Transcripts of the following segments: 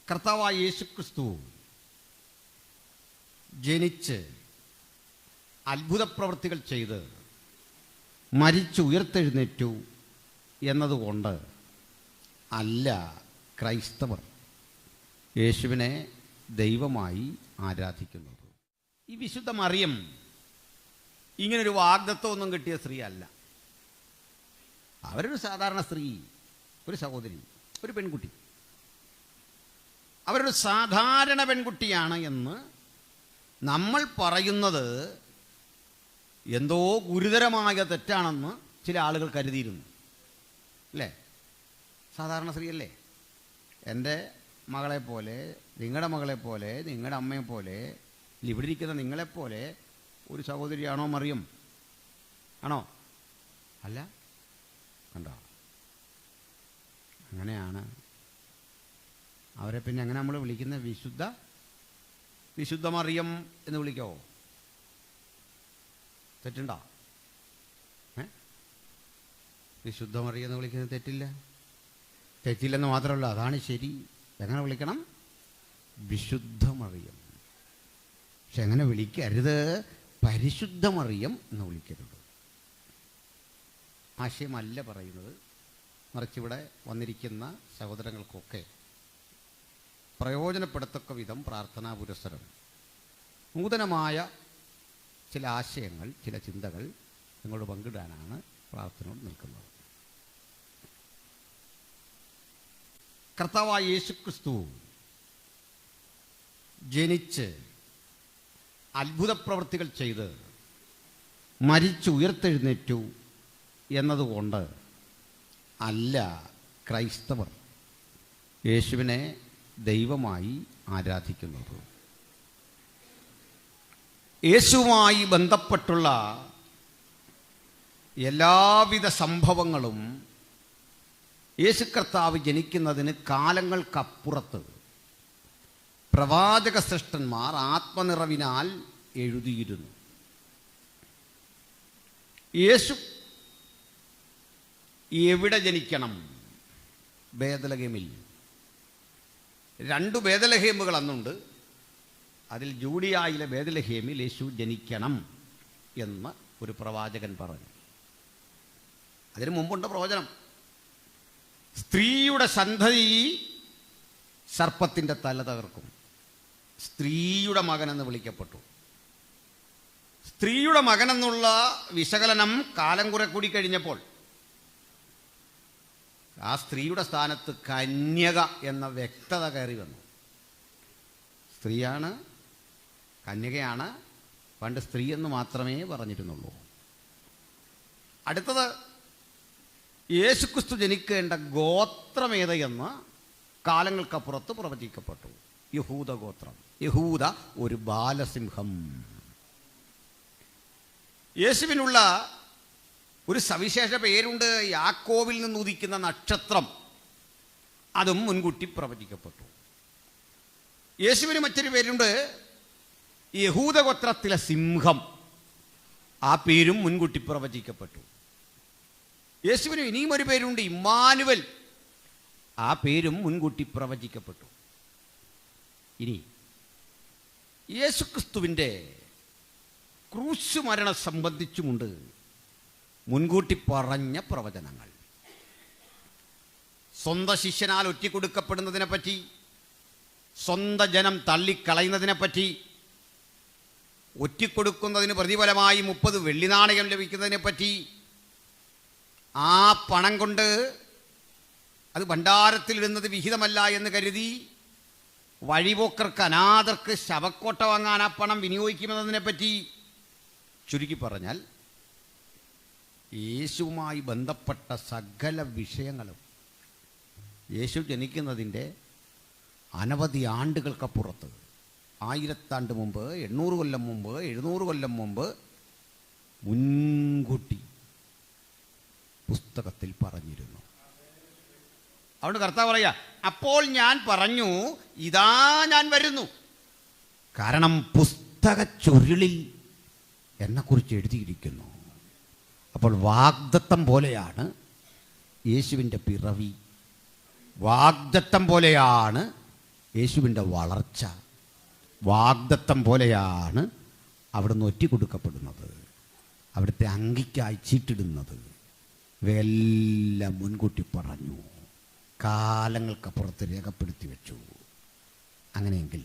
കർത്താവായ യേശുക്രിസ്തു ജനിച്ച് അത്ഭുത പ്രവൃത്തികൾ ചെയ്ത് മരിച്ചു ഉയർത്തെഴുന്നേറ്റു എന്നതുകൊണ്ട് അല്ല ക്രൈസ്തവർ യേശുവിനെ ദൈവമായി ആരാധിക്കുന്നത്. ഈ വിശുദ്ധ മറിയം ഇങ്ങനൊരു വാഗ്ദത്വമൊന്നും കിട്ടിയ സ്ത്രീ അല്ല. അവരൊരു സാധാരണ സ്ത്രീ, ഒരു സഹോദരി, ഒരു പെൺകുട്ടി. അവരൊരു സാധാരണ പെൺകുട്ടിയാണ് എന്ന് നമ്മൾ പറയുന്നത് എന്തോ ഗുരുതരമായ തെറ്റാണെന്ന് ചില ആളുകൾ കരുതിയിരുന്നു. അല്ലേ? സാധാരണ സ്ത്രീയല്ലേ? എൻ്റെ മകളെപ്പോലെ, നിങ്ങളുടെ മകളെപ്പോലെ, നിങ്ങളുടെ അമ്മയെപ്പോലെ, ഇവിടെ ഇരിക്കുന്ന നിങ്ങളെപ്പോലെ ഒരു സഹോദരിയാണോ മറിയം? ആണോ? അല്ല. കണ്ടോ? അങ്ങനെയാണ് അവരെ പിന്നെ അങ്ങനെ നമ്മൾ വിളിക്കുന്ന വിശുദ്ധ മറിയം എന്ന് വിളിക്കാവോ? തെറ്റുണ്ടോ? വിശുദ്ധ മറിയം എന്ന് വിളിക്കുന്നത് തെറ്റില്ലെന്ന് മാത്രമല്ല, അതാണ് ശരി. എങ്ങനെ വിളിക്കണം? വിശുദ്ധ മറിയം. പക്ഷെ എങ്ങനെ വിളിക്കരുത്? പരിശുദ്ധ മറിയം എന്ന് വിളിക്കരുത്. ആശയമല്ല പറയുന്നത്. മറിച്ചിവിടെ വന്നിരിക്കുന്ന സഹോദരങ്ങൾക്കൊക്കെ പ്രയോജനപ്പെടത്തക്ക വിധം പ്രാർത്ഥനാ പുരസ്സരം നൂതനമായ ചില ആശയങ്ങൾ, ചില ചിന്തകൾ നിങ്ങളോട് പങ്കിടാനാണ് പ്രാർത്ഥനയോട് നിൽക്കുന്നത്. കർത്താവായ യേശുക്രിസ്തു ജനിച്ച് അത്ഭുത പ്രവൃത്തികൾ ചെയ്ത് മരിച്ചു ഉയർത്തെഴുന്നേറ്റു എന്നതുകൊണ്ട് അല്ല ക്രൈസ്തവർ യേശുവിനെ ദൈവമായി ആരാധിക്കുന്നത്. യേശുവുമായി ബന്ധപ്പെട്ടുള്ള എല്ലാവിധ സംഭവങ്ങളും യേശു കർത്താവ് ജനിക്കുന്നതിന് കാലങ്ങൾക്കപ്പുറത്ത് പ്രവാചക ശ്രേഷ്ഠന്മാർ ആത്മനിറവിനാൽ എഴുതിയിരുന്നു. യേശു എവിടെ ജനിക്കണം? ബേത്ലഹേമിൽ. 2 ബേത്ലഹേമുകൾ അന്നുണ്ട്. അതിൽ ജൂഡിയായിലെ ബേത്ലഹേമിൽ യേശു ജനിക്കണം എന്ന് ഒരു പ്രവാചകൻ പറഞ്ഞു. അതിനു മുമ്പുണ്ട് പ്രവചനം. സ്ത്രീയുടെ സന്തതി സർപ്പത്തിൻ്റെ തല തകർക്കും. സ്ത്രീയുടെ മകനെന്ന് വിളിക്കപ്പെട്ടു. സ്ത്രീയുടെ മകനെന്നുള്ള വിശകലനം കാലം കുറെ കൂടി കഴിഞ്ഞപ്പോൾ ആ സ്ത്രീയുടെ സ്ഥാനത്ത് കന്യക എന്ന വ്യക്തത കയറി വന്നു. സ്ത്രീയാണ്, കന്യകയാണ്. പണ്ട് സ്ത്രീ എന്ന് മാത്രമേ പറഞ്ഞിരുന്നുള്ളൂ. അടുത്തത് യേശുക്രിസ്തു ജനിക്കേണ്ട ഗോത്രമേത് എന്ന് കാലങ്ങൾക്കപ്പുറത്ത് പ്രവചിക്കപ്പെട്ടു. യഹൂദ ഗോത്രം. യഹൂദ ഒരു ബാലസിംഹം. യേശുവിനുള്ള ഒരു സവിശേഷ പേരുണ്ട്, യാക്കോബിൽ നിന്ന് ഉദിക്കുന്ന നക്ഷത്രം. അതും മുൻകൂട്ടി പ്രവചിക്കപ്പെട്ടു. യേശുവിന് മറ്റൊരു പേരുണ്ട്, യഹൂദ ഗോത്രത്തിലെ സിംഹം. ആ പേരും മുൻകൂട്ടി പ്രവചിക്കപ്പെട്ടു. യേശുവിന് ഇനിയും ഒരു പേരുണ്ട്, ഇമ്മാനുവൽ. ആ പേരും മുൻകൂട്ടി പ്രവചിക്കപ്പെട്ടു. ഇനി യേശുക്രിസ്തുവിൻ്റെ ക്രൂശ് മരണം സംബന്ധിച്ചുമുണ്ട് മുൻകൂട്ടി പറഞ്ഞ പ്രവചനങ്ങൾ. സ്വന്തം ശിഷ്യനാൽ ഒറ്റിക്കൊടുക്കപ്പെടുന്നതിനെപ്പറ്റി, സ്വന്തം ജനം തള്ളിക്കളയുന്നതിനെപ്പറ്റി, ഒറ്റിക്കൊടുക്കുന്നതിന് പ്രതിഫലമായി 30 വെള്ളിനാണയം ലഭിക്കുന്നതിനെപ്പറ്റി, ആ പണം കൊണ്ട് അത് ഭണ്ഡാരത്തിലിടുന്നത് വിഹിതമല്ല എന്ന് കരുതി വഴിപോക്കർക്ക്, അനാഥർക്ക് ശവക്കോട്ട വാങ്ങാൻ ആ പണം വിനിയോഗിക്കുമെന്നതിനെപ്പറ്റി, ചുരുക്കി പറഞ്ഞാൽ യേശുവുമായി ബന്ധപ്പെട്ട സകല വിഷയങ്ങളും യേശു ജനിക്കുന്നതിൻ്റെ അനവധി ആണ്ടുകൾക്കപ്പുറത്ത്, 1000 ആണ്ട് മുമ്പ്, 800 കൊല്ലം മുമ്പ്, 700 കൊല്ലം മുമ്പ് മുൻകൂട്ടി പുസ്തകത്തിൽ പറഞ്ഞിരുന്നു. അതുകൊണ്ട് കർത്താവ് പറയാ, അപ്പോൾ ഞാൻ പറഞ്ഞു, ഇതാ ഞാൻ വരുന്നു. കാരണം പുസ്തക ചുരുളിൽ എന്നെക്കുറിച്ച് എഴുതിയിരിക്കുന്നു. അപ്പോൾ വാഗ്ദത്തം പോലെയാണ് യേശുവിൻ്റെ പിറവി. വാഗ്ദത്തം പോലെയാണ് യേശുവിൻ്റെ വളർച്ച വാഗ്ദത്തം പോലെയാണ് അവിടുന്ന് ഒറ്റിക്കൊടുക്കപ്പെടുന്നത്, അവിടുത്തെ അങ്കിക്കായി ചീട്ടിടുന്നത്. ഇവയെല്ലാം മുൻകൂട്ടി പറഞ്ഞു, കാലങ്ങൾക്കപ്പുറത്ത് രേഖപ്പെടുത്തി വെച്ചു. അങ്ങനെയെങ്കിൽ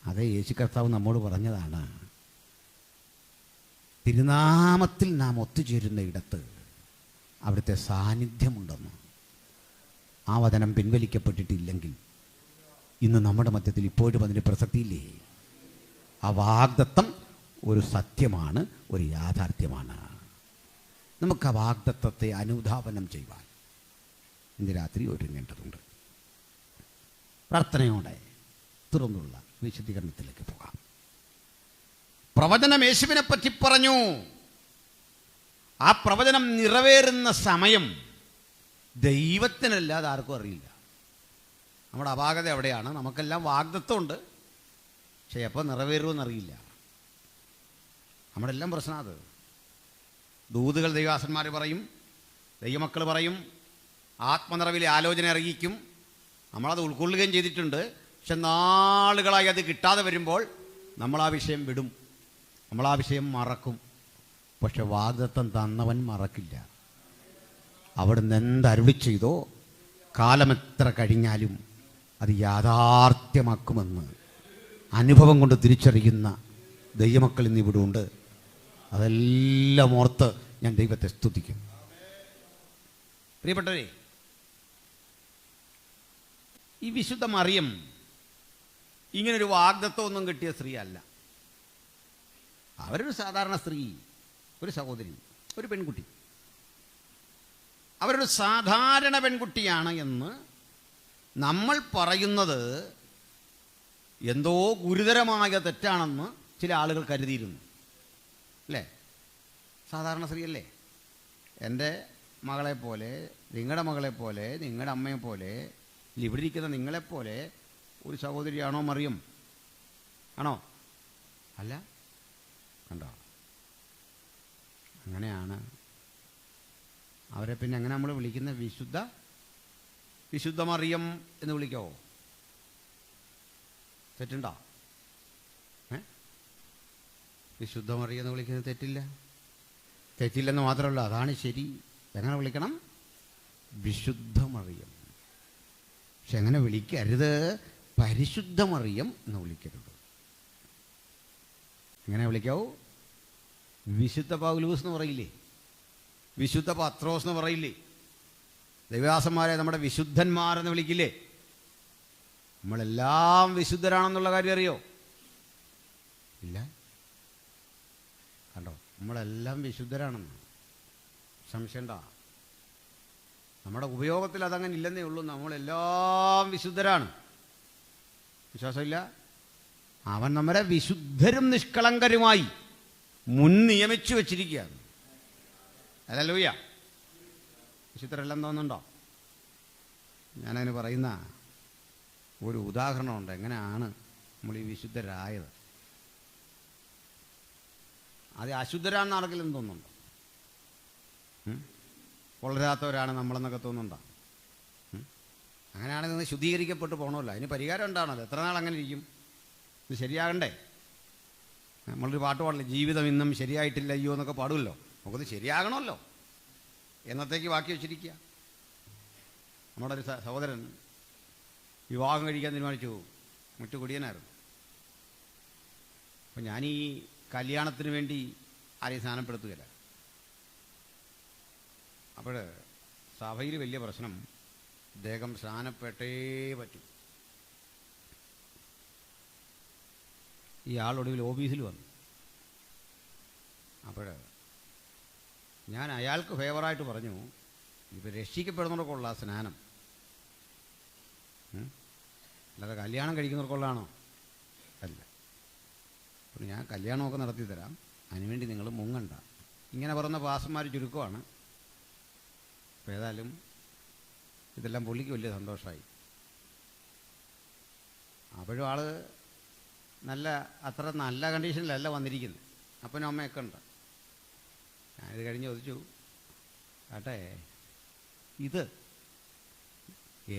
അതേ യേശു കർത്താവ് നമ്മോട് പറഞ്ഞതാണ്, തിരുനാമത്തിൽ നാം ഒത്തുചേരുന്ന ഇടത്ത് അവിടുത്തെ സാന്നിധ്യമുണ്ടെന്ന്. ആ വചനം പിൻവലിക്കപ്പെട്ടിട്ടില്ലെങ്കിൽ ഇന്ന് നമ്മുടെ മധ്യത്തിൽ ഇപ്പോഴും അതിന് പ്രസക്തിയില്ലേ? ആ വാഗ്ദത്തം ഒരു സത്യമാണ്, ഒരു യാഥാർത്ഥ്യമാണ്. നമുക്ക് ആ വാഗ്ദത്തത്തെ അനുധാവനം ചെയ്യുവാൻ ഇന്ന് രാത്രി ഒരുങ്ങേണ്ടതുണ്ട്. പ്രാർത്ഥനയോടെ തുറന്നുള്ള വിശദീകരണത്തിലേക്ക് പോകാം. പ്രവചനം യേശുവിനെ പറ്റി പറഞ്ഞു. ആ പ്രവചനം നിറവേറുന്ന സമയം ദൈവത്തിനല്ലാതെ ആർക്കും അറിയില്ല. നമ്മുടെ അപാകത എവിടെയാണ്? നമുക്കെല്ലാം വാഗ്ദത്തമുണ്ട്, പക്ഷേ എപ്പോൾ നിറവേറുമെന്നറിയില്ല. നമ്മുടെ എല്ലാം പ്രശ്നം അത്. ദൂതുകൾ ദൈവദാസന്മാർ പറയും, ദൈവമക്കൾ പറയും, ആത്മനിറവിലെ ആലോചന അറിയിക്കും, നമ്മളത് ഉൾക്കൊള്ളുകയും ചെയ്തിട്ടുണ്ട്. പക്ഷെ നാളുകളായി അത് കിട്ടാതെ വരുമ്പോൾ നമ്മൾ ആ വിഷയം വിടും, നമ്മൾ ആ വിഷയം മറക്കും. പക്ഷെ വാഗ്ദത്തം തന്നവൻ മറക്കില്ല. അവിടുന്ന് എന്തരുളി ചെയ്തോ കാലമെത്ര കഴിഞ്ഞാലും അത് യാഥാർത്ഥ്യമാക്കുമെന്ന് അനുഭവം കൊണ്ട് തിരിച്ചറിയുന്ന ദൈവമക്കൾ ഇന്നിവിടെ ഉണ്ട്. അതെല്ലാം ഓർത്ത് ഞാൻ ദൈവത്തെ സ്തുതിക്കും. പ്രിയപ്പെട്ടവരെ, ഈ വിശുദ്ധ മറിയം ഇങ്ങനൊരു വാഗ്ദത്തമൊന്നും കിട്ടിയ സ്ത്രീ അല്ല. അവരൊരു സാധാരണ സ്ത്രീ, ഒരു സഹോദരി, ഒരു പെൺകുട്ടി. അവരൊരു സാധാരണ പെൺകുട്ടിയാണ് എന്ന് നമ്മൾ പറയുന്നത് എന്തോ ഗുരുതരമായ തെറ്റാണെന്ന് ചില ആളുകൾ കരുതിയിരുന്നു, അല്ലേ? സാധാരണ സ്ത്രീയല്ലേ? എൻ്റെ മകളെപ്പോലെ, നിങ്ങളുടെ മകളെപ്പോലെ, നിങ്ങളുടെ അമ്മയെപ്പോലെ, ഇവിടെ ഇരിക്കുന്ന നിങ്ങളെപ്പോലെ ഒരു സഹോദരിയാണോ മറിയം? ആണോ? അല്ല. കണ്ടോ? അങ്ങനെയാണ് അവരെ പിന്നെ എങ്ങനെ നമ്മൾ വിളിക്കുന്ന? വിശുദ്ധ മറിയം എന്ന് വിളിക്കാവോ? തെറ്റുണ്ടോ? വിശുദ്ധ മറിയം എന്ന് വിളിക്കുന്നത് തെറ്റില്ല. തെറ്റില്ലെന്ന് മാത്രമല്ല, അതാണ് ശരി. എങ്ങനെ വിളിക്കണം? വിശുദ്ധ മറിയം. പക്ഷെ എങ്ങനെ വിളിക്കരുത്? പരിശുദ്ധ മറിയം എന്ന് വിളിക്കരുത്. എങ്ങനെ വിളിക്കാവൂ? വിശുദ്ധ പൗലൂസ് എന്ന് പറയില്ലേ? വിശുദ്ധ പത്രോസ് എന്ന് പറയില്ലേ? ദൈവദാസന്മാരെ നമ്മുടെ വിശുദ്ധന്മാരെന്ന് വിളിക്കില്ലേ? നമ്മളെല്ലാം വിശുദ്ധരാണെന്നുള്ള കാര്യം അറിയോ? ഇല്ല. കണ്ടോ? നമ്മളെല്ലാം വിശുദ്ധരാണെന്ന് സംശയണ്ട. നമ്മുടെ ഉപയോഗത്തിൽ അതങ്ങനെ ഇല്ലെന്നേ ഉള്ളൂ. നമ്മളെല്ലാം വിശുദ്ധരാണ്. വിശ്വാസമില്ല? അവൻ നമ്മളെ വിശുദ്ധരും നിഷ്കളങ്കരുമായി മുൻ നിയമിച്ചു വച്ചിരിക്കുകയാണ്. ഹല്ലേലൂയ. വിശുദ്ധരെല്ലാം തോന്നുന്നുണ്ടോ? ഞാനതിന് പറയുന്ന ഒരു ഉദാഹരണമുണ്ട്, എങ്ങനെയാണ് നമ്മൾ ഈ വിശുദ്ധരായത്. അത് അശുദ്ധരാണെന്ന് ആർക്കെങ്കിലും തോന്നുന്നുണ്ടോ? വളരാത്തവരാണ് നമ്മളെന്നൊക്കെ തോന്നുന്നുണ്ടോ? അങ്ങനെയാണെങ്കിൽ നിങ്ങൾ ശുദ്ധീകരിക്കപ്പെട്ട് പോകണമല്ലോ. അതിന് പരിഹാരം ഉണ്ടാണല്ലോ. എത്ര നാൾ അങ്ങനെ ഇരിക്കും? ഇത് ശരിയാകണ്ടേ? നമ്മളൊരു പാട്ട് പാടില്ലേ, ജീവിതം ഇന്നും ശരിയായിട്ടില്ല അയ്യോ എന്നൊക്കെ പാടുമല്ലോ. നമുക്കത് ശരിയാകണമല്ലോ. എന്നത്തേക്ക് ബാക്കി വെച്ചിരിക്കുക? നമ്മുടെ ഒരു സഹോദരൻ വിവാഹം കഴിക്കാൻ തീരുമാനിച്ചു. മുറ്റുകുടിയനായിരുന്നു. അപ്പം ഞാനീ കല്യാണത്തിന് വേണ്ടി ആരെയും സ്നാനപ്പെടുത്തുകയില്ല. അപ്പോൾ സഭയിൽ വലിയ പ്രശ്നം, അദ്ദേഹം സ്നാനപ്പെട്ടേ പറ്റും. ഈ ആളൊടുവിൽ ഓഫീസിൽ വന്നു. അപ്പോൾ ഞാൻ അയാൾക്ക് ഫേവറായിട്ട് പറഞ്ഞു, ഇപ്പോൾ രക്ഷിക്കപ്പെടുന്നവർക്കുള്ള സ്നാനം, അല്ലാതെ കല്യാണം കഴിക്കുന്നവർക്കുള്ളതാണോ? അല്ല. അപ്പോൾ ഞാൻ കല്യാണമൊക്കെ നടത്തി തരാം, അതിനുവേണ്ടി നിങ്ങൾ മുങ്ങണ്ട. ഇങ്ങനെ പറയുന്ന പാസ്റ്റർമാർ ചുരുക്കമാണ്. അപ്പോൾ ഏതായാലും ഇതെല്ലാം പുള്ളിക്ക് വലിയ സന്തോഷമായി. അപ്പോഴും ആൾ അത്ര നല്ല കണ്ടീഷനിലല്ല വന്നിരിക്കുന്നത്. അപ്പനും അമ്മയൊക്കെ ഉണ്ട്. ഞാനിത് കഴിഞ്ഞ് ചോദിച്ചു, കേട്ടെ ഇത്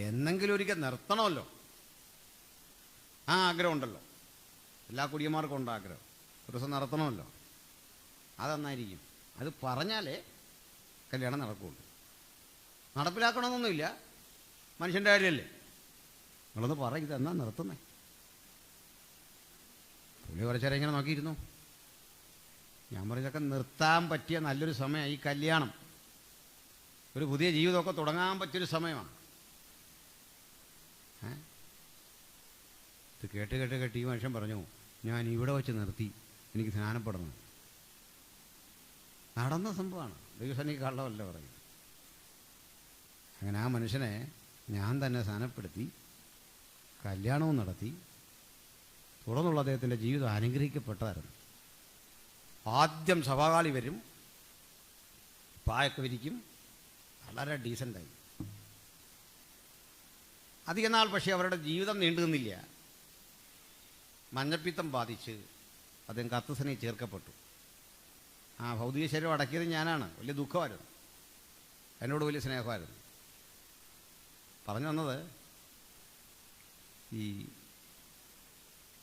എന്നെങ്കിലും ഒരിക്കൽ നിർത്തണമല്ലോ. ആ ആഗ്രഹം ഉണ്ടല്ലോ, എല്ലാ കുടിയന്മാർക്കും ഉണ്ട് ആഗ്രഹം, ഒരു ദിവസം നടത്തണമല്ലോ. അതെന്നായിരിക്കും, അത് പറഞ്ഞാലേ കല്യാണം നടക്കുകയുള്ളൂ. നടപ്പിലാക്കണമെന്നൊന്നുമില്ല, മനുഷ്യൻ്റെ കാര്യമല്ലേ. നിങ്ങളൊന്ന് പറ, ഇതെന്നാ നിർത്തുന്നേ? പുള്ളി കുറച്ചേരം ഇങ്ങനെ നോക്കിയിരുന്നു. ഞാൻ പറഞ്ഞതൊക്കെ നിർത്താൻ പറ്റിയ നല്ലൊരു സമയമാണ് ഈ കല്യാണം. ഒരു പുതിയ ജീവിതമൊക്കെ തുടങ്ങാൻ പറ്റിയൊരു സമയമാണ്. ഇത് കേട്ട് കേട്ട് കേട്ട് ഈ മനുഷ്യൻ പറഞ്ഞു, ഞാൻ ഇവിടെ വെച്ച് നിർത്തി, എനിക്ക് സ്നാനപ്പെടണം. നടന്ന സംഭവമാണ്, ദൈവസന്നിധി കള്ളമല്ല പറയുന്നത്. അങ്ങനെ ആ മനുഷ്യനെ ഞാൻ തന്നെ സ്നാനപ്പെടുത്തി, കല്യാണവും നടത്തി. തുടർന്നുള്ള അദ്ദേഹത്തിൻ്റെ ജീവിതം അനുഗ്രഹിക്കപ്പെട്ടതായിരുന്നു. ആദ്യം സഭാകാളി വരും, പായൊക്കെ വിരിക്കും, വളരെ ഡീസൻ്റായി. അധിക നാൾ പക്ഷേ അവരുടെ ജീവിതം നീണ്ടു നിന്നില്ല. മഞ്ഞപ്പിത്തം ബാധിച്ച് അദ്ദേഹം കർത്തൃസേനയിൽ ചേർക്കപ്പെട്ടു. ആ ഭൗതിക ശരീരം അടക്കിയത് ഞാനാണ്. വലിയ ദുഃഖമായിരുന്നു, എന്നോട് വലിയ സ്നേഹമായിരുന്നു. പറഞ്ഞു വന്നത്, ഈ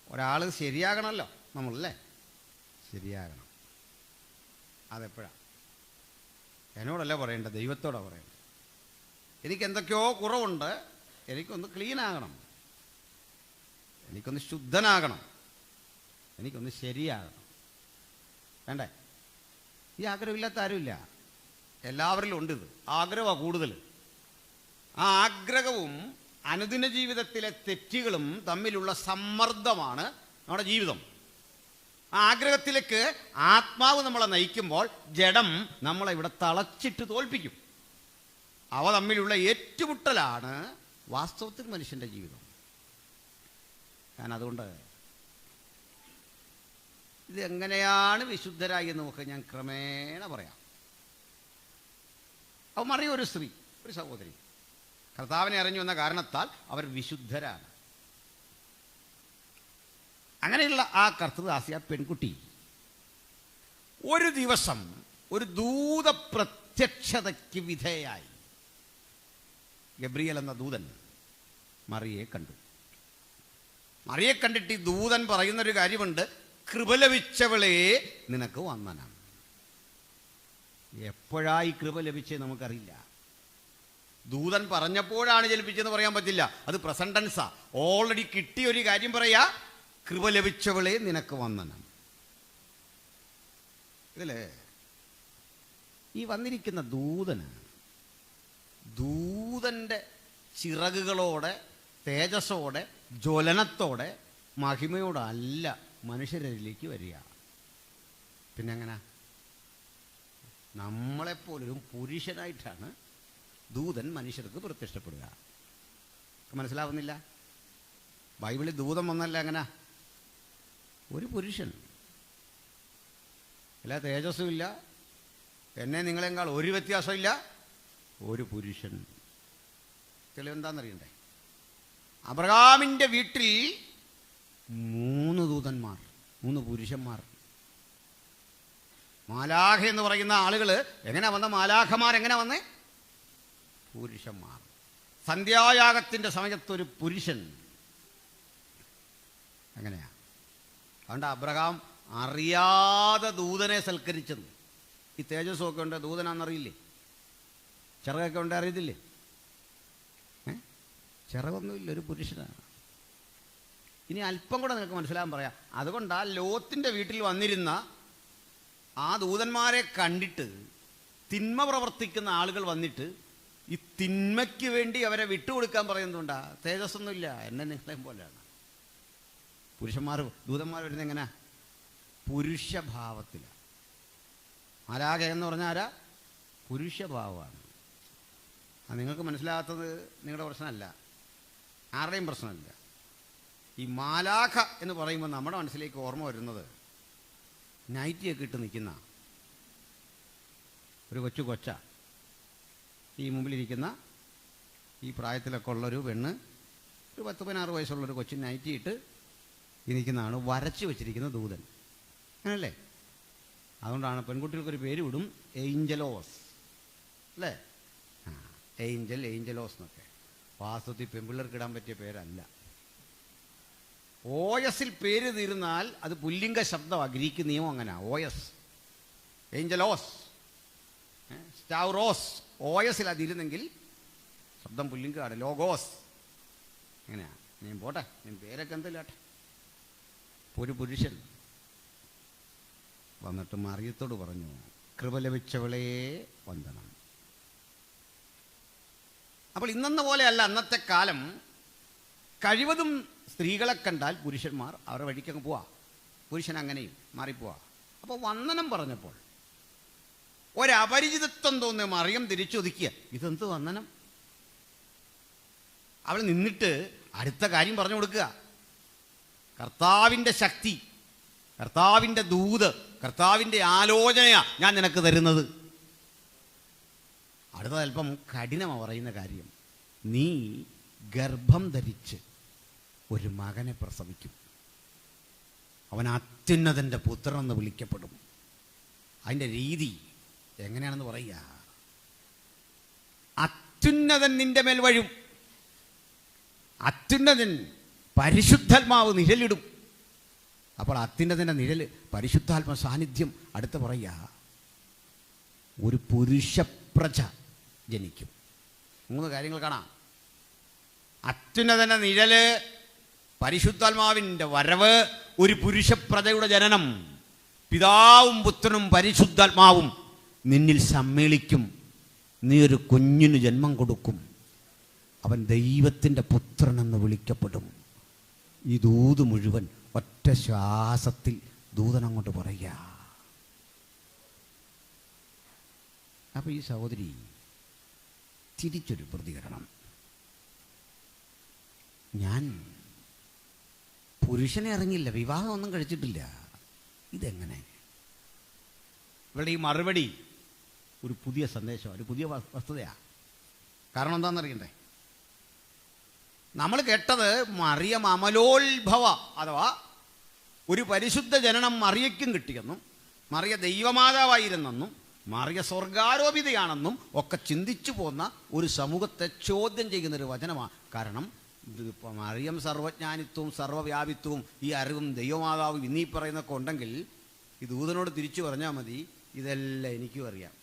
ഒരാൾ ശരിയാകണമല്ലോ നമ്മളല്ലേ, ശരിയാകണം. അതെപ്പോഴാണ്? എന്നോടല്ല പറയേണ്ടത്, ദൈവത്തോടാണ് പറയേണ്ടത്. എനിക്കെന്തൊക്കെയോ കുറവുണ്ട്, എനിക്കൊന്ന് ക്ലീനാകണം, എനിക്കൊന്ന് ശുദ്ധനാകണം, എനിക്കൊന്ന് ശരിയാകണം. വേണ്ടേ? ഈ ആഗ്രഹമില്ലാത്ത ആരുമില്ല, എല്ലാവരിലും ഉണ്ട്. ഇത് ആഗ്രഹമാണ് കൂടുതൽ. ആ ആഗ്രഹവും അനുദിന ജീവിതത്തിലെ തെറ്റുകളും തമ്മിലുള്ള സമ്മർദ്ദമാണ് നമ്മുടെ ജീവിതം. ആ ആഗ്രഹത്തിലേക്ക് ആത്മാവ് നമ്മളെ നയിക്കുമ്പോൾ ജഡം നമ്മളെ ഇവിടെ തളച്ചിട്ട് തോൽപ്പിക്കും. അവ തമ്മിലുള്ള ഏറ്റുമുട്ടലാണ് വാസ്തവത്തിൽ മനുഷ്യൻ്റെ ജീവിതം. ഞാൻ അതുകൊണ്ട് ഇതെങ്ങനെയാണ് വിശുദ്ധരായി എന്ന് നമുക്ക് ഞാൻ ക്രമേണ പറയാം. അവ മറിയ ഒരു സ്ത്രീ, ഒരു സഹോദരി കർത്താവിനെ അറിഞ്ഞു എന്ന കാരണത്താൽ അവർ വിശുദ്ധരാണ്. അങ്ങനെയുള്ള ആ കർത്തൃദാസി, ആ പെൺകുട്ടി, ഒരു ദിവസം ഒരു ദൂത പ്രത്യക്ഷതയ്ക്ക് വിധേയായി. ഗബ്രിയേൽ എന്ന ദൂതൻ മറിയെ കണ്ടു. മറിയെ കണ്ടിട്ട് ഈ ദൂതൻ പറയുന്നൊരു കാര്യമുണ്ട്, കൃപ ലഭിച്ചവളെ നിനക്ക് വന്ദനം. എപ്പോഴായി കൃപ ലഭിച്ചത് നമുക്കറിയില്ല. ദൂതൻ പറഞ്ഞപ്പോഴാണ് ജലിപ്പിച്ചതെന്ന് പറയാൻ പറ്റില്ല, അത് പ്രസന്റ് ടെൻസാ. ഓൾറെഡി കിട്ടിയ ഒരു കാര്യം പറയാ, കൃപ ലഭിച്ചവളെ നിനക്ക് വന്ദനം. ഇതില് ഈ വന്നിരിക്കുന്ന ദൂതന്റെ ചിറകുകളോടെ, തേജസ്സോടെ, ജ്വലനത്തോടെ, മഹിമയോടല്ല മനുഷ്യരിലേക്ക് വരിക. പിന്നെ എങ്ങനെ? നമ്മളെപ്പോലൊരു പുരുഷനായിട്ടാണ് ദൂതൻ മനുഷ്യർക്ക് പ്രത്യക്ഷപ്പെടുക. മനസ്സിലാവുന്നില്ല? ബൈബിളിൽ ദൂതൻ വന്നല്ല എങ്ങനെ? ഒരു പുരുഷൻ. എല്ലാ തേജസ്സും ഇല്ല, എന്നെ നിങ്ങളെക്കാൾ ഒരു വ്യത്യാസമില്ല, ഒരു പുരുഷൻ. തെളിവെന്താണെന്നറിയണ്ടേ? അബ്രഹാമിൻ്റെ വീട്ടിൽ 3 ദൂതന്മാർ, 3 പുരുഷന്മാർ. മാലാഖ എന്ന് പറയുന്ന ആളുകൾ എങ്ങനെ വന്ന? മാലാഖമാരെങ്ങനെ വന്നേ? പുരുഷന്മാർ. സന്ധ്യായാഗത്തിൻ്റെ സമയത്തൊരു പുരുഷൻ. അങ്ങനെയാ. അതുകൊണ്ട് അബ്രഹാം അറിയാതെ ദൂതനെ സൽക്കരിച്ചത്. ഈ തേജസ്സൊക്കെ ഉണ്ട്, ദൂതനാണെന്നറിയില്ലേ? ചിറകൊക്കെ ഉണ്ട്, അറിയത്തില്ലേ? ചിറകൊന്നുമില്ല, ഒരു പുരുഷനാണ്. ഇനി അല്പം കൂടെ നിങ്ങൾക്ക് മനസ്സിലാകാൻ പറയാം. അതുകൊണ്ട് ആ ലോത്തിൻ്റെ വീട്ടിൽ വന്നിരുന്ന ആ ദൂതന്മാരെ കണ്ടിട്ട് തിന്മ പ്രവർത്തിക്കുന്ന ആളുകൾ വന്നിട്ട് ഈ തിന്മയ്ക്ക് വേണ്ടി അവരെ വിട്ടുകൊടുക്കാൻ പറയുന്നുണ്ടാ? തേജസ്സൊന്നുമില്ല, എന്നെ നിങ്ങളെയും പോലെയാണ്. ദൂതന്മാർ വരുന്നത് എങ്ങനെ? പുരുഷഭാവത്തിലാണ്. മാലാഖ എന്ന് പറഞ്ഞാൽ ആരാ? പുരുഷഭാവമാണ്. അത് നിങ്ങൾക്ക് മനസ്സിലാകാത്തത് നിങ്ങളുടെ പ്രശ്നമല്ല, ആരുടെയും പ്രശ്നമല്ല. ഈ മാലാഖ എന്ന് പറയുമ്പോൾ നമ്മുടെ മനസ്സിലേക്ക് ഓർമ്മ വരുന്നത് നൈറ്റിയൊക്കെ ഇട്ട് നിൽക്കുന്ന ഒരു കൊച്ച, ഈ മുമ്പിലിരിക്കുന്ന ഈ പ്രായത്തിലൊക്കെ ഉള്ളൊരു പെണ്ണ്, ഒരു 10-16 വയസ്സുള്ളൊരു കൊച്ചു നൈറ്റി ഇട്ട് ഈ നിൽക്കുന്നതാണ് വരച്ച് വെച്ചിരിക്കുന്ന ദൂതൻ. അങ്ങനല്ലേ? അതുകൊണ്ടാണ് പെൺകുട്ടികൾക്കൊരു പേര് വിടും, ഏഞ്ചലോസ് അല്ലേ? ഏഞ്ചലോസ് എന്നൊക്കെ. വാസ്തവത്തിൽ പെൺപിള്ളേർക്ക് ഇടാൻ പറ്റിയ പേരല്ല. OS പേര് തീർന്നാൽ അത് പുല്ലിംഗ ശബ്ദമാണ്. ഗ്രീക്ക് നിയമം അങ്ങനെ. OS, ഏഞ്ചലോസ്, സ്റ്റാവ്റോസ്, OS അതിരുന്നെങ്കിൽ ശബ്ദം പുല്ലിംഗമാണ്. ലോഗോസ് എങ്ങനെയാ? ഞാൻ പോട്ടെ, ഞാൻ പേരൊക്കെ എന്തില്ലാട്ടെ. ഒരു പുരുഷൻ വന്നിട്ട് മറിയത്തോട് പറഞ്ഞു, കൃപ ലഭിച്ചവളേ വന്ദനം. അപ്പോൾ ഇന്നെന്ന പോലെയല്ല അന്നത്തെ കാലം. കഴിവതും സ്ത്രീകളെ കണ്ടാൽ പുരുഷന്മാർ അവരുടെ വഴിക്കങ്ങ് പോവാ. പുരുഷൻ അങ്ങനെയും മാറിപ്പോവാ. അപ്പോൾ വന്ദനം പറഞ്ഞപ്പോൾ ഒരപരിചിതത്വം തോന്നിയ മറിയം തിരിച്ചൊതുക്കിയ, ഇതെന്ത് വന്ദനം? അവൾ നിന്നിട്ട് അടുത്ത കാര്യം പറഞ്ഞു കൊടുക്കുക. കർത്താവിൻ്റെ ശക്തി, കർത്താവിൻ്റെ ദൂത്, കർത്താവിൻ്റെ ആലോചനയാ ഞാൻ നിനക്ക് തരുന്നത്. അടുത്ത അല്പം കഠിനമാണ് പറയുന്ന കാര്യം. നീ ഗർഭം ധരിച്ച് ഒരു മകനെ പ്രസവിക്കും. അവൻ അത്യുന്നതൻ്റെ പുത്രൻ എന്ന് വിളിക്കപ്പെടും. അതിൻ്റെ രീതി എങ്ങനെയാണെന്ന് പറയുക. അത്യുന്നതൻ നിന്റെ മേൽ വഴും. അത്യുന്നതൻ പരിശുദ്ധാത്മാവ് നിഴലിടും. അപ്പോൾ അത്യുന്നതൻ്റെ നിഴൽ, പരിശുദ്ധാത്മ സാന്നിധ്യം. അടുത്ത് പറയുക, ഒരു പുരുഷപ്രജ ജനിക്കും. 3 കാര്യങ്ങൾ കാണാം. അത്യുന്നതൻ്റെ നിഴല്, പരിശുദ്ധാത്മാവിൻ്റെ വരവ്, ഒരു പുരുഷപ്രജയുടെ ജനനം. പിതാവും പുത്രനും പരിശുദ്ധാത്മാവും നിന്നിൽ സമ്മേളിക്കും. നീ ഒരു കുഞ്ഞിന് ജന്മം കൊടുക്കും. അവൻ ദൈവത്തിൻ്റെ പുത്രനെന്ന് വിളിക്കപ്പെടും. ഈ ദൂത് മുഴുവൻ ഒറ്റ ശ്വാസത്തിൽ ദൂതനങ്ങോട്ട് പറയുക. അപ്പോൾ ഈ സഹോദരി തിരിച്ചൊരു പ്രതികരണം. ഞാൻ പുരുഷനെ അറിഞ്ഞില്ല, വിവാഹമൊന്നും കഴിച്ചിട്ടില്ല, ഇതെങ്ങനെ? ഇവരുടെ ഈ മറുപടി ഒരു പുതിയ സന്ദേശമാണ്, ഒരു പുതിയ വസ്തുതയാണ്. കാരണം എന്താണെന്നറിയണ്ടേ? നമ്മൾ കേട്ടത് മറിയം അമലോത്ഭവ, അഥവാ ഒരു പരിശുദ്ധ ജനനം മറിയയ്ക്കും കിട്ടിയെന്നും മറിയ ദൈവമാതാവായിരുന്നെന്നും മറിയ സ്വർഗാരോപിതയാണെന്നും ഒക്കെ ചിന്തിച്ചു പോന്ന ഒരു സമൂഹത്തെ ചോദ്യം ചെയ്യുന്നൊരു വചനമാണ്. കാരണം മറിയം സർവജ്ഞാനിത്വവും സർവ്വവ്യാപിത്വവും ഈ അറിവും ദൈവമാതാവും ഇന്നീ പറയുന്നൊക്കെ ഉണ്ടെങ്കിൽ ഈ ദൂതനോട് തിരിച്ചു പറഞ്ഞാൽ മതി, ഇതെല്ലാം എനിക്കും അറിയാം.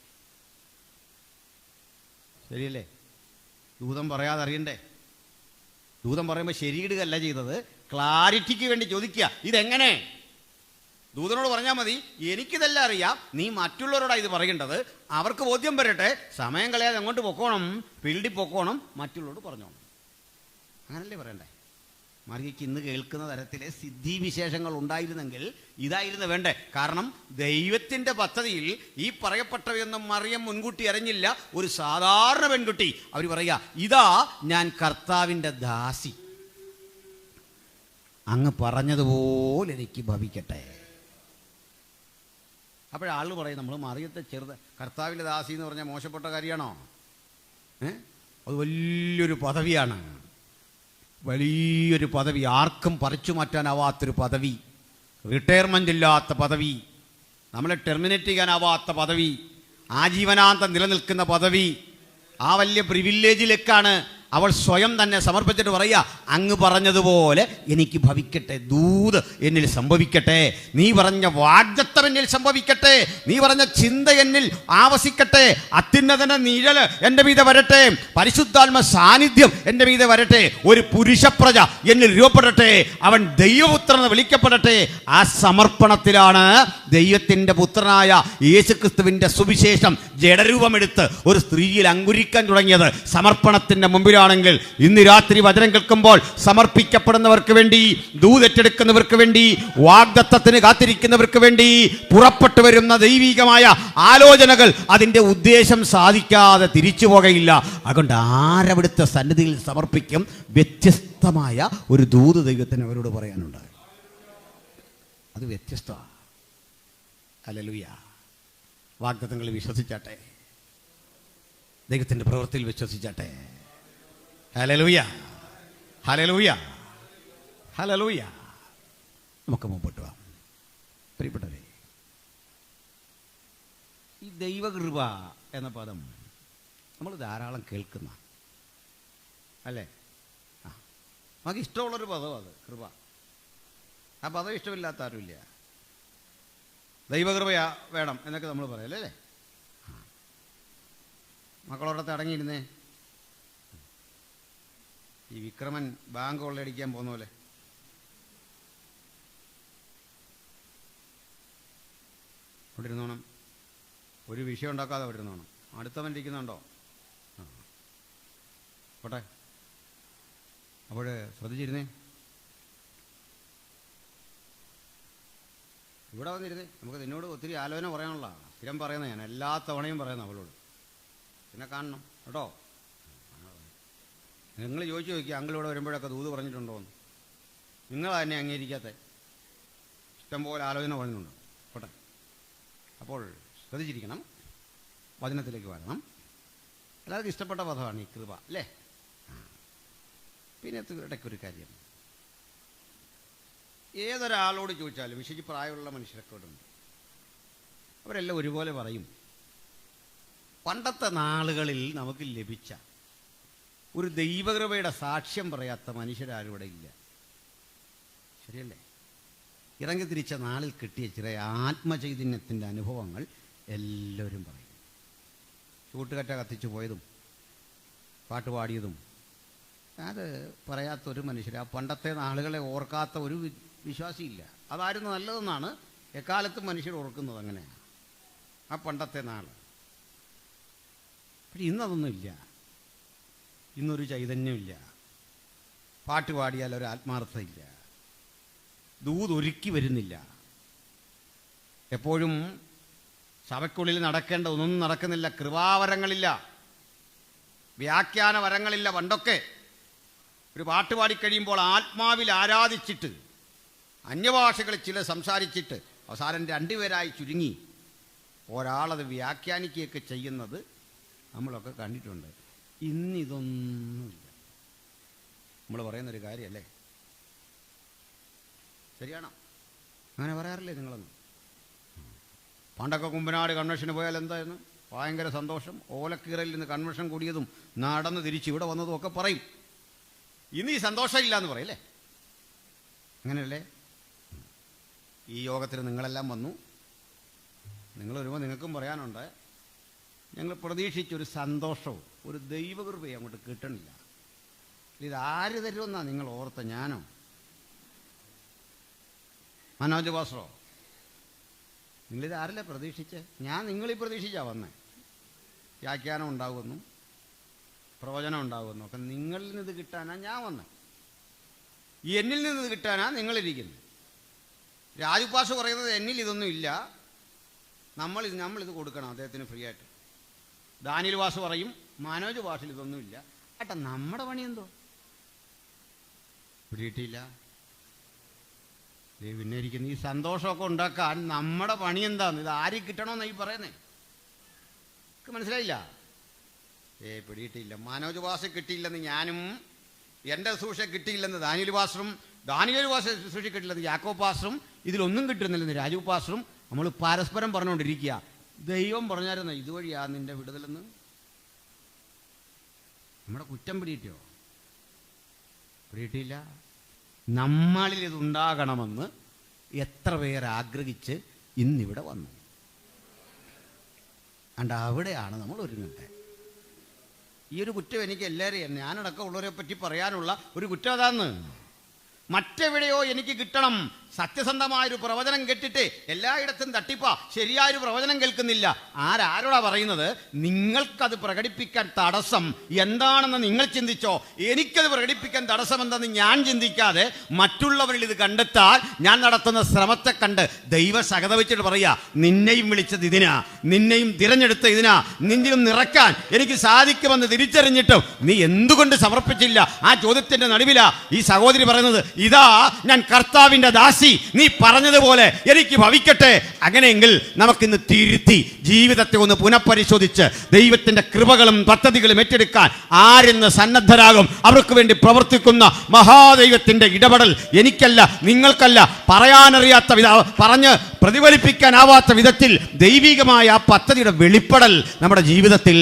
ശരിയല്ലേ? ദൂതൻ പറയാതെ അറിയണ്ടേ? ദൂതൻ പറയുമ്പോൾ ശരിയിടുകയല്ല ചെയ്തത്, ക്ലാരിറ്റിക്ക് വേണ്ടി ചോദിക്കുക, ഇതെങ്ങനെ? ദൂതനോട് പറഞ്ഞാൽ മതി, എനിക്കിതെല്ലാം അറിയാം, നീ മറ്റുള്ളവരോടാണ് ഇത് പറയേണ്ടത്, അവർക്ക് ബോധ്യം വരട്ടെ, സമയം കളയാതെ അങ്ങോട്ട് പൊക്കോണം, ഫീൽഡിൽ പൊക്കോണം, മറ്റുള്ളവരോട് പറഞ്ഞോണം. അങ്ങനല്ലേ പറയണ്ടേ? മറിയയ്ക്ക് ഇന്ന് കേൾക്കുന്ന തരത്തിലെ സിദ്ധിവിശേഷങ്ങൾ ഉണ്ടായിരുന്നെങ്കിൽ ഇതായിരുന്നു വേണ്ടേ. കാരണം ദൈവത്തിൻ്റെ പദ്ധതിയിൽ ഈ പറയപ്പെട്ടവയൊന്നും മറിയം മുൻകൂട്ടി അറിഞ്ഞില്ല. ഒരു സാധാരണ പെൺകുട്ടി, അവർ പറയുക, ഇതാ ഞാൻ കർത്താവിൻ്റെ ദാസി, അങ്ങ് പറഞ്ഞതുപോലെ എനിക്ക് ഭവിക്കട്ടെ. അപ്പോഴാൾ പറയും, നമ്മൾ മറിയത്തെ കർത്താവിൻ്റെ ദാസി എന്ന് പറഞ്ഞാൽ മോശപ്പെട്ട കാര്യമാണോ? അത് വലിയൊരു പദവിയാണ്, വലിയൊരു പദവി, ആർക്കും പറിച്ചു മാറ്റാനാവാത്തൊരു പദവി, റിട്ടയർമെൻ്റ് ഇല്ലാത്ത പദവി, നമ്മളെ ടെർമിനേറ്റ് ചെയ്യാനാവാത്ത പദവി, ആജീവനാന്തം നിലനിൽക്കുന്ന പദവി. ആ വലിയ പ്രിവില്ലേജിലേക്കാണ് അവൾ സ്വയം തന്നെ സമർപ്പിച്ചിട്ട് പറയുക, അങ്ങ് പറഞ്ഞതുപോലെ എനിക്ക് ഭവിക്കട്ടെ, ദൂത് എന്നിൽ സംഭവിക്കട്ടെ, നീ പറഞ്ഞ വാഗ്ദത്തം എന്നിൽ സംഭവിക്കട്ടെ, നീ പറഞ്ഞ ചിന്ത എന്നിൽ ആവസിക്കട്ടെ, അത്യുന്നതന നിഴൽ എൻ്റെ മീതെ വരട്ടെ, പരിശുദ്ധാത്മ സാന്നിധ്യം എൻ്റെ മീതെ വരട്ടെ, ഒരു പുരുഷപ്രജ എന്നിൽ രൂപപ്പെടട്ടെ, അവൻ ദൈവപുത്രൻ വിളിക്കപ്പെടട്ടെ. ആ സമർപ്പണത്തിലാണ് ദൈവത്തിൻ്റെ പുത്രനായ യേശുക്രിസ്തുവിൻ്റെ സുവിശേഷം ജഡരൂപമെടുത്ത് ഒരു സ്ത്രീയിൽ അങ്കുരിക്കാൻ തുടങ്ങിയത്. സമർപ്പണത്തിൻ്റെ മുമ്പിൽ ാണെങ്കിൽ ഇന്ന് രാത്രി വചനം കേൾക്കുമ്പോൾ സമർപ്പിക്കപ്പെടുന്നവർക്ക് വേണ്ടി, ദൂതറ്റെടുക്കുന്നവർക്ക് വേണ്ടി, വാഗ്ദത്തത്തിന് കാത്തിരിക്കുന്നവർക്ക് വേണ്ടി പുറപ്പെട്ടു വരുന്ന ദൈവികമായ ആലോചനകൾ അതിൻ്റെ ഉദ്ദേശം സാധിക്കാതെ തിരിച്ചു പോകയില്ല. അതുകൊണ്ട് ആരവിടുത്തെ സന്നിധിയിൽ സമർപ്പിക്കും. വ്യത്യസ്തമായ ഒരു ദൂത് ദൈവത്തിന് അവരോട് പറയാനുണ്ട്. അത് വ്യത്യസ്തമാണ്. ഹല്ലേലൂയ. വാഗ്ദത്തങ്ങൾ വിശ്വസിച്ചാട്ടെ, ദൈവത്തിൻ്റെ പ്രവൃത്തിയിൽ വിശ്വസിച്ചാട്ടെ. Hallelujah, hallelujah, hallelujah. നമുക്ക് മുമ്പോട്ട് പോകാം. പ്രിയപ്പെട്ടവരെ, ഈ ദൈവകൃപ എന്ന പദം നമ്മൾ ധാരാളം കേൾക്കുന്ന അല്ലേ? നമുക്ക് ഇഷ്ടമുള്ളൊരു പദം അത്, കൃപ. അപ്പം അത് ഇഷ്ടമില്ലാത്ത ആരുമില്ല. ദൈവകൃപ വേണം എന്നൊക്കെ നമ്മൾ പറയല്ലേ അല്ലേ? മക്കളോടത്ത് അടങ്ങിയിരുന്നേ. ഈ വിക്രമൻ ബാങ്ക് കൊള്ളയടിക്കാൻ പോകുന്ന പോലെ അവിടെ ഇരുന്നോണം. ഒരു വിഷയം ഉണ്ടാക്കാതെ അവിടെ ഇരുന്നോണം. അടുത്തവൻ ഇരിക്കുന്നുണ്ടോ? പോട്ടെ. അപ്പോൾ ശ്രദ്ധിച്ചിരുന്നേ. ഇവിടെ വന്നിരുന്നേ. നമുക്ക് നിന്നോട് ഒത്തിരി ആലോചന പറയാനുള്ള സ്ഥിരം പറയുന്നത് ഞാൻ എല്ലാ തവണയും പറയുന്ന അവളോട്. പിന്നെ കാണണം കേട്ടോ. നിങ്ങൾ ചോദിച്ചു നോക്കി അങ്കിളിവിടെ വരുമ്പോഴൊക്കെ ദൂത് പറഞ്ഞിട്ടുണ്ടോ എന്ന്. നിങ്ങളാ എന്നെ അംഗീകരിക്കാത്ത ഇഷ്ടംപോലെ ആലോചന പറഞ്ഞിട്ടുണ്ട്. പോട്ടെ. അപ്പോൾ ശ്രദ്ധിച്ചിരിക്കണം. വചനത്തിലേക്ക് വരണം. എല്ലാവർക്കും ഇഷ്ടപ്പെട്ട പദമാണ് ഈ കൃപ അല്ലേ? പിന്നെ ഇടയ്ക്കൊരു കാര്യം, ഏതൊരാളോട് ചോദിച്ചാലും, വിശേഷിച്ച് പ്രായമുള്ള മനുഷ്യരൊക്കെയുണ്ട്, അവരെല്ലാം ഒരുപോലെ പറയും, പണ്ടത്തെ നാളുകളിൽ നമുക്ക് ലഭിച്ച ഒരു ദൈവകൃപയുടെ സാക്ഷ്യം പറയാത്ത മനുഷ്യരാരും ഇവിടെ ഇല്ല. ശരിയല്ലേ? ഇറങ്ങി തിരിച്ച നാളിൽ കിട്ടിയ ചില ആത്മചൈതന്യത്തിൻ്റെ അനുഭവങ്ങൾ എല്ലാവരും പറയും. ചൂട്ടുകറ്റ കത്തിച്ചു പോയതും പാട്ട് പാടിയതും അത് പറയാത്തൊരു മനുഷ്യർ, ആ പണ്ടത്തെ നാളുകളെ ഓർക്കാത്ത ഒരു വിശ്വാസിയില്ല. അതായിരുന്നു നല്ലതെന്നാണ് എക്കാലത്തും മനുഷ്യർ ഓർക്കുന്നത്. അങ്ങനെയാണ് ആ പണ്ടത്തെ നാൾ. പക്ഷെ ഇന്നതൊന്നുമില്ല. ഇന്നൊരു ചൈതന്യമില്ല. പാട്ട് പാടിയാൽ ഒരു ആത്മാർത്ഥതയില്ല. ദൂതൊരുക്കി വരുന്നില്ല. എപ്പോഴും സഭയ്ക്കുള്ളിൽ നടക്കേണ്ട ഒന്നും നടക്കുന്നില്ല. കൃപാവരങ്ങളില്ല, വ്യാഖ്യാന വരങ്ങളില്ല. പണ്ടൊക്കെ ഒരു പാട്ട് പാടിക്കഴിയുമ്പോൾ ആത്മാവിൽ ആരാധിച്ചിട്ട് അന്യഭാഷകളിൽ ചില സംസാരിച്ചിട്ട് അവസാനം രണ്ടുപേരായി ചുരുങ്ങി ഒരാളത് വ്യാഖ്യാനിക്കുകയൊക്കെ ചെയ്യുന്നത് നമ്മളൊക്കെ കണ്ടിട്ടുണ്ട്. ഇന്നിതൊന്നുമില്ല. നമ്മൾ പറയുന്നൊരു കാര്യമല്ലേ? ശരിയാണോ? അങ്ങനെ പറയാറില്ലേ നിങ്ങളൊന്നും? പണ്ടൊക്കെ കുമ്പനാട് കൺവെൻഷന് പോയാൽ എന്തായിരുന്നു ഭയങ്കര സന്തോഷം. ഓലക്കീറയിൽ നിന്ന് കൺവെൻഷൻ കൂടിയതും നടന്ന് തിരിച്ച് ഇവിടെ വന്നതും ഒക്കെ പറയും. ഇന്ന് ഈ സന്തോഷമില്ല എന്ന് പറയല്ലേ? അങ്ങനെയല്ലേ? ഈ യോഗത്തിന് നിങ്ങളെല്ലാം വന്നു. നിങ്ങൾ വരുമ്പോൾ നിങ്ങൾക്കും പറയാനുണ്ട്. ഞങ്ങൾ പ്രതീക്ഷിച്ചൊരു സന്തോഷവും ഒരു ദൈവകൃപയും അങ്ങോട്ട് കിട്ടണില്ല. ഇതാര് തരുമെന്നാണ് നിങ്ങൾ ഓർത്ത? ഞാനോ? മനോജ് ബാസറോ? നിങ്ങളിതാരല്ലേ പ്രതീക്ഷിച്ച്? ഞാൻ നിങ്ങളീ പ്രതീക്ഷിച്ചാ വന്നേ. വ്യാഖ്യാനം ഉണ്ടാകുമെന്നും പ്രവചനം ഉണ്ടാകുമെന്നും ഒക്കെ നിങ്ങളിൽ നിന്ന് കിട്ടാനാ ഞാൻ വന്നേ. എന്നിൽ നിന്ന് കിട്ടാനാ നിങ്ങളിരിക്കുന്നത്. രാജുപാഷ പറയുന്നത് എന്നിൽ ഇതൊന്നും ഇല്ല, നമ്മളിത് കൊടുക്കണം അദ്ദേഹത്തിന് ഫ്രീ ആയിട്ട്. ദാനിയൽ വാസ് പറയും മനോജ് ഭാഷയിൽ ഇതൊന്നുമില്ല. ഏട്ടാ നമ്മുടെ പണി എന്തോ പിടിയിട്ടില്ല. പിന്നെ ഇരിക്കുന്ന ഈ സന്തോഷമൊക്കെ ഉണ്ടാക്കാൻ നമ്മുടെ പണി എന്താന്ന്? ഇത് ആര് കിട്ടണമെന്നാണ് ഈ പറയുന്നേ? മനസ്സിലായില്ല? പിടിയിട്ടില്ല. മനോജ് ഭാഷ കിട്ടിയില്ലെന്ന് ഞാനും, എൻ്റെ സൂക്ഷ കിട്ടിയില്ലെന്ന് ദാനിയൽ ഭാഷറും, ദാനിയൽ ഭാഷ സൂക്ഷ കിട്ടില്ലെന്ന് യാക്കോബ് ഭാഷറും, ഇതിലൊന്നും കിട്ടുന്നില്ലെന്ന് രാജു ഭാഷറും നമ്മൾ പരസ്പരം പറഞ്ഞുകൊണ്ടിരിക്കുക. ദൈവം പറഞ്ഞായിരുന്നു ഇതുവഴിയാ നിന്റെ വിടുതലെന്ന്. നമ്മുടെ കുറ്റം പിടിയിട്ടോ? പിടിയിട്ടില്ല. നമ്മളിൽ ഇതുണ്ടാകണമെന്ന് എത്ര പേർ ആഗ്രഹിച്ച് ഇന്നിവിടെ വന്നു. അണ്ട് അവിടെയാണ് നമ്മൾ ഒരുങ്ങട്ടെ. ഈ ഒരു കുറ്റം എനിക്ക് എല്ലാവരെയും, ഞാനടക്കം ഉള്ളവരെ പറ്റി പറയാനുള്ള ഒരു കുറ്റം അതാന്ന്. മറ്റെവിടെയോ എനിക്ക് കിട്ടണം. സത്യസന്ധമായൊരു പ്രവചനം കേട്ടിട്ട് എല്ലായിടത്തും തട്ടിപ്പ, ശരിയായൊരു പ്രവചനം കേൾക്കുന്നില്ല. ആരോടാ പറയുന്നത്? നിങ്ങൾക്കത് പ്രകടിപ്പിക്കാൻ തടസ്സം എന്താണെന്ന് നിങ്ങൾ ചിന്തിച്ചോ. എനിക്കത് പ്രകടിപ്പിക്കാൻ തടസ്സം എന്തെന്ന് ഞാൻ ചിന്തിക്കാതെ മറ്റുള്ളവരിൽ ഇത് കണ്ടെത്താൻ ഞാൻ നടത്തുന്ന ശ്രമത്തെ കണ്ട് ദൈവ ശകത വെച്ചിട്ട് പറയാ, നിന്നെയും വിളിച്ചത് ഇതിനാ, നിന്നെയും തിരഞ്ഞെടുത്ത ഇതിനാ, നിന്നിലും നിറയ്ക്കാൻ എനിക്ക് സാധിക്കുമെന്ന് തിരിച്ചറിഞ്ഞിട്ടും നീ എന്തുകൊണ്ട് സമർപ്പിച്ചില്ല? ആ ചോദ്യത്തിന്റെ നടുവിലാ ഈ സഹോദരി പറയുന്നത്, ഇതാ ഞാൻ കർത്താവിന്റെ ദാസി, നീ പറഞ്ഞതുപോലെ എനിക്ക് ഭവിക്കട്ടെ. അങ്ങനെയെങ്കിൽ നമുക്കിന്ന് തിരുത്തി ജീവിതത്തെ ഒന്ന് പുനഃപരിശോധിച്ച് ദൈവത്തിന്റെ കൃപകളും പദ്ധതികളും ഏറ്റെടുക്കാൻ ആരെന്ന് സന്നദ്ധരാകും? അവർക്ക് വേണ്ടി പ്രവർത്തിക്കുന്ന മഹാദൈവത്തിന്റെ ഇടപെടൽ എനിക്കല്ല, നിങ്ങൾക്കല്ല, പറയാനറിയാത്ത പറഞ്ഞ് പ്രതിഫലിപ്പിക്കാനാവാത്ത വിധത്തിൽ ദൈവികമായ ആ പദ്ധതിയുടെ വെളിപ്പെടൽ നമ്മുടെ ജീവിതത്തിൽ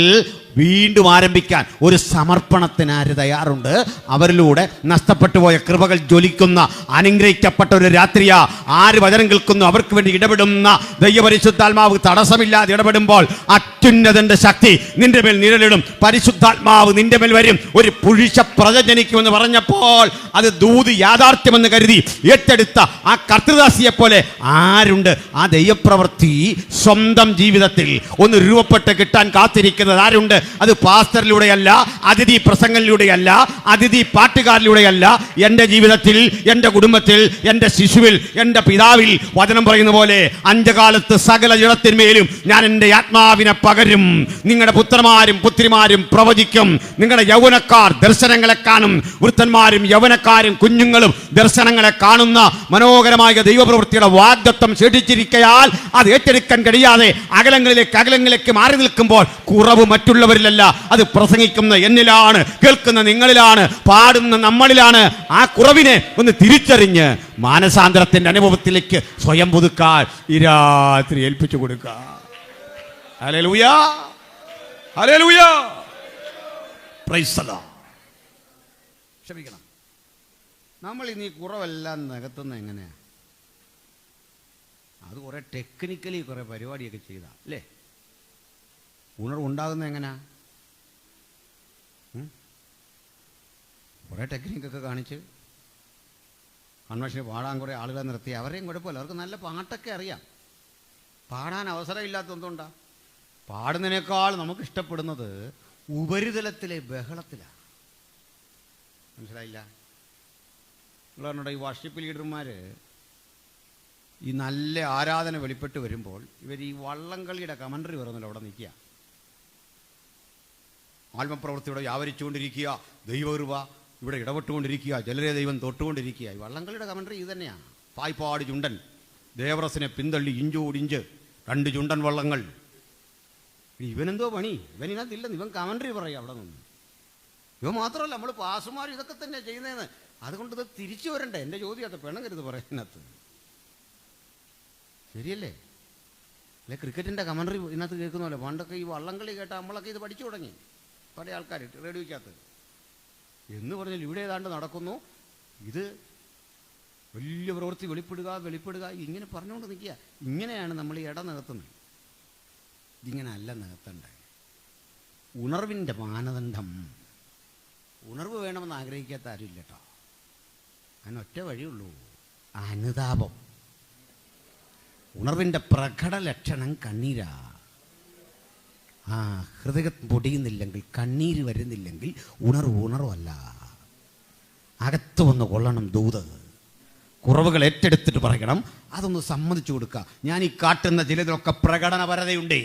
വീണ്ടും ആരംഭിക്കാൻ ഒരു സമർപ്പണത്തിന് ആര് തയ്യാറുണ്ട്? അവരിലൂടെ നഷ്ടപ്പെട്ടു പോയ കൃപകൾ ജ്വലിക്കുന്ന അനുഗ്രഹിക്കപ്പെട്ട ഒരു രാത്രിയാ. ആര് വചനം കേൾക്കുന്നു അവർക്ക് വേണ്ടി ഇടപെടുന്ന ദൈവപരിശുദ്ധാത്മാവ് തടസ്സമില്ലാതെ ഇടപെടുമ്പോൾ അത്യുന്നതന്റെ ശക്തി നിന്റെ മേൽ നിഴലിടും. പരിശുദ്ധാത്മാവ് നിന്റെ മേൽ വരും. ഒരു പുരുഷ പ്രജ ജനിക്കുമെന്ന് പറഞ്ഞപ്പോൾ അത് ദൂത് യാഥാർത്ഥ്യമെന്ന് കരുതി ഏറ്റെടുത്ത ആ കർത്തൃദാസിയെ പോലെ ആരുണ്ട്? ആ ദൈവപ്രവൃത്തി സ്വന്തം ജീവിതത്തിൽ ഒന്ന് രൂപപ്പെട്ട് കിട്ടാൻ കാത്തിരിക്കുന്നത് ആരുണ്ട്? അത് പാസ്റ്ററിലൂടെയല്ല, അതിഥി പ്രസംഗങ്ങളിലൂടെയല്ല, അതിഥി പാട്ടുകാരിലൂടെയല്ല. എൻ്റെ ജീവിതത്തിൽ, എൻ്റെ കുടുംബത്തിൽ, എൻ്റെ ശിശുവിൽ, എൻ്റെ പിതാവിൽ വചനം പറയുന്ന പോലെ അന്ത്യകാലത്ത് സകല ജഡത്തിന്മേലും ഞാൻ എൻ്റെ ആത്മാവിനെ പകരും. നിങ്ങളുടെ പുത്രന്മാരും പുത്രിമാരും പ്രവചിക്കും. നിങ്ങളുടെ യൗവനക്കാർ ദർശനങ്ങളെ കാണും. വൃദ്ധന്മാരും യൗവനക്കാരും കുഞ്ഞുങ്ങളും ദർശനങ്ങളെ കാണുന്ന മനോഹരമായ ദൈവപ്രവൃത്തിയുടെ വാഗ്ദത്തം ശേഷിച്ചിരിക്കയാൽ അത് ഏറ്റെടുക്കാൻ കഴിയാതെ അകലങ്ങളിലേക്ക് മാറി നിൽക്കുമ്പോൾ കുറവ് മറ്റുള്ളവരിലല്ല, അത് പ്രസംഗിക്കുന്ന എന്നിലാണ്, കേൾക്കുന്ന നിങ്ങളിലാണ്, പാടുന്ന നമ്മളിലാണ്. ആ കുറവിനെ ഒന്ന് തിരിച്ചറിഞ്ഞ് മാനസാന്തരത്തിന്റെ അനുഭവത്തിലേക്ക് സ്വയം പുതുക്കാൻ ഈ രാത്രി ഏൽപ്പിച്ചു കൊടുക്കുക. Hallelujah, hallelujah, praise the Lord. ക്ഷമിക്കണം, നമ്മൾ ഇനി കുറവെല്ലാം നികത്തുന്ന എങ്ങനെയാ? അത് കുറെ ടെക്നിക്കലി കുറെ പരിപാടിയൊക്കെ ചെയ്താ അല്ലേ? ഉണർവുണ്ടാകുന്ന എങ്ങനെയാ? കുറെ ടെക്നിക്കൊക്കെ കാണിച്ച് കൺവെൻഷന് പാടാൻ കുറേ ആളുകളെ നിർത്തി. അവരെയും കുഴപ്പമില്ല, അവർക്ക് നല്ല പാട്ടൊക്കെ അറിയാം. പാടാൻ അവസരമില്ലാത്ത എന്തുകൊണ്ടാ? പാടുന്നതിനേക്കാൾ നമുക്ക് ഇഷ്ടപ്പെടുന്നത് ഉപരിതലത്തിലെ ബഹളത്തിലാണ്. മനസ്സിലായില്ല? നിങ്ങളറിഞ്ഞൂടെ, ഈ വർഷിപ്പ് ലീഡർമാർ ഈ നല്ല ആരാധന വെളിപ്പെട്ട് വരുമ്പോൾ ഇവർ ഈ വള്ളംകളിയുടെ കമൻട്രി പറയുന്നല്ലോ അവിടെ നിൽക്കുക. ആത്മപ്രവൃത്തിയോടെ വ്യാപരിച്ചുകൊണ്ടിരിക്കുക, ദൈവകൃപ ഇവിടെ ഇടപെട്ടുകൊണ്ടിരിക്കുക, ജലരെ ദൈവം തൊട്ടുകൊണ്ടിരിക്കുക. ഈ വള്ളംകളിയുടെ കമൻട്രി ഇത് തന്നെയാണ്. പായ്പാട് ചുണ്ടൻ ദേവറസിനെ പിന്തള്ളി ഇഞ്ചോടിഞ്ച് 2 ചുണ്ടൻ വള്ളങ്ങൾ. ഇവനെന്തോ പണി? ഇവനിനകത്തില്ലെന്ന് ഇവൻ കമൻട്രി പറയുക അവിടെ നിന്ന്. ഇവ മാത്രമല്ല, നമ്മൾ പാസുമാർ ഇതൊക്കെ തന്നെ ചെയ്യുന്നതെന്ന്. അതുകൊണ്ട് ഇത് തിരിച്ചു വരണ്ടേ? എൻ്റെ ചോദ്യം അത് പെണ്ണുകരുത് പറയുന്നതിനകത്ത്. ശരിയല്ലേ? അല്ലെ ക്രിക്കറ്റിൻ്റെ കമൻട്രി ഇതിനകത്ത് കേൾക്കുന്നല്ലോ. പണ്ടൊക്കെ ഈ വള്ളംകളി കേട്ടാൽ നമ്മളൊക്കെ ഇത് പഠിച്ചു തുടങ്ങി. പല ആൾക്കാർ റേഡിയോയ്ക്കകത്ത് എന്ന് പറഞ്ഞാൽ ഇവിടെ ഏതാണ്ട് നടക്കുന്നു, ഇത് വലിയ പ്രവൃത്തി വെളിപ്പെടുക ഇങ്ങനെ പറഞ്ഞുകൊണ്ട് നിൽക്കുക. ഇങ്ങനെയാണ് നമ്മൾ ഈ ഇട നികത്തുന്നത്. ഇതിങ്ങനെ അല്ല നികത്തണ്ടേ. ഉണർവിൻ്റെ മാനദണ്ഡം, ഉണർവ് വേണമെന്ന് ആഗ്രഹിക്കാത്ത ആരുമില്ല കേട്ടോ. അതിനൊറ്റ വഴിയുള്ളൂ, അനുതാപം. ഉണർവിൻ്റെ പ്രകട ലക്ഷണം കണ്ണീരാ. ഹൃദയം പൊടിയുന്നില്ലെങ്കിൽ, കണ്ണീര് വരുന്നില്ലെങ്കിൽ ഉണർവല്ല. അകത്ത് വന്ന് കൊള്ളണം ദൂത്. കുറവുകൾ ഏറ്റെടുത്തിട്ട് പറയണം, അതൊന്ന് സമ്മതിച്ചു കൊടുക്കുക. ഞാൻ ഈ കാട്ടുന്ന ചിലതിലൊക്കെ പ്രകടനപരതയുണ്ട്.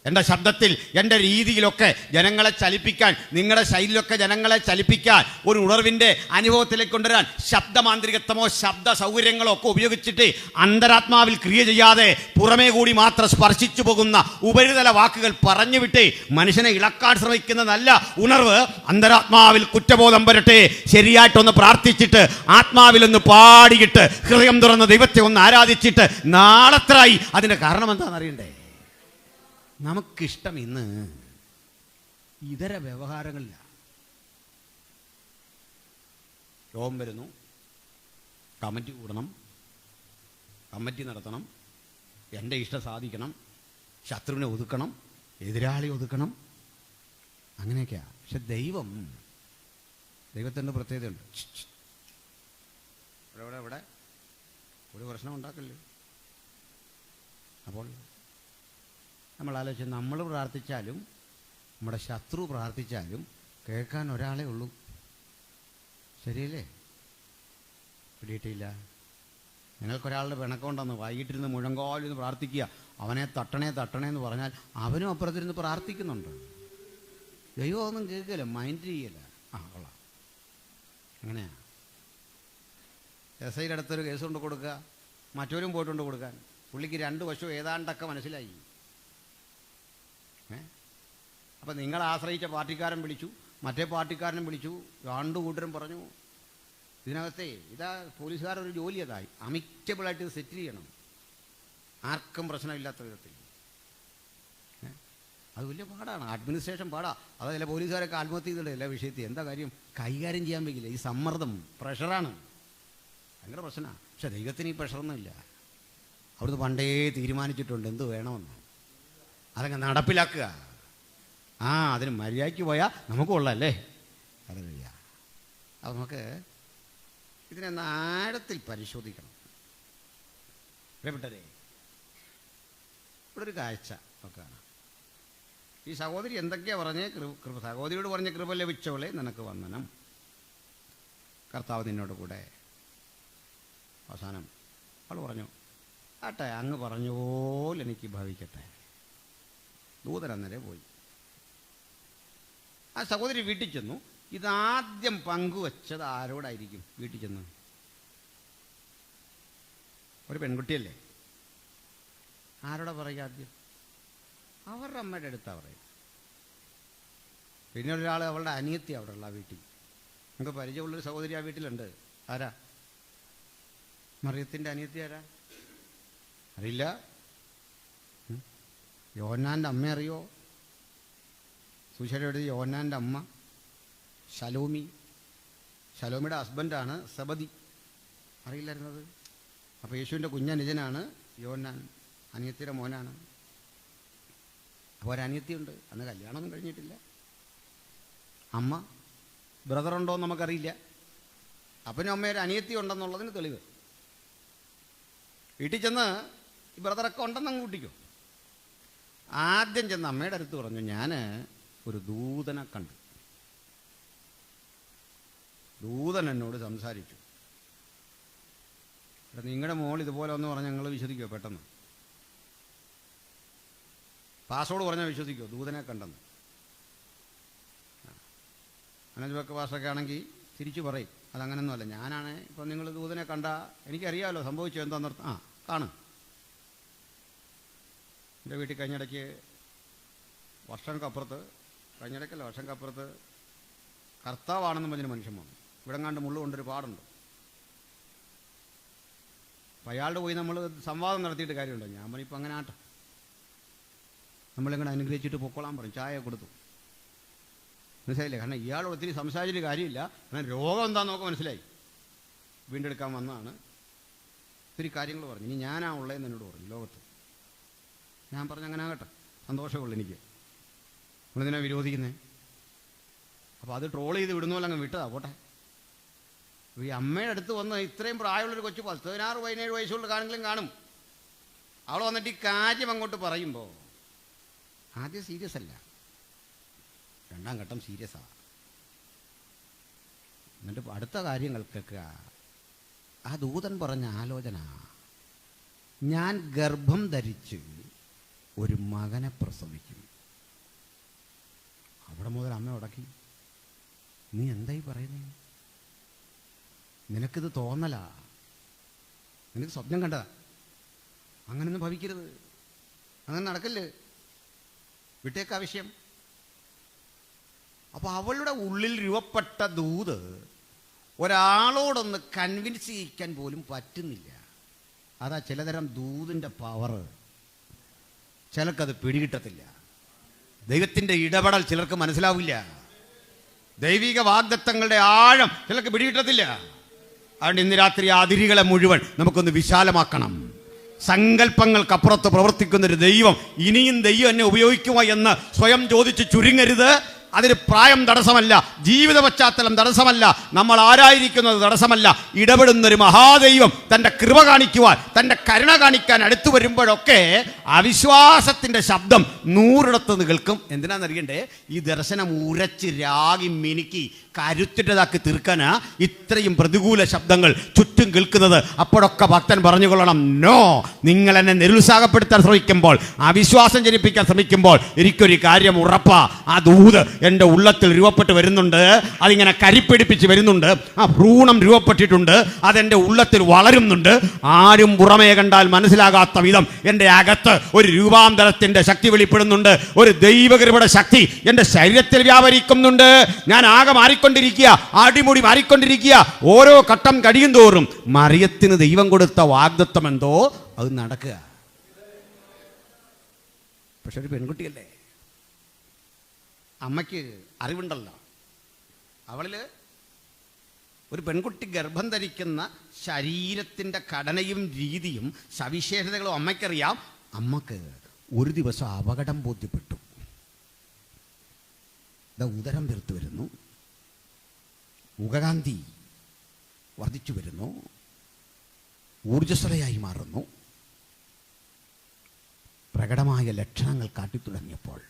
എൻ്റെ ശബ്ദത്തിൽ, എൻ്റെ രീതിയിലൊക്കെ ജനങ്ങളെ ചലിപ്പിക്കാൻ, നിങ്ങളുടെ ശൈലിയിലൊക്കെ ജനങ്ങളെ ചലിപ്പിക്കാൻ, ഒരു ഉണർവിൻ്റെ അനുഭവത്തിലേക്ക് കൊണ്ടുവരാൻ ശബ്ദമാന്ത്രികത്വമോ ശബ്ദ സൗകര്യങ്ങളോ ഒക്കെ ഉപയോഗിച്ചിട്ട് അന്തരാത്മാവിൽ ക്രിയ ചെയ്യാതെ പുറമേ കൂടി മാത്രം സ്പർശിച്ചു പോകുന്ന ഉപരിതല വാക്കുകൾ പറഞ്ഞു വിട്ട് മനുഷ്യനെ ഇളക്കാൻ ശ്രമിക്കുന്നതല്ല ഉണർവ്. അന്തരാത്മാവിൽ കുറ്റബോധം വരട്ടെ, ശരിയായിട്ടൊന്ന് പ്രാർത്ഥിച്ചിട്ട് ആത്മാവിലൊന്ന് പാടിയിട്ട് ഹൃദയം തുറന്ന് ദൈവത്തെ ഒന്ന് ആരാധിച്ചിട്ട് നാളെത്രായി. അതിൻ്റെ കാരണം എന്താണെന്ന് അറിയണ്ടേ? നമുക്കിഷ്ടം ഇന്ന് ഇതര വ്യവഹാരങ്ങളില്ല. രോഗം വരുന്നു, കമ്മിറ്റി കൂടണം, കമ്മിറ്റി നടത്തണം, എൻ്റെ ഇഷ്ടം സാധിക്കണം, ശത്രുവിനെ ഒതുക്കണം, എതിരാളി ഒതുക്കണം, അങ്ങനെയൊക്കെയാ. പക്ഷെ ദൈവത്തിൻ്റെ പ്രത്യേകതയുണ്ട്. ഇവിടെ ഒരു പ്രശ്നം ഉണ്ടാക്കല്ലേ. അപ്പോൾ നമ്മൾ ആലോചിച്ച്, നമ്മൾ പ്രാർത്ഥിച്ചാലും നമ്മുടെ ശത്രു പ്രാർത്ഥിച്ചാലും കേൾക്കാൻ ഒരാളേ ഉള്ളൂ. ശരിയല്ലേ? പിടിയിട്ടില്ല. നിങ്ങൾക്കൊരാളുടെ പിണക്കമുണ്ടെന്ന് വൈകിട്ടിരുന്ന് മുഴങ്കോലിരുന്ന് പ്രാർത്ഥിക്കുക, അവനെ തട്ടണേ എന്ന് പറഞ്ഞാൽ അവനും അപ്പുറത്തിരുന്ന് പ്രാർത്ഥിക്കുന്നുണ്ട്. ദൈവം ഒന്നും കേൾക്കില്ല, മൈൻഡ് ചെയ്യില്ല. കൊള്ളാം. അങ്ങനെയാ. എസ്ഐയുടെ അടുത്തൊരു കേസ് കൊണ്ട് കൊടുക്കുക, മറ്റവരും പോയിട്ടുണ്ട് കൊടുക്കാൻ. പുള്ളിക്ക് 2 വശവും ഏതാണ്ടൊക്കെ മനസ്സിലായി. അപ്പം നിങ്ങൾ ആശ്രയിച്ച പാർട്ടിക്കാരൻ വിളിച്ചു, മറ്റേ പാർട്ടിക്കാരനും വിളിച്ചു, 2 കൂട്ടരും പറഞ്ഞു ഇതിനകത്തെ പോലീസുകാരൊരു ജോലി അതായി അമിക്കബിളായിട്ട് ഇത് സെറ്റിൽ ചെയ്യണം, ആർക്കും പ്രശ്നമില്ലാത്ത വിധത്തിൽ. അത് വലിയ പാടാണ്, അഡ്മിനിസ്ട്രേഷൻ പാടാ. അത് ചില പോലീസുകാരൊക്കെ ആത്മഹത്യ ചെയ്തിട്ടുണ്ട് എല്ലാ വിഷയത്തിൽ. എന്താ കാര്യം? കൈകാര്യം ചെയ്യാൻ വയ്ക്കില്ല. ഈ സമ്മർദ്ദം, പ്രഷറാണ്, ഭയങ്കര പ്രശ്നമാണ്. പക്ഷെ ദൈവത്തിന് ഈ പ്രഷറൊന്നുമില്ല. അവിടുന്ന് പണ്ടേ തീരുമാനിച്ചിട്ടുണ്ട് എന്ത് വേണമെന്ന്, അതങ്ങ് നടപ്പിലാക്കുക. അതിന് മര്യാദയ്ക്ക് പോയാൽ നമുക്ക് കൊള്ളാമല്ലേ? അത് കഴിയുക. അപ്പോൾ നമുക്ക് ഇതിനെ ആഴത്തിൽ പരിശോധിക്കണം. പ്രിയപ്പെട്ടവരെ, ഇവിടെ ഒരു കാഴ്ച നോക്കുകയാണ്. ഈ സഹോദരി എന്തൊക്കെയാ പറഞ്ഞ്? സഹോദരിയോട് പറഞ്ഞ കൃപ ലഭിച്ചവളെ നിനക്ക് വന്ദനം, കർത്താവ് നിന്നോട് കൂടെ. അവസാനം അവൾ പറഞ്ഞു, ആട്ടെ, അങ്ങ് പറഞ്ഞ പോലെ എനിക്ക് ഭവിക്കട്ടെ. ദൂതൻ അന്നേരം പോയി. ആ സഹോദരി വീട്ടിൽ ചെന്നു. ഇതാദ്യം പങ്കുവച്ചത് ആരോടായിരിക്കും? വീട്ടിൽ ചെന്ന് ഒരു പെൺകുട്ടിയല്ലേ, ആരോടാ പറയുക? ആദ്യം അവരുടെ അമ്മയുടെ അടുത്താണ് പറയുക. പിന്നെ ഒരാൾ, അവളുടെ അനിയത്തി അവിടെ ഉള്ള ആ വീട്ടിൽ. നമുക്ക് പരിചയമുള്ളൊരു സഹോദരി ആ വീട്ടിലുണ്ട്. ആരാ? മറിയത്തിൻ്റെ അനിയത്തി ആരാ? അറിയില്ല? യോഹന്നാൻ്റെ അമ്മ അറിയോ? സുശേഷയുടെ യോഹന്നാൻ്റെ അമ്മ ശലോമി. ശലോമിയുടെ ഹസ്ബൻഡാണ് സബദി. അറിയില്ലായിരുന്നത്? അപ്പോൾ യേശുവിൻ്റെ കുഞ്ഞനുജനാണ് യോഹന്നാൻ, അനിയത്തിയുടെ മോനാണ്. അപ്പോൾ ഒരനിയത്തിയുണ്ട്, അന്ന് കല്യാണമൊന്നും കഴിഞ്ഞിട്ടില്ല. അമ്മ ബ്രദറുണ്ടോ എന്ന് നമുക്കറിയില്ല. അപ്പനും അമ്മയൊരു അനിയത്തി ഉണ്ടെന്നുള്ളതിന് തെളിവ്. വീട്ടിൽ ചെന്ന് ഈ ബ്രദറൊക്കെ ഉണ്ടെന്നങ്ങ് കൂട്ടിക്കും. ആദ്യം ചെന്ന് അമ്മയുടെ അടുത്ത് പറഞ്ഞു, ഞാൻ ഒരു ദൂതനെ കണ്ടു. ദൂതൻ എന്നോട് സംസാരിച്ചു. നിങ്ങളുടെ മോൾ ഇതുപോലെ ഒന്ന് പറഞ്ഞാൽ ഞങ്ങൾ വിശ്വസിക്കുമോ? പെട്ടെന്ന് പാസ്വേഡ് പറഞ്ഞാൽ വിശ്വസിക്കുമോ ദൂതനെ കണ്ടെന്ന്? അനന്തൊക്കെ പാസ്സൊക്കെ ആണെങ്കിൽ തിരിച്ചു പറയും അതങ്ങനൊന്നുമല്ല. ഞാനാണ് ഇപ്പം നിങ്ങൾ ദൂതനെ കണ്ട എനിക്കറിയാമല്ലോ സംഭവിച്ചു എന്താണെന്നർത്ഥം. കാണും. എൻ്റെ വീട്ടിൽ കഴിഞ്ഞിടയ്ക്ക് വർഷങ്ങൾക്കപ്പുറത്ത് കർത്താവാണെന്ന് പറഞ്ഞൊരു മനുഷ്യൻ വന്നു. ഇവിടെ കണ്ട് മുള്ളു കൊണ്ടൊരു പാടുണ്ട്. അപ്പം അയാളുടെ പോയി നമ്മൾ സംവാദം നടത്തിയിട്ട് കാര്യമുണ്ടോ? ഞാൻ പറഞ്ഞിപ്പോൾ അങ്ങനെ ആട്ടെ, നമ്മളിങ്ങനെ അനുഗ്രഹിച്ചിട്ട് പൊക്കോളാൻ പറയും. ചായ കൊടുത്തു. മനസ്സിലായില്ലേ? കാരണം ഇയാളോട് ഒത്തിരി സംസാരിച്ചിട്ട് കാര്യമില്ല. എന്നാൽ രോഗം എന്താണെന്ന് നമുക്ക് മനസ്സിലായി. വീണ്ടെടുക്കാൻ വന്നതാണ്. ഒത്തിരി കാര്യങ്ങൾ പറഞ്ഞു. ഇനി ഞാനാ ഉള്ളതെന്ന് എന്നോട് പറഞ്ഞു ലോകത്ത്. ഞാൻ പറഞ്ഞു അങ്ങനെ ആകട്ടെ, സന്തോഷമുള്ളൂ എനിക്ക്. നമ്മളെന്തിനാ വിരോധിക്കുന്നത്? അപ്പോൾ അത് ട്രോൾ ചെയ്ത് വിടുന്ന പോലെ അങ്ങ് വിട്ടതാ, പോട്ടെ. ഈ അമ്മയുടെ അടുത്ത് വന്ന് ഇത്രയും പ്രായമുള്ളൊരു കൊച്ചു 16-17 വയസ്സുള്ള കാണെങ്കിലും കാണും. അവൾ വന്നിട്ട് ഈ കാര്യം അങ്ങോട്ട് പറയുമ്പോൾ ആദ്യം സീരിയസ് അല്ല, രണ്ടാം ഘട്ടം സീരിയസാണ്. എന്നിട്ട് അടുത്ത കാര്യങ്ങൾക്കൊക്കെ ആ ദൂതൻ പറഞ്ഞ ആലോചന, ഞാൻ ഗർഭം ധരിച്ച് ഒരു മകനെ പ്രസവിക്കും. അവിടെ മുതൽ അമ്മ ഉടക്കി, നീ എന്തായി പറയുന്നേ? നിനക്കിത് തോന്നലാ, നിനക്ക് സ്വപ്നം കണ്ടതാ. അങ്ങനൊന്നും ഭവിക്കരുത്, അങ്ങനെ നടക്കല്ലേ, വിട്ടേക്കാ വിഷയം. അപ്പോൾ അവളുടെ ഉള്ളിൽ രൂപപ്പെട്ട ദൂത് ഒരാളോടൊന്ന് കൺവിൻസ് ചെയ്യിക്കാൻ പോലും പറ്റുന്നില്ല. അതാ ചിലതരം ദൂതിൻ്റെ പവർ. ചിലർക്കത് പിടികിട്ടത്തില്ല. ദൈവത്തിൻ്റെ ഇടപെടൽ ചിലർക്ക് മനസ്സിലാവില്ല. ദൈവിക വാഗ്ദത്തങ്ങളുടെ ആഴം ചിലർക്ക് പിടികിട്ടത്തില്ല. അതുകൊണ്ട് ഇന്ന് രാത്രി ആ അതിരുകളെ മുഴുവൻ നമുക്കൊന്ന് വിശാലമാക്കണം. സങ്കല്പങ്ങൾക്കപ്പുറത്ത് പ്രവർത്തിക്കുന്നൊരു ദൈവം, ഇനിയും ദൈവം എന്നെ ഉപയോഗിക്കുമോ എന്ന് സ്വയം ചോദിച്ച് ചുരുങ്ങരുത്. അതിന് പ്രായം തടസ്സമല്ല, ജീവിത പശ്ചാത്തലം തടസ്സമല്ല, നമ്മൾ ആരായിരിക്കുന്നത് തടസ്സമല്ല. ഇടപെടുന്നൊരു മഹാദൈവം തൻ്റെ കൃപ കാണിക്കുവാൻ, തൻ്റെ കരുണ കാണിക്കാൻ അടുത്തു വരുമ്പോഴൊക്കെ അവിശ്വാസത്തിൻ്റെ ശബ്ദം 100 കേൾക്കും. എന്തിനാണെന്നറിയണ്ടേ? ഈ ദർശനം ഉരച്ച് രാഗി മിനുക്കി കരുത്തിട്ടതാക്കി തീർക്കാനാ ഇത്രയും പ്രതികൂല ശബ്ദങ്ങൾ ചുറ്റും കേൾക്കുന്നത്. അപ്പോഴൊക്കെ ഭക്തൻ പറഞ്ഞുകൊള്ളണം, നോ. നിങ്ങൾ എന്നെ നിരുത്സാഹപ്പെടുത്താൻ ശ്രമിക്കുമ്പോൾ, അവിശ്വാസം ജനിപ്പിക്കാൻ ശ്രമിക്കുമ്പോൾ എനിക്കൊരു കാര്യം ഉറപ്പാ, ആ ദൂത് എൻ്റെ ഉള്ളത്തിൽ രൂപപ്പെട്ട് വരുന്നുണ്ട്. അതിങ്ങനെ കരിപ്പിടിപ്പിച്ച് വരുന്നുണ്ട്. ആ ഭ്രൂണം രൂപപ്പെട്ടിട്ടുണ്ട്, അതെൻ്റെ ഉള്ളത്തിൽ വളരുന്നുണ്ട്. ആരും പുറമേ കണ്ടാൽ മനസ്സിലാകാത്ത വിധം എൻ്റെ അകത്ത് ഒരു രൂപാന്തരത്തിൻ്റെ ശക്തി വെളിപ്പെടുന്നുണ്ട്. ഒരു ദൈവകൃപയുടെ ശക്തി എൻ്റെ ശരീരത്തിൽ വ്യാപരിക്കുന്നുണ്ട്. ഞാൻ ആകെ മാറിക്കൊണ്ടിരിക്കുക, അടിമുടി മാറിക്കൊണ്ടിരിക്കുക. ഓരോ ഘട്ടം കഴിയും തോറും മറിയത്തിന് ദൈവം കൊടുത്ത വാഗ്ദത്തം എന്തോ അത് നടക്കുക. പക്ഷെ ഒരു പെൺകുട്ടിയല്ലേ, അമ്മയ്ക്ക് അറിവുണ്ടല്ലോ. അവളിൽ ഒരു പെൺകുട്ടി ഗർഭം ധരിക്കുന്ന ശരീരത്തിൻ്റെ ഘടനയും രീതിയും സവിശേഷതകളും അമ്മയ്ക്കറിയാം. അമ്മക്ക് ഒരു ദിവസം അപകടം ബോധ്യപ്പെട്ടു. ഉദരം വീർത്തു വരുന്നു, മുഖകാന്തി വർദ്ധിച്ചു വരുന്നു, ഊർജ്ജസ്വലയായി മാറുന്നു. പ്രകടമായ ലക്ഷണങ്ങൾ കാട്ടിത്തുടങ്ങിയപ്പോൾ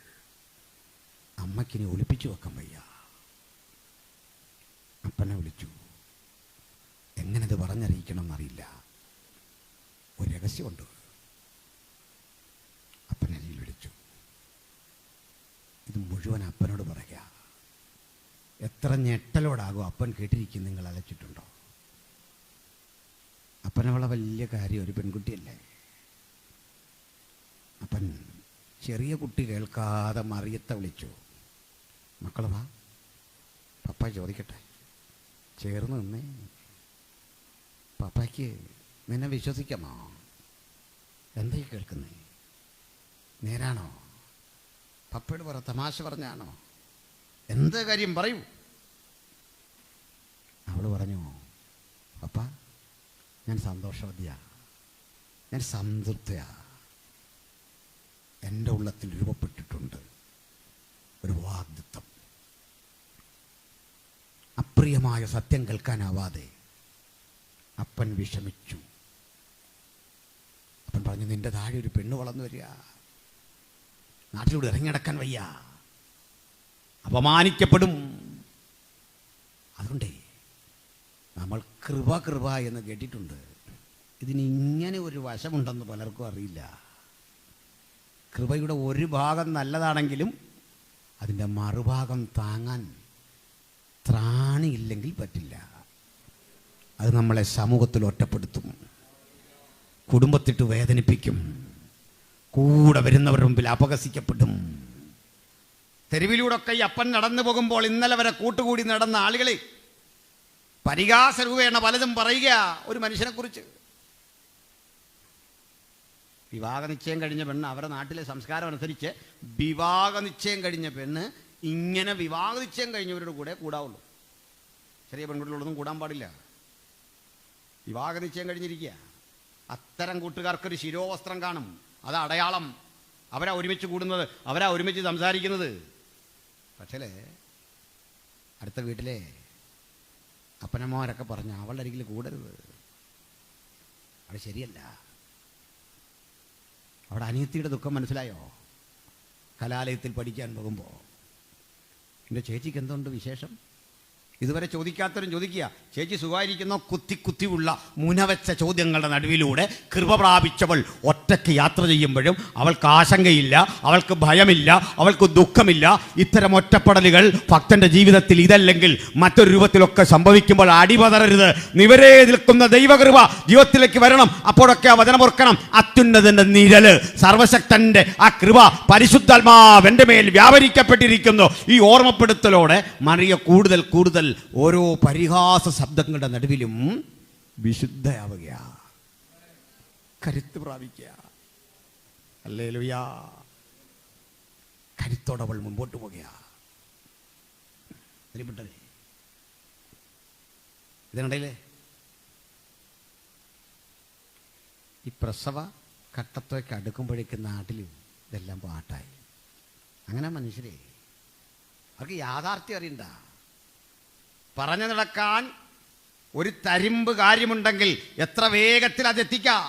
അമ്മയ്ക്കിനെ ഒളിപ്പിച്ചു വെക്കാൻ വയ്യ. അപ്പനെ വിളിച്ചു. എങ്ങനെത് പറഞ്ഞറിയിക്കണം എന്നറിയില്ല. ഒരു രഹസ്യമുണ്ട്. അപ്പനെ വിളിച്ചു. ഇത് മുഴുവൻ അപ്പനോട് പറയുക. എത്ര ഞെട്ടലോടാകും അപ്പൻ കേട്ടിരിക്കും. നിങ്ങൾ അലച്ചിട്ടുണ്ടോ? അപ്പനവളെ വലിയ കാര്യം, ഒരു പെൺകുട്ടിയല്ലേ. അപ്പൻ ചെറിയ കുട്ടി കേൾക്കാതെ മറിയത്തെ വിളിച്ചു. മക്കളെ വാ, പപ്പ ചോദിക്കട്ടെ. ചേർന്ന് നിന്നേ. പപ്പയ്ക്ക് നിന്നെ വിശ്വസിക്കാമോ? എന്താ കേൾക്കുന്നേ? നേരാണോ? പപ്പയോട് പറ, തമാശ പറഞ്ഞാണോ? എന്ത് കാര്യം പറയൂ. അവൾ പറഞ്ഞു, പപ്പ ഞാൻ സന്തോഷവതിയാ, ഞാൻ സംതൃപ്തയാ. എൻ്റെ ഉള്ളത്തിൽ രൂപപ്പെട്ടിട്ടുണ്ട് ഒരു വാഗ്ദത്തം. അപ്രിയമായ സത്യം കേൾക്കാനാവാതെ അപ്പൻ വിഷമിച്ചു. അപ്പൻ പറഞ്ഞു, നിന്റെ താഴെ ഒരു പെണ്ണ് വളർന്നു വരിക, നാട്ടിലൂടെ ഇറങ്ങിടക്കാൻ വയ്യ, അപമാനിക്കപ്പെടും. അതുകൊണ്ടേ നമ്മൾ കൃപ എന്ന് കേട്ടിട്ടുണ്ട്. ഇതിന് ഇങ്ങനെ ഒരു വശമുണ്ടെന്ന് പലർക്കും അറിയില്ല. കൃപയുടെ ഒരു ഭാഗം നല്ലതാണെങ്കിലും അതിൻ്റെ മറുഭാഗം താങ്ങാൻ ത്രാണിയില്ലെങ്കിൽ പറ്റില്ല. അത് നമ്മളെ സമൂഹത്തിൽ ഒറ്റപ്പെടുത്തും, കുടുംബത്തിട്ട് വേദനിപ്പിക്കും, കൂടെ വരുന്നവരുടെ മുമ്പിൽ അപഹസിക്കപ്പെടും. തെരുവിലൂടെയൊക്കെ ഈ അപ്പൻ നടന്നു പോകുമ്പോൾ ഇന്നലെ വരെ കൂട്ടുകൂടി നടന്ന ആളുകളെ പരിഹാസരൂപേണ പലതും പറയുക ഒരു മനുഷ്യനെക്കുറിച്ച്. വിവാഹ നിശ്ചയം കഴിഞ്ഞ പെണ്ണ്, അവരുടെ നാട്ടിലെ സംസ്കാരം അനുസരിച്ച് വിവാഹ നിശ്ചയം കഴിഞ്ഞ പെണ്ണ് ഇങ്ങനെ വിവാഹ നിശ്ചയം കഴിഞ്ഞവരുടെ കൂടെ കൂടാവുള്ളൂ. ചെറിയ പെൺകുട്ടികളോടൊന്നും കൂടാൻ പാടില്ല. വിവാഹ നിശ്ചയം കഴിഞ്ഞിരിക്കുക. അത്തരം കൂട്ടുകാർക്കൊരു ശിരോവസ്ത്രം കാണും, അത് അടയാളം. അവരാ ഒരുമിച്ച് കൂടുന്നത്, അവരാ ഒരുമിച്ച് സംസാരിക്കുന്നത്. പക്ഷേ അടുത്ത വീട്ടിലെ അപ്പനമ്മമാരൊക്കെ പറഞ്ഞു, അവളുടെ അരികിൽ കൂടരുത്, അത് ശരിയല്ല. അവിടെ അനിയത്തിയുടെ ദുഃഖം മനസ്സിലായോ? കലാലയത്തിൽ പഠിക്കാൻ പോകുമ്പോൾ, എൻ്റെ ചേച്ചിക്ക് എന്തുണ്ട് വിശേഷം? ഇതുവരെ ചോദിക്കാത്തവരും ചോദിക്കുക, ചേച്ചി സുഖമായിരിക്കുന്നോ? കുത്തിയുള്ള മുനവെച്ച ചോദ്യങ്ങളുടെ നടുവിലൂടെ കൃപ പ്രാപിച്ചവൾ ഒറ്റയ്ക്ക് യാത്ര ചെയ്യുമ്പോഴും അവൾക്ക് ആശങ്കയില്ല, അവൾക്ക് ഭയമില്ല, അവൾക്ക് ദുഃഖമില്ല. ഇത്തരം ഒറ്റപ്പെടലുകൾ ഭക്തന്റെ ജീവിതത്തിൽ ഇതല്ലെങ്കിൽ മറ്റൊരു രൂപത്തിലൊക്കെ സംഭവിക്കുമ്പോൾ അടിപതറരുത്. നിവരെ നിൽക്കുന്ന ദൈവകൃപ ജീവിതത്തിലേക്ക് വരണം. അപ്പോഴൊക്കെ ആ വചനം ഓർക്കണം, അത്യുന്നതന്റെ നിഴല്, സർവശക്തന്റെ ആ കൃപ, പരിശുദ്ധാത്മാവ് എൻ്റെ മേൽ വ്യാപരിക്കപ്പെട്ടിരിക്കുന്നു. ഈ ഓർമ്മപ്പെടുത്തലോടെ മറിയ കൂടുതൽ ഓരോ പരിഹാസ ശബ്ദങ്ങളുടെ നടുവിലും വിശുദ്ധയാവുക, കരുത്ത് പ്രാപിക്കുക. ഹല്ലേലൂയ. കരുത്തോടെ അവൾ മുമ്പോട്ട് പോകുക. ഇതിനിടയിലെ ഈ പ്രസവ ഘട്ടത്തേക്ക് അടുക്കുമ്പോഴേക്കും നാട്ടിൽ ഇതെല്ലാം പാട്ടായി. അങ്ങനെ മനുഷ്യരെ അവർക്ക് യാഥാർത്ഥ്യം അറിയണ്ട. പറഞ്ഞു നടക്കാൻ ഒരു തരിമ്പ് കാര്യമുണ്ടെങ്കിൽ എത്ര വേഗത്തിൽ അതെത്തിക്കാം.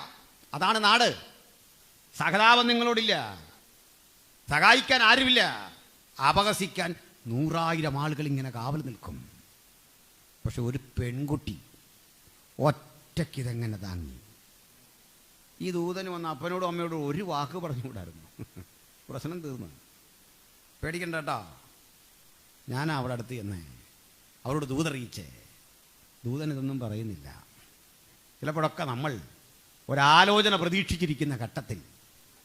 അതാണ് നാട്. സഹതാപം നിങ്ങളോടില്ല, സഹായിക്കാൻ ആരുമില്ല, അപഹസിക്കാൻ 100,000 ആളുകൾ ഇങ്ങനെ കാവൽ നിൽക്കും. പക്ഷെ ഒരു പെൺകുട്ടി ഒറ്റയ്ക്ക് ഇതെങ്ങനെ താങ്ങി? ഈ ദൂതന് വന്ന അപ്പനോടും അമ്മയോടും ഒരു വാക്ക് പറഞ്ഞുകൂടായിരുന്നു, പ്രശ്നം തീർന്നു. പേടിക്കണ്ട കേട്ടോ. ഞാൻ അവിടെ അടുത്ത് ചെന്നേ, അവരോട് ദൂതറിയിച്ചേ. ദൂതൻ ഇതൊന്നും പറയുന്നില്ല. ചിലപ്പോഴൊക്കെ നമ്മൾ ഒരാലോചന പ്രതീക്ഷിച്ചിരിക്കുന്ന ഘട്ടത്തിൽ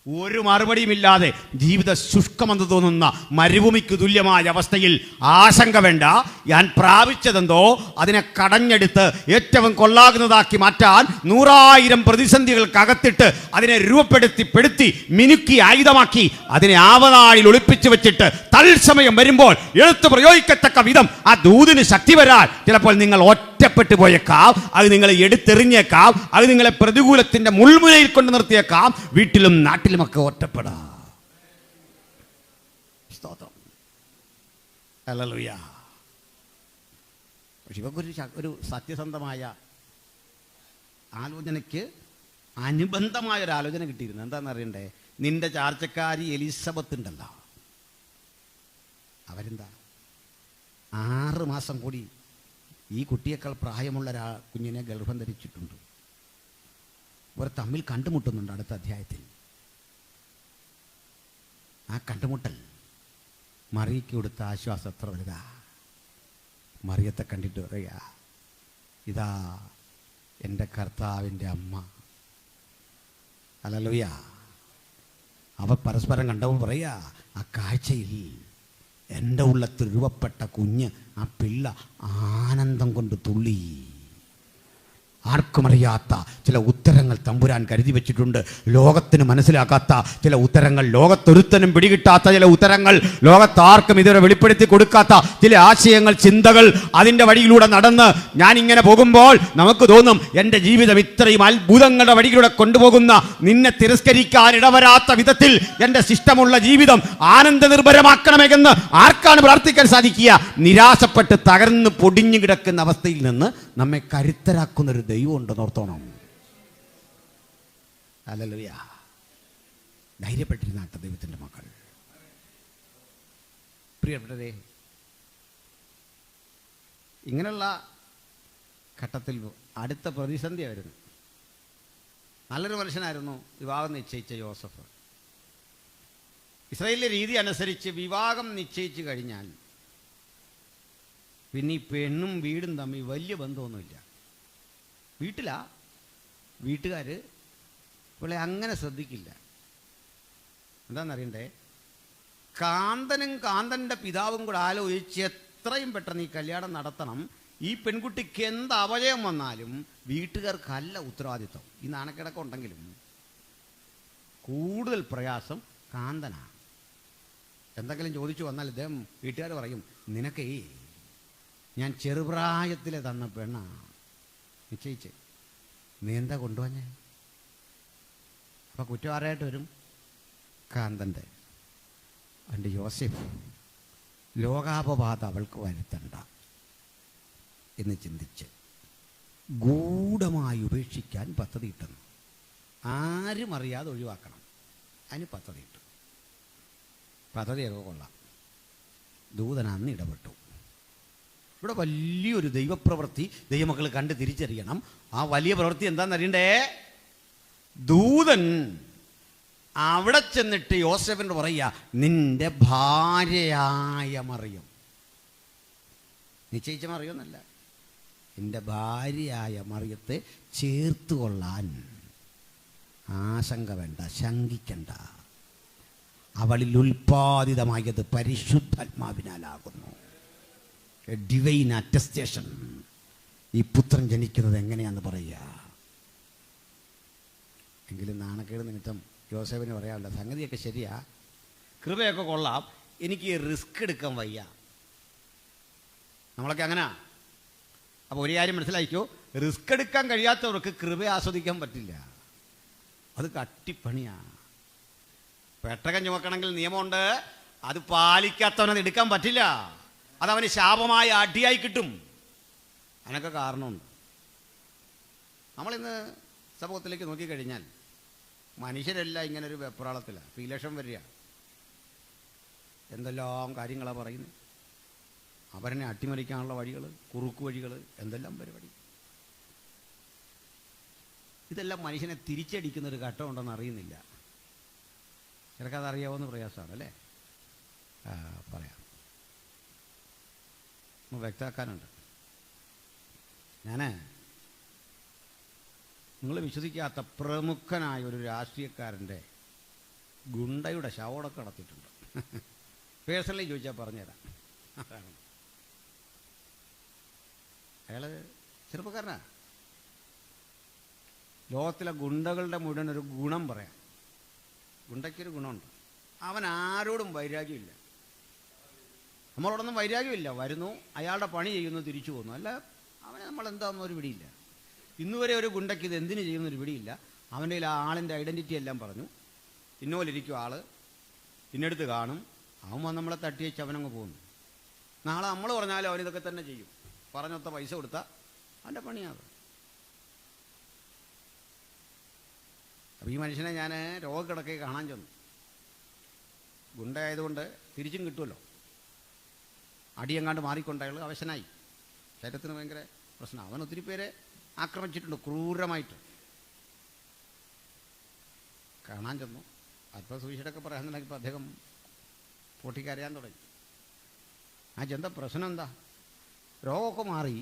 ഒരു മറുപടിയുമില്ലാതെ ജീവിത ശുഷ്കമെന്ന് തോന്നുന്ന മരുഭൂമിക്ക് തുല്യമായ അവസ്ഥയിൽ ആശങ്ക വേണ്ട. ഞാൻ പ്രാപിച്ചതെന്തോ അതിനെ കടഞ്ഞെടുത്ത് ഏറ്റവും കൊള്ളാകുന്നതാക്കി മാറ്റാൻ 100,000 പ്രതിസന്ധികൾക്കകത്തിട്ട് അതിനെ രൂപപ്പെടുത്തി മിനുക്കി ആയുധമാക്കി അതിനെ ആവനാഴിൽ ഒളിപ്പിച്ചു വെച്ചിട്ട് തത്സമയം വരുമ്പോൾ എഴുത്ത് പ്രയോഗിക്കത്തക്ക വിധം ആ ദൂതിന് ശക്തി വരാൻ ചിലപ്പോൾ നിങ്ങൾ ഒറ്റപ്പെട്ടു പോയേക്കാം. അത് നിങ്ങളെ എടുത്തെറിഞ്ഞേക്കാം. അത് നിങ്ങളെ പ്രതികൂലത്തിന്റെ മുൾമുനയിൽ കൊണ്ട് നിർത്തിയേക്കാം. വീട്ടിലും നാട്ടിലുമൊക്കെ ഒറ്റപ്പെടാം. സ്തോത്രം. ഹല്ലേലൂയ. പക്ഷെ ഇവക്കൊരു സത്യസന്ധമായ ആലോചനയ്ക്ക് അനുബന്ധമായ ഒരു ആലോചന കിട്ടിയിരുന്നു. എന്താണെന്ന് അറിയണ്ടേ? നിന്റെ ചാർച്ചക്കാരി എലിസബത്ത് ഉണ്ടല്ലോ, അവരെന്താ 6 മാസം കൂടി ഈ കുട്ടിയേക്കാൾ പ്രായമുള്ള കുഞ്ഞിനെ ഗർഭം ധരിച്ചിട്ടുണ്ട്. ഇവർ തമ്മിൽ കണ്ടുമുട്ടുന്നുണ്ട് അടുത്ത അധ്യായത്തിൽ. ആ കണ്ടുമുട്ടൽ മറിയയ്ക്ക് കൊടുത്ത ആശ്വാസം എത്ര വലുതാ. മറിയത്തെ കണ്ടിട്ട് പറയുക, ഇതാ എൻ്റെ കർത്താവിൻ്റെ അമ്മ. ഹല്ലേലൂയ. അവ പരസ്പരം കണ്ടപ്പോൾ പറയുക, ആ കാഴ്ചയിൽ എൻ്റെ ഉള്ളത്തിൽ രൂപപ്പെട്ട കുഞ്ഞ്, ആ പിള്ള ആനന്ദം കൊണ്ട് തുള്ളി. ആർക്കുമറിയാത്ത ചില ഉത്തരങ്ങൾ തമ്പുരാൻ കരുതി വെച്ചിട്ടുണ്ട്. ലോകത്തിന് മനസ്സിലാക്കാത്ത ചില ഉത്തരങ്ങൾ, ലോകത്തൊരുത്തനും പിടികിട്ടാത്ത ചില ഉത്തരങ്ങൾ, ലോകത്താർക്കും ഇതുവരെ വെളിപ്പെടുത്തി കൊടുക്കാത്ത ചില ആശയങ്ങൾ, ചിന്തകൾ. അതിൻ്റെ വഴിയിലൂടെ നടന്ന് ഞാനിങ്ങനെ പോകുമ്പോൾ നമുക്ക് തോന്നും, എൻ്റെ ജീവിതം ഇത്രയും അത്ഭുതങ്ങളുടെ വഴിയിലൂടെ കൊണ്ടുപോകുന്ന, നിന്നെ തിരസ്കരിക്കാൻ ഇടവരാത്ത വിധത്തിൽ എൻ്റെ ശിഷ്ടമുള്ള ജീവിതം ആനന്ദനിർഭരമാക്കണമെന്ന് ആർക്കാണ് പ്രാർത്ഥിക്കാൻ സാധിക്കുക? നിരാശപ്പെട്ട് തകർന്ന് പൊടിഞ്ഞു കിടക്കുന്ന അവസ്ഥയിൽ നിന്ന് നമ്മെ കരുത്തരാക്കുന്നൊരു ദൈവം ഉണ്ടെന്ന് ഓർത്തോണം. ഹല്ലേലൂയ. ധൈര്യപ്പെട്ടിരുന്നാട്ട ദൈവത്തിൻ്റെ മക്കൾ. പ്രിയപ്പെട്ടവരെ, ഇങ്ങനെയുള്ള ഘട്ടത്തിൽ അടുത്ത പ്രതിസന്ധിയായിരുന്നു. നല്ലൊരു മനുഷ്യനായിരുന്നു വിവാഹം നിശ്ചയിച്ച യോസഫ്. ഇസ്രായേലിലെ രീതി അനുസരിച്ച് വിവാഹം നിശ്ചയിച്ചു കഴിഞ്ഞാൽ പിന്നെ ഈ പെണ്ണും വീടും തമ്മിൽ വലിയ ബന്ധമൊന്നുമില്ല. വീട്ടുകാർ ഇവളെ അങ്ങനെ ശ്രദ്ധിക്കില്ല. എന്താണെന്നറിയണ്ടേ? കാന്തനും കാന്തൻ്റെ പിതാവും കൂടെ ആലോചിച്ച് എത്രയും പെട്ടെന്ന് ഈ കല്യാണം നടത്തണം. ഈ പെൺകുട്ടിക്ക് എന്ത് അപജയം വന്നാലും വീട്ടുകാർക്കല്ല ഉത്തരവാദിത്വം. ഈ നാണക്കിടക്കം ഉണ്ടെങ്കിലും കൂടുതൽ പ്രയാസം കാന്തനാണ്. എന്തെങ്കിലും ചോദിച്ചു വന്നാൽ ഇദ്ദേഹം വീട്ടുകാർ പറയും, നിനക്കേ ഞാൻ ചെറുപ്രായത്തിലെ തന്ന പെണ്ണാ നിശ്ചയിച്ച്, നീ എന്താ കൊണ്ടുവന്നേ? അപ്പം കുറ്റവാറായിട്ട് വരും കാന്തൻ്റെ. എൻ്റെ യോസേഫ് ലോകാപവാദം അവൾക്ക് വരുത്തണ്ട എന്ന് ചിന്തിച്ച് ഗൂഢമായി ഉപേക്ഷിക്കാൻ പദ്ധതിയിട്ടുന്നു. ആരും അറിയാതെ ഒഴിവാക്കണം. അതിന് പദ്ധതിയിട്ടു. പദ്ധതിയൊക്കെ കൊള്ളാം. ദൂതനാന്ന് ഇടപെട്ടു. ഇവിടെ വലിയൊരു ദൈവപ്രവൃത്തി ദൈവമക്കൾ കണ്ട് തിരിച്ചറിയണം. ആ വലിയ പ്രവൃത്തി എന്താണെന്നറിയണ്ടേ? ദൂതൻ അവിടെ ചെന്നിട്ട് യോസേഫിനോട് പറയുക, നിന്റെ ഭാര്യയായ മറിയം, നിശ്ചയിച്ച മറിയൊന്നല്ല, നിന്റെ ഭാര്യയായ മറിയത്തെ ചേർത്തുകൊള്ളാൻ ആശങ്ക വേണ്ട, ശങ്കിക്കണ്ട. അവളിൽ ഉൽപ്പാദിതമായത് പരിശുദ്ധാത്മാവിനാലാകുന്നു. Divine attestation. ഈ പുത്രൻ ജനിക്കുന്നത് എങ്ങനെയാണെന്ന് പറയുക. എങ്കിലും നാണക്കേട് നിമിത്തം യോസേഫിന് പറയാറില്ല, സംഗതിയൊക്കെ ശരിയാ, കൃപയൊക്കെ കൊള്ളാം, എനിക്ക് റിസ്ക് എടുക്കാൻ വയ്യ. നമ്മളൊക്കെ അങ്ങനെ. അപ്പോൾ ഒരു കാര്യം മനസ്സിലായിക്കോ, റിസ്ക് എടുക്കാൻ കഴിയാത്തവർക്ക് കൃപ ആസ്വദിക്കാൻ പറ്റില്ല. അത് കട്ടിപ്പണിയാണ്. പെട്ടകം ചുമക്കണമെങ്കിൽ നിയമമുണ്ട്. അത് പാലിക്കാത്തവനത് എടുക്കാൻ പറ്റില്ല. അതവന് ശാപമായ അടിയായി കിട്ടും. അതിനൊക്കെ കാരണമുണ്ട്. നമ്മളിന്ന് സമൂഹത്തിലേക്ക് നോക്കിക്കഴിഞ്ഞാൽ മനുഷ്യരെല്ലാം ഇങ്ങനൊരു വെപ്രാളത്തിലാണ്. ഇപ്പോൾ ഇലക്ഷൻ വരിക, എന്തെല്ലാം കാര്യങ്ങളാണ് പറയുന്നത്. അവരെ അട്ടിമറിക്കാനുള്ള വഴികൾ, കുറുക്കു വഴികൾ, എന്തെല്ലാം പരിപാടി. ഇതെല്ലാം മനുഷ്യനെ തിരിച്ചടിക്കുന്നൊരു ഘട്ടമുണ്ടെന്ന് അറിയുന്നില്ല. ചിലക്കതറിയാവുന്ന പ്രയാസമാണ് അല്ലേ? പറയാം, വ്യക്തമാക്കാനുണ്ട്. നിങ്ങൾ വിശ്വസിക്കാത്ത പ്രമുഖനായ ഒരു രാഷ്ട്രീയക്കാരൻ്റെ ഗുണ്ടയുടെ ശവോടൊക്കെ നടത്തിയിട്ടുണ്ട്. പേഴ്സണലി ചോദിച്ചാൽ പറഞ്ഞുതരാം. അതാണ്. അയാൾ ചെറുപ്പക്കാരനാ. ലോകത്തിലെ ഗുണ്ടകളുടെ മുഴുവൻ ഒരു ഗുണം പറയാം. ഗുണ്ടയ്ക്കൊരു ഗുണമുണ്ട്, അവൻ ആരോടും വൈരാഗ്യമില്ല. നമ്മളോടൊന്നും വൈരാഗ്യമില്ല. വരുന്നു, അയാളുടെ പണി ചെയ്യുന്നു, തിരിച്ചു പോകുന്നു. അല്ല, അവനെ നമ്മളെന്താണെന്ന് ഒരു പിടിയില്ല. ഇന്നുവരെ ഒരു ഗുണ്ടയ്ക്ക് ഇത് എന്തിനു ചെയ്യുന്നൊരു പിടിയില്ല. അവൻ്റെ ആ ആളിൻ്റെ ഐഡൻറ്റിറ്റി എല്ലാം പറഞ്ഞു. ഇന്നോലിരിക്കും ആൾ, ഇന്നടുത്ത് കാണും, അവൻ വന്ന് നമ്മളെ തട്ടിയേച്ച് അവനങ്ങ് പോകുന്നു. നാളെ നമ്മൾ പറഞ്ഞാലും അവനിതൊക്കെ തന്നെ ചെയ്യും. പറഞ്ഞൊത്ത പൈസ കൊടുത്താൽ അവൻ്റെ പണിയാകും. അപ്പോൾ ഈ മനുഷ്യനെ ഞാൻ രോഗക്കിടക്കെ കാണാൻ ചെന്നു. ഗുണ്ടയായതുകൊണ്ട് തിരിച്ചും കിട്ടുമല്ലോ. അടിയെങ്ങാണ്ട് മാറിക്കൊണ്ട് അയാൾ അവശനായി. ശരീരത്തിന് ഭയങ്കര പ്രശ്നം. അവൻ ഒത്തിരി പേരെ ആക്രമിച്ചിട്ടുണ്ട് ക്രൂരമായിട്ട്. കാണാൻ ചെന്നു. അല്പം സൂക്ഷിച്ചൊക്കെ പറയാന്നുണ്ടെങ്കിൽ ഇപ്പോൾ അദ്ദേഹം പൊട്ടിക്കരയാൻ തുടങ്ങി. എന്താ പ്രശ്നം? എന്താ? രോഗമൊക്കെ മാറി,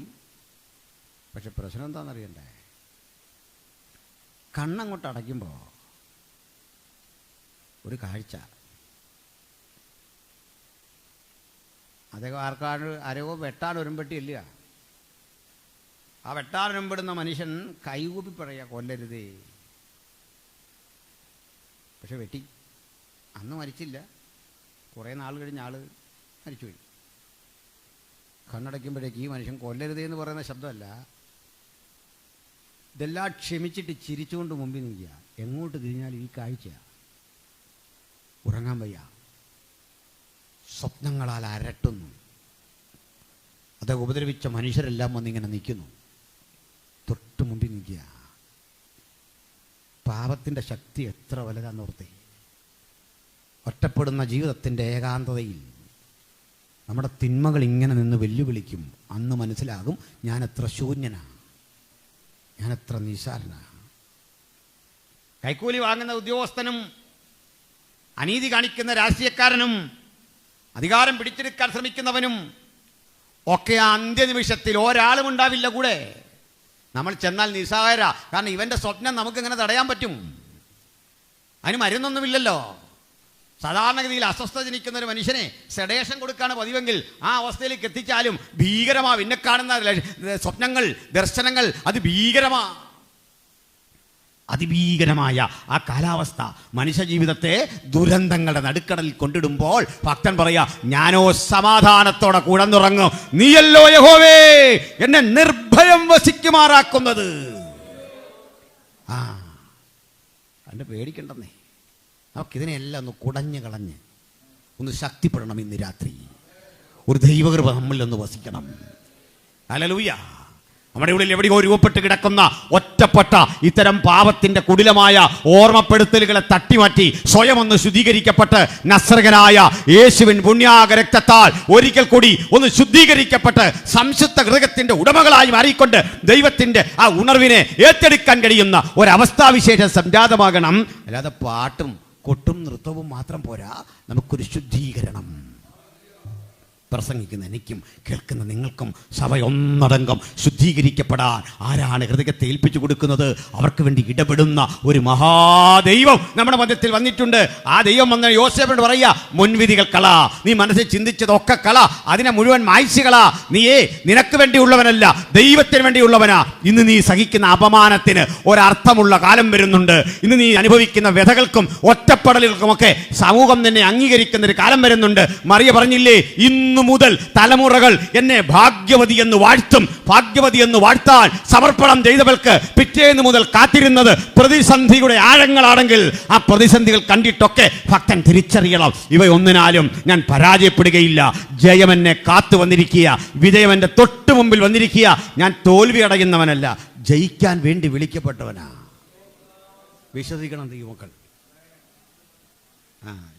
പക്ഷെ പ്രശ്നം എന്താണെന്നറിയണ്ടേ? കണ്ണങ്ങോട്ട് അടയ്ക്കുമ്പോൾ ഒരു കാഴ്ച. അദ്ദേഹം ആരോ വെട്ടാൻ ഒരുമ്പെട്ടിയില്ല. ആ വെട്ടാൻ ഒരുമ്പെടുന്ന മനുഷ്യൻ കൈകൂപ്പി പറയാ, കൊല്ലരുതേ. പക്ഷെ വെട്ടി. അന്ന് മരിച്ചില്ല. കുറേ നാൾ കഴിഞ്ഞ് ആൾ മരിച്ചുപോയി. കണ്ണടയ്ക്കുമ്പോഴേക്ക് ഈ മനുഷ്യൻ കൊല്ലരുതേ എന്ന് പറയുന്ന ശബ്ദമല്ല, ഇതെല്ലാം ക്ഷമിച്ചിട്ട് ചിരിച്ചുകൊണ്ട് മുമ്പിൽ നിൽക്കുക. എങ്ങോട്ട് തിരിഞ്ഞാലും ഈ കാഴ്ച. ഉറങ്ങാൻ വയ്യ, സ്വപ്നങ്ങളാൽ അരട്ടുന്നു. അദ്ദേഹം ഉപദ്രവിച്ച മനുഷ്യരെല്ലാം വന്നിങ്ങനെ നിൽക്കുന്നു. തൊട്ട് മുമ്പിൽ നിൽക്കുക. പാപത്തിൻ്റെ ശക്തി എത്ര വലുതാന്നോർത്തേ. ഒറ്റപ്പെടുന്ന ജീവിതത്തിൻ്റെ ഏകാന്തതയിൽ നമ്മുടെ തിന്മകൾ ഇങ്ങനെ നിന്ന് വെല്ലുവിളിക്കും. അന്ന് മനസ്സിലാകും ഞാൻ എത്ര ശൂന്യനാണ്, ഞാൻ എത്ര നിസാരനാണ്. കൈക്കൂലി വാങ്ങുന്ന ഉദ്യോഗസ്ഥനും അനീതി കാണിക്കുന്ന രാഷ്ട്രീയക്കാരനും അധികാരം പിടിച്ചെടുക്കാൻ ശ്രമിക്കുന്നവനും ഒക്കെ ആ അന്ത്യനിമിഷത്തിൽ ഒരാളും ഉണ്ടാവില്ല കൂടെ. നമ്മൾ ചെന്നാൽ നിസ്സഹായര. കാരണം ഇവൻ്റെ സ്വപ്നം നമുക്കെങ്ങനെ തടയാൻ പറ്റും? അതിന് മരുന്നൊന്നുമില്ലല്ലോ. സാധാരണഗതിയിൽ അസ്വസ്ഥത ജനിക്കുന്ന ഒരു മനുഷ്യനെ സെഡേഷൻ കൊടുക്കാണ് പതിവെങ്കിൽ ആ അവസ്ഥയിലേക്ക് എത്തിച്ചാലും ഭീകരമാ. പിന്നെ കാണുന്ന സ്വപ്നങ്ങൾ, ദർശനങ്ങൾ അത് ഭീകരമാ. അതിഭീകരമായ ആ കാലാവസ്ഥ മനുഷ്യജീവിതത്തെ ദുരന്തങ്ങളുടെ നടുക്കടലിൽ കൊണ്ടിടുമ്പോൾ ഭക്തൻ പറയാ, ഞാനോ സമാധാനത്തോടെ കുഴന്നുറങ്ങും. നീയല്ലോ യഹോവേ എന്നെ നിർഭയം വസിക്കുമാറാക്കുന്നത്. അതിൻ്റെ പേടിക്കണ്ടെന്നേ. നമുക്കിതിനെല്ലാം ഒന്ന് കുടഞ്ഞു കളഞ്ഞ് ഒന്ന് ശക്തിപ്പെടണം. ഇന്ന് രാത്രി ഒരു ദൈവകൃപ നമ്മളിലൊന്ന് വസിക്കണം. ഹല്ലേലൂയ. നമ്മുടെ ഉള്ളിൽ എവിടെയോ രൂപപ്പെട്ട് കിടക്കുന്ന ഒറ്റപ്പെട്ട ഇത്തരം പാപത്തിന്റെ കുടിലമായ ഓർമ്മപ്പെടുത്തലുകളെ തട്ടിമാറ്റി സ്വയം ഒന്ന് ശുദ്ധീകരിക്കപ്പെട്ട് നസ്രകനായ യേശുവിൻ പുണ്യാക രക്തത്താൽ ഒരിക്കൽ കൂടി ഒന്ന് ശുദ്ധീകരിക്കപ്പെട്ട് സംശുദ്ധ ഹൃദയത്തിന്റെ ഉടമകളായി മാറിക്കൊണ്ട് ദൈവത്തിന്റെ ആ ഉണർവിനെ ഏറ്റെടുക്കാൻ കഴിയുന്ന ഒരവസ്ഥാവിശേഷം സംജാതമാകണം. അല്ലാതെ പാട്ടും കൊട്ടും നൃത്തവും മാത്രം പോരാ, നമുക്കൊരു ശുദ്ധീകരണം. പ്രസംഗിക്കുന്ന എനിക്കും കേൾക്കുന്ന നിങ്ങൾക്കും സഭ ഒന്നടങ്കം ശുദ്ധീകരിക്കപ്പെടാൻ ആരാണ് ഹൃദയത്തെ ഏൽപ്പിച്ചു കൊടുക്കുന്നത്? അവർക്ക് വേണ്ടി ഇടപെടുന്ന ഒരു മഹാദൈവം നമ്മുടെ മധ്യത്തിൽ വന്നിട്ടുണ്ട്. ആ ദൈവം വന്ന യോസേഫിനോട് പറയുക, മുൻവിധികൾ കള, നീ മനസ്സിൽ ചിന്തിച്ചതൊക്കെ കള, അതിനെ മുഴുവൻ മായ്ച്ചു കള. നീയേ നിനക്ക് വേണ്ടിയുള്ളവനല്ല, ദൈവത്തിന് വേണ്ടിയുള്ളവനാ. ഇന്ന് നീ സഹിക്കുന്ന അപമാനത്തിന് ഒരർത്ഥമുള്ള കാലം വരുന്നുണ്ട്. ഇന്ന് നീ അനുഭവിക്കുന്ന വ്യഥകൾക്കും ഒറ്റപ്പെടലുകൾക്കുമൊക്കെ സമൂഹം തന്നെ അംഗീകരിക്കുന്ന ഒരു കാലം വരുന്നുണ്ട്. മറിയ പറഞ്ഞില്ലേ, ഇന്ന് മുതൽ തലമുറകൾ എന്നെ ഭാഗ്യവതി എന്ന് വാഴ്ത്തും. ഭാഗ്യവതി എന്ന് വാഴ്ത്താൻ സമർപ്പണം ചെയ്തവൾക്ക് പിറ്റേന്ന് മുതൽ കാത്തിരുന്നത് പ്രതിസന്ധിയുടെ ആഴങ്ങളാണെങ്കിൽ ആ പ്രതിസന്ധികൾ കണ്ടിട്ടൊക്കെ ഭക്തൻ തിരിച്ചറിയണം, ഇവയൊന്നിനാലും ഞാൻ പരാജയപ്പെടുകയില്ല. ജയം എന്നെ കാത്തു വന്നിരിക്കുക, വിജയം എൻ്റെ തൊട്ടു മുമ്പിൽ വന്നിരിക്കുക. ഞാൻ തോൽവി അടയുന്നവനല്ല, ജയിക്കാൻ വേണ്ടി വിളിക്കപ്പെട്ടവനാ. വിശ്വസിക്കണം ദൈവമക്കൾ.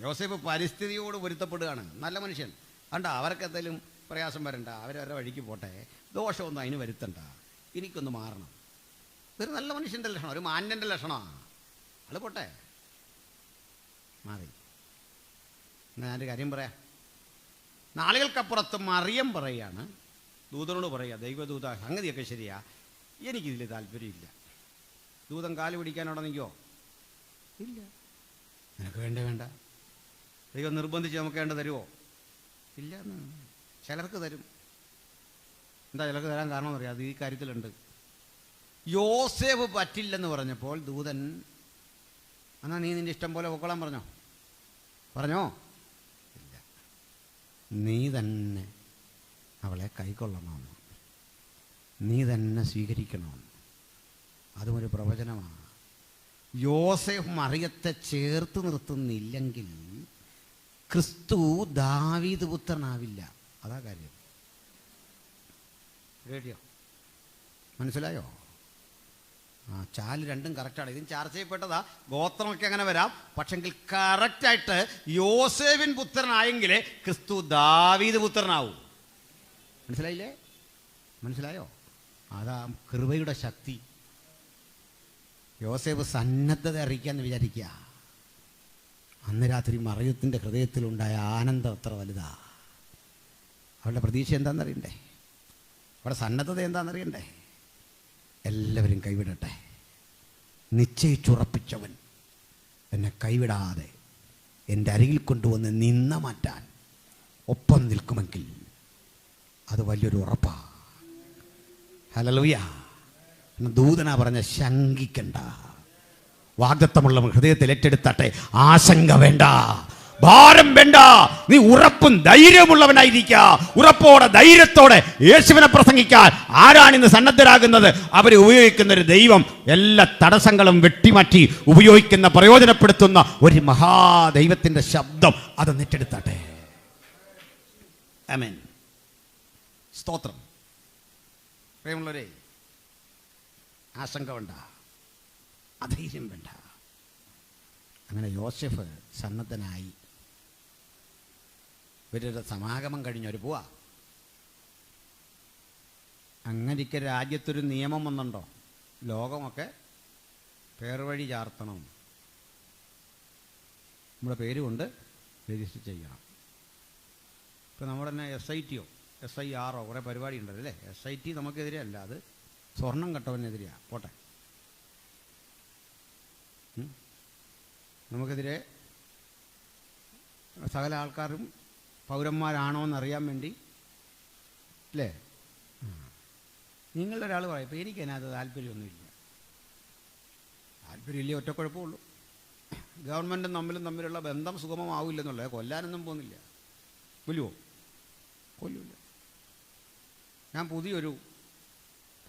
യോസേഫ് പരിസ്ഥിതിയോട് പൊരുത്തപ്പെടുകയാണ്. നല്ല മനുഷ്യൻ. കണ്ട, അവർക്ക് എന്തെങ്കിലും പ്രയാസം വരണ്ട, അവരവരുടെ വഴിക്ക് പോട്ടെ, ദോഷമൊന്നും അതിന് വരുത്തണ്ട, എനിക്കൊന്ന് മാറണം. ഇതൊരു നല്ല മനുഷ്യൻ്റെ ലക്ഷണം, ഒരു മാന്യൻ്റെ ലക്ഷണമാണ്. അത് പോട്ടെ, മാറി. ഞാനൊരു കാര്യം പറയാം. നാളുകൾക്കപ്പുറത്ത് മറിയം പറയുകയാണ്, ദൂതനോട് പറയുക, ദൈവദൂത സംഗതിയൊക്കെ ശരിയാ, എനിക്കിതിൽ താല്പര്യമില്ല. ദൂതൻ കാല് പിടിക്കാനോടെ നിൽക്കുമോ? ഇല്ല. നിനക്ക് വേണ്ട. ദൈവം നിർബന്ധിച്ച് നമുക്ക് വേണ്ട തരുമോ? ഇല്ല. ചിലർക്ക് തരും. എന്താ ചിലർക്ക് തരാൻ കാരണമെന്ന് അറിയാം, അത് ഈ കാര്യത്തിലുണ്ട്. യോസേഫ് പറ്റില്ലെന്ന് പറഞ്ഞപ്പോൾ ദൂതൻ, എന്നാൽ നീ നിൻ്റെ ഇഷ്ടം പോലെ പൊക്കോളാൻ പറഞ്ഞോ? ഇല്ല. നീ തന്നെ അവളെ കൈക്കൊള്ളണമെന്ന്, നീ തന്നെ സ്വീകരിക്കണമെന്ന്. അതും ഒരു പ്രവചനമാണ്. യോസേഫ് മറിയത്തെ ചേർത്ത് നിർത്തുന്നില്ലെങ്കിൽ ക്രിസ്തു ദാവീദ് പുത്രനാവില്ല. അതാ കാര്യം. റേഡിയോ മനസ്സിലായോ? ചാല് രണ്ടും കറക്റ്റാണ്. ഇതിന് ചർച്ച ചെയ്യപ്പെട്ടതാ. ഗോത്രമൊക്കെ അങ്ങനെ വരാം, പക്ഷെങ്കിൽ കറക്റ്റായിട്ട് യോസേഫിൻ പുത്രനായെങ്കിലേ ക്രിസ്തു ദാവീദ് പുത്രനാവൂ. മനസ്സിലായില്ലേ? മനസ്സിലായോ? അതാ കൃപയുടെ ശക്തി. യോസേഫ് സന്നദ്ധത അറിയിക്കാമെന്ന് വിചാരിക്കുക. അന്ന് രാത്രി മറിയത്തിൻ്റെ ഹൃദയത്തിലുണ്ടായ ആനന്ദം എത്ര വലുതാ. അവളുടെ പ്രതീക്ഷ എന്താണെന്നറിയണ്ടേ? അവളുടെ സന്നദ്ധത എന്താണെന്നറിയണ്ടേ? എല്ലാവരും കൈവിടട്ടെ. നിശ്ചയിച്ചുറപ്പിച്ചവൻ എന്നെ കൈവിടാതെ എൻ്റെ അരികിൽ കൊണ്ടുവന്ന് നിന്ന മാറ്റാൻ ഒപ്പം നിൽക്കുമെങ്കിൽ അത് വലിയൊരു ഉറപ്പാണ്. ഹല്ലേലൂയ. ദൂതനാ പറഞ്ഞ ശങ്കിക്കണ്ട. വാഗ്ദത്തമുള്ള ഹൃദയത്തിൽ ഏറ്റെടുത്തട്ടെ. ആശങ്ക വേണ്ട, ഭാരം വേണ്ട. നീ ഉറപ്പും ധൈര്യമുള്ളവനായിരിക്കുക. ഉറപ്പോടെ ധൈര്യത്തോടെ യേശുവിനെ പ്രസംഗിക്കാൻ ആരാണിന്ന് സന്നദ്ധരാകുന്നത്? അവരെ ഉപയോഗിക്കുന്ന ഒരു ദൈവം എല്ലാ തടസ്സങ്ങളും വെട്ടിമാറ്റി ഉപയോഗിക്കുന്ന, പ്രയോജനപ്പെടുത്തുന്ന ഒരു മഹാദൈവത്തിൻ്റെ ശബ്ദം അത് ഏറ്റെടുത്തട്ടെ. ആമേൻ. സ്തോത്രം. പ്രിയമുള്ളവരെ, ആശങ്ക വേണ്ട, അധൈര്യം വേണ്ട. അങ്ങനെ യോസേഫ് സന്നദ്ധനായി. ഇവരുടെ സമാഗമം കഴിഞ്ഞവർ പോവാ. അങ്ങനെയൊക്കെ രാജ്യത്തൊരു നിയമം വന്നുണ്ടോ? ലോകമൊക്കെ പേർവഴി ചാർത്തണം, നമ്മുടെ പേര് കൊണ്ട് രജിസ്റ്റർ ചെയ്യണം. ഇപ്പോൾ നമ്മുടെ തന്നെ SIT-യോ SIR-ഓ കുറേ പരിപാടി ഉണ്ടല്ലോ അല്ലേ? SIT നമുക്കെതിരെ അല്ല, അത് സ്വർണം കട്ടവനെതിരെയാണ്. പോട്ടെ, നമുക്കെതിരെ സകല ആൾക്കാരും പൗരന്മാരാണോ എന്നറിയാൻ വേണ്ടി അല്ലേ? നിങ്ങളുടെ ഒരാൾ പറയും, ഇപ്പോൾ എനിക്ക് അതിനകത്ത് താല്പര്യമൊന്നുമില്ല. താല്പര്യമില്ലേ ഒറ്റ കുഴപ്പമുള്ളൂ, ഗവൺമെൻറ്റും തമ്മിലുള്ള ബന്ധം സുഗമമാവില്ലെന്നുള്ളത്. കൊല്ലാനൊന്നും പോകുന്നില്ല. കൊല്ലുമോ? കൊല്ലില്ല. ഞാൻ പുതിയൊരു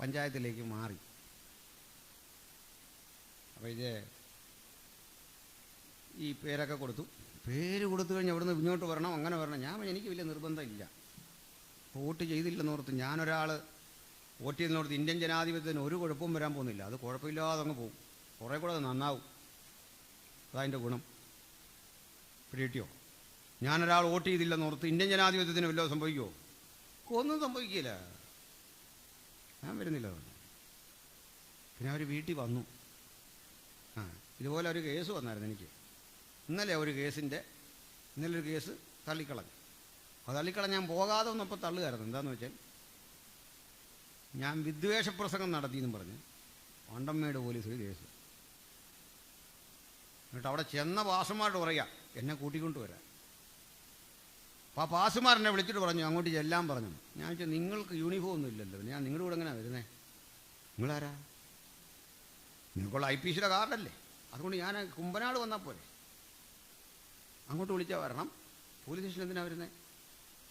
പഞ്ചായത്തിലേക്ക് മാറി. അപ്പോൾ ഈ പേരൊക്കെ കൊടുത്തു. പേര് കൊടുത്തു കഴിഞ്ഞ് അവിടുന്ന് ഇങ്ങോട്ട് വരണം, അങ്ങനെ വരണം. എനിക്ക് വലിയ നിർബന്ധമില്ല. വോട്ട് ചെയ്തില്ലെന്നോർത്ത് ഞാനൊരാൾ വോട്ട് ചെയ്തെന്നോർത്ത് ഇന്ത്യൻ ജനാധിപത്യത്തിന് ഒരു കുഴപ്പവും വരാൻ പോകുന്നില്ല. അത് കുഴപ്പമില്ലാതെ അങ്ങ് പോകും. കുറേ കൂടെ അത് നന്നാവും. അതതിൻ്റെ ഗുണം. പിടിയോ? ഞാനൊരാൾ വോട്ട് ചെയ്തില്ലെന്നോർത്ത് ഇന്ത്യൻ ജനാധിപത്യത്തിന് വല്ലതും സംഭവിക്കുമോ? ഒന്നും സംഭവിക്കില്ല. ഞാൻ വരുന്നില്ല. പിന്നെ അവർ വീട്ടിൽ വന്നു. ഇതുപോലെ ഒരു കേസ് വന്നായിരുന്നു എനിക്ക്. ഇന്നലെ ഒരു കേസ് തള്ളിക്കളഞ്ഞു. അത് തള്ളിക്കളഞ്ഞ് ഞാൻ പോകാതെ വന്നപ്പോൾ തള്ളുകയായിരുന്നു. എന്താണെന്ന് വെച്ചാൽ, ഞാൻ വിദ്വേഷപ്രസംഗം നടത്തിയെന്നും പറഞ്ഞ് വണ്ടമ്മേട് പോലീസ് ഒരു കേസ്. എന്നിട്ട് അവിടെ ചെന്ന പാസുമാരോട് പറയുക എന്നെ കൂട്ടിക്കൊണ്ട് വരാൻ. അപ്പോൾ ആ പാസുമാരെന്നെ വിളിച്ചിട്ട് പറഞ്ഞു അങ്ങോട്ട് ചെല്ലാൻ പറഞ്ഞു. ഞാൻ ചോദിച്ചാൽ നിങ്ങൾക്ക് യൂണിഫോം ഒന്നും ഇല്ലല്ലോ, ഞാൻ നിങ്ങളുടെ കൂടെ എങ്ങനെയാണ് വരുന്നത്? നിങ്ങളാരാ? നിങ്ങൾക്കുള്ള IPCയുടെ കാർഡല്ലേ? അതുകൊണ്ട് ഞാൻ കുമ്പനാട് വന്നാൽ പോലെ. അങ്ങോട്ട് വിളിച്ചാൽ വരണം. പോലീസ് സ്റ്റേഷനിൽ എന്തിനാണ് വരുന്നത്?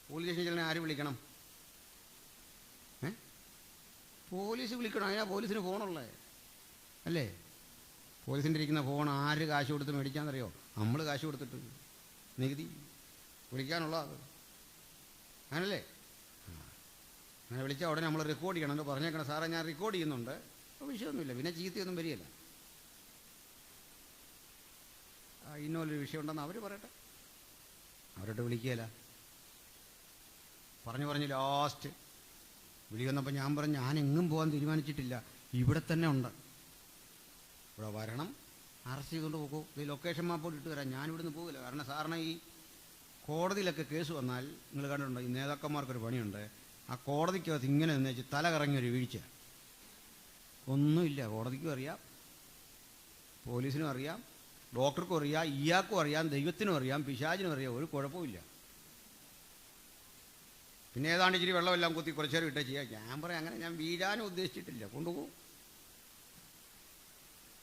പോലീസ് സ്റ്റേഷനിൽ ചെല്ലാൻ ആര് വിളിക്കണം? പോലീസ് വിളിക്കണം. അതിനാ പോലീസിന് ഫോണുള്ളത് അല്ലേ? പോലീസിൻ്റെ ഇരിക്കുന്ന ഫോൺ ആര് കാശ് കൊടുത്ത് മേടിക്കാമെന്നറിയോ? നമ്മൾ കാശ് കൊടുത്തിട്ട് നികുതി വിളിക്കാനുള്ള അത് അങ്ങനല്ലേ? അങ്ങനെ വിളിച്ചാൽ ഉടനെ നമ്മൾ റെക്കോർഡ് ചെയ്യണം. എന്ന് പറഞ്ഞേക്കണം, സാറേ ഞാൻ റെക്കോർഡ് ചെയ്യുന്നുണ്ട്. അപ്പോൾ വിഷയമൊന്നുമില്ല, പിന്നെ ചീത്തയൊന്നും വരികയില്ല. ഇന്നൊരു വിഷയം ഉണ്ടെന്ന് അവർ പറയട്ടെ. അവരോട്ട് വിളിക്കുകയില്ല. പറഞ്ഞ് ലാസ്റ്റ് വിളി വന്നപ്പോൾ ഞാൻ പറഞ്ഞു ഞാൻ എങ്ങും പോകാൻ തീരുമാനിച്ചിട്ടില്ല, ഇവിടെ തന്നെ ഉണ്ട്. ഇവിടെ വരണം, അറസ്റ്റ് ചെയ്തുകൊണ്ട് പോകും. ഈ ലൊക്കേഷൻ മാപ്പോട്ട് ഇട്ട് തരാം. ഞാനിവിടുന്ന് പോകില്ല. കാരണം സാറിന് ഈ കോടതിയിലൊക്കെ കേസ് വന്നാൽ നിങ്ങൾ കണ്ടിട്ടുണ്ടോ, ഈ നേതാക്കന്മാർക്കൊരു പണിയുണ്ട്. ആ കോടതിക്കകത്ത് ഇങ്ങനെ നിന്ന് വെച്ച് തല കറങ്ങിയൊരു വീഴ്ച. ഒന്നുമില്ല, കോടതിക്കും അറിയാം, പോലീസിനും അറിയാം, ഡോക്ടർക്കും അറിയാം, ഇയാൾക്കും അറിയാം, ദൈവത്തിനും അറിയാം, പിശാചിനും അറിയാം. ഒരു കുഴപ്പമില്ല. പിന്നെ ഏതാണ്ട് ഇച്ചിരി വെള്ളമെല്ലാം കുത്തി കുറച്ചേരം ഇട്ടേ ചെയ്യാം. ഞാൻ പറയാം അങ്ങനെ ഞാൻ വീഴാനും ഉദ്ദേശിച്ചിട്ടില്ല. കൊണ്ടുപോകും.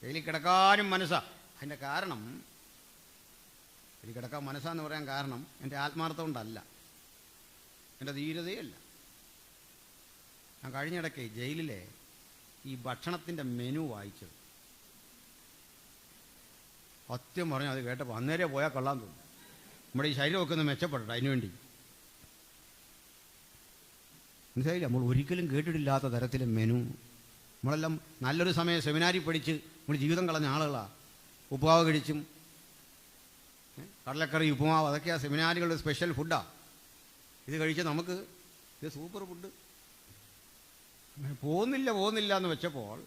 കയ്യിൽ കിടക്കാനും മനസ്സാ. അതിൻ്റെ കാരണം, കയ്യിൽ കിടക്കാൻ മനസ്സാന്ന് പറയാൻ കാരണം എൻ്റെ ആത്മാർത്ഥം കൊണ്ടല്ല. എൻ്റെ ധീരതയല്ല. ഞാൻ കഴിഞ്ഞിടയ്ക്ക് ജയിലിലെ ഈ ഭക്ഷണത്തിൻ്റെ മെനു വായിച്ചത് സത്യം പറഞ്ഞു, അത് കേട്ടപ്പോൾ അന്നേരം പോയാൽ കൊള്ളാൻ തോന്നും. നമ്മുടെ ഈ ശരീരമൊക്കെ ഒന്ന് മെച്ചപ്പെടട്ടെ അതിനുവേണ്ടി. മനസ്സിലായില്ല? നമ്മൾ ഒരിക്കലും കേട്ടിട്ടില്ലാത്ത തരത്തിലെ മെനു. നമ്മളെല്ലാം നല്ലൊരു സമയം സെമിനാരിൽ പഠിച്ച് നമ്മൾ ജീവിതം കളഞ്ഞ ആളുകളാണ്. ഉപ്പുമാവ് കഴിച്ചും കടലക്കറി, ഉപ്പുമാവ്, അതൊക്കെയാണ് സെമിനാരികളുടെ സ്പെഷ്യൽ ഫുഡാണ്. ഇത് കഴിച്ച് നമുക്ക് ഇത് സൂപ്പർ ഫുഡ്. പോകുന്നില്ല എന്ന് വെച്ചപ്പോൾ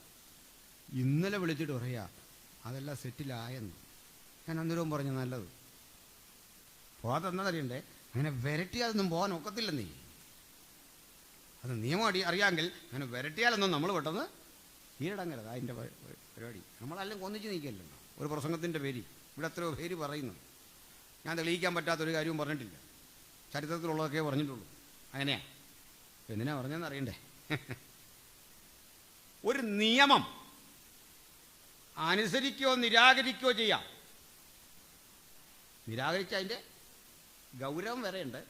ഇന്നലെ വിളിച്ചിട്ട് പറയാ അതെല്ലാം സെറ്റിലായെന്ന്. ഞാൻ അന്നേരവും പറഞ്ഞു നല്ലത്. പോകാത്തെന്നറിയണ്ടേ, അങ്ങനെ വിരട്ടിയാതൊന്നും പോകാൻ ഒക്കത്തില്ലെന്നേ. അത് നിയമം അറിയാമെങ്കിൽ അങ്ങനെ വിരട്ടിയാലൊന്നും നമ്മൾ പെട്ടെന്ന് കീഴടങ്ങരുത്. അതിൻ്റെ പരിപാടി നമ്മളെല്ലാം കൊന്നിച്ച് നീക്കല്ലോ ഒരു പ്രസംഗത്തിൻ്റെ പേര്. ഇവിടെ എത്രയോ പേര് പറയുന്നു. ഞാൻ തെളിയിക്കാൻ പറ്റാത്തൊരു കാര്യവും പറഞ്ഞിട്ടില്ല. ചരിത്രത്തിലുള്ളതൊക്കെ പറഞ്ഞിട്ടുള്ളൂ. അങ്ങനെയാ. എന്തിനാ പറഞ്ഞതെന്ന് അറിയണ്ടേ? ഒരു നിയമം അനുസരിക്കുകയോ നിരാകരിക്കുകയോ ചെയ്യാം. നിരാകരിച്ച അതിൻ്റെ ഗൗരവം വരെയുണ്ട്.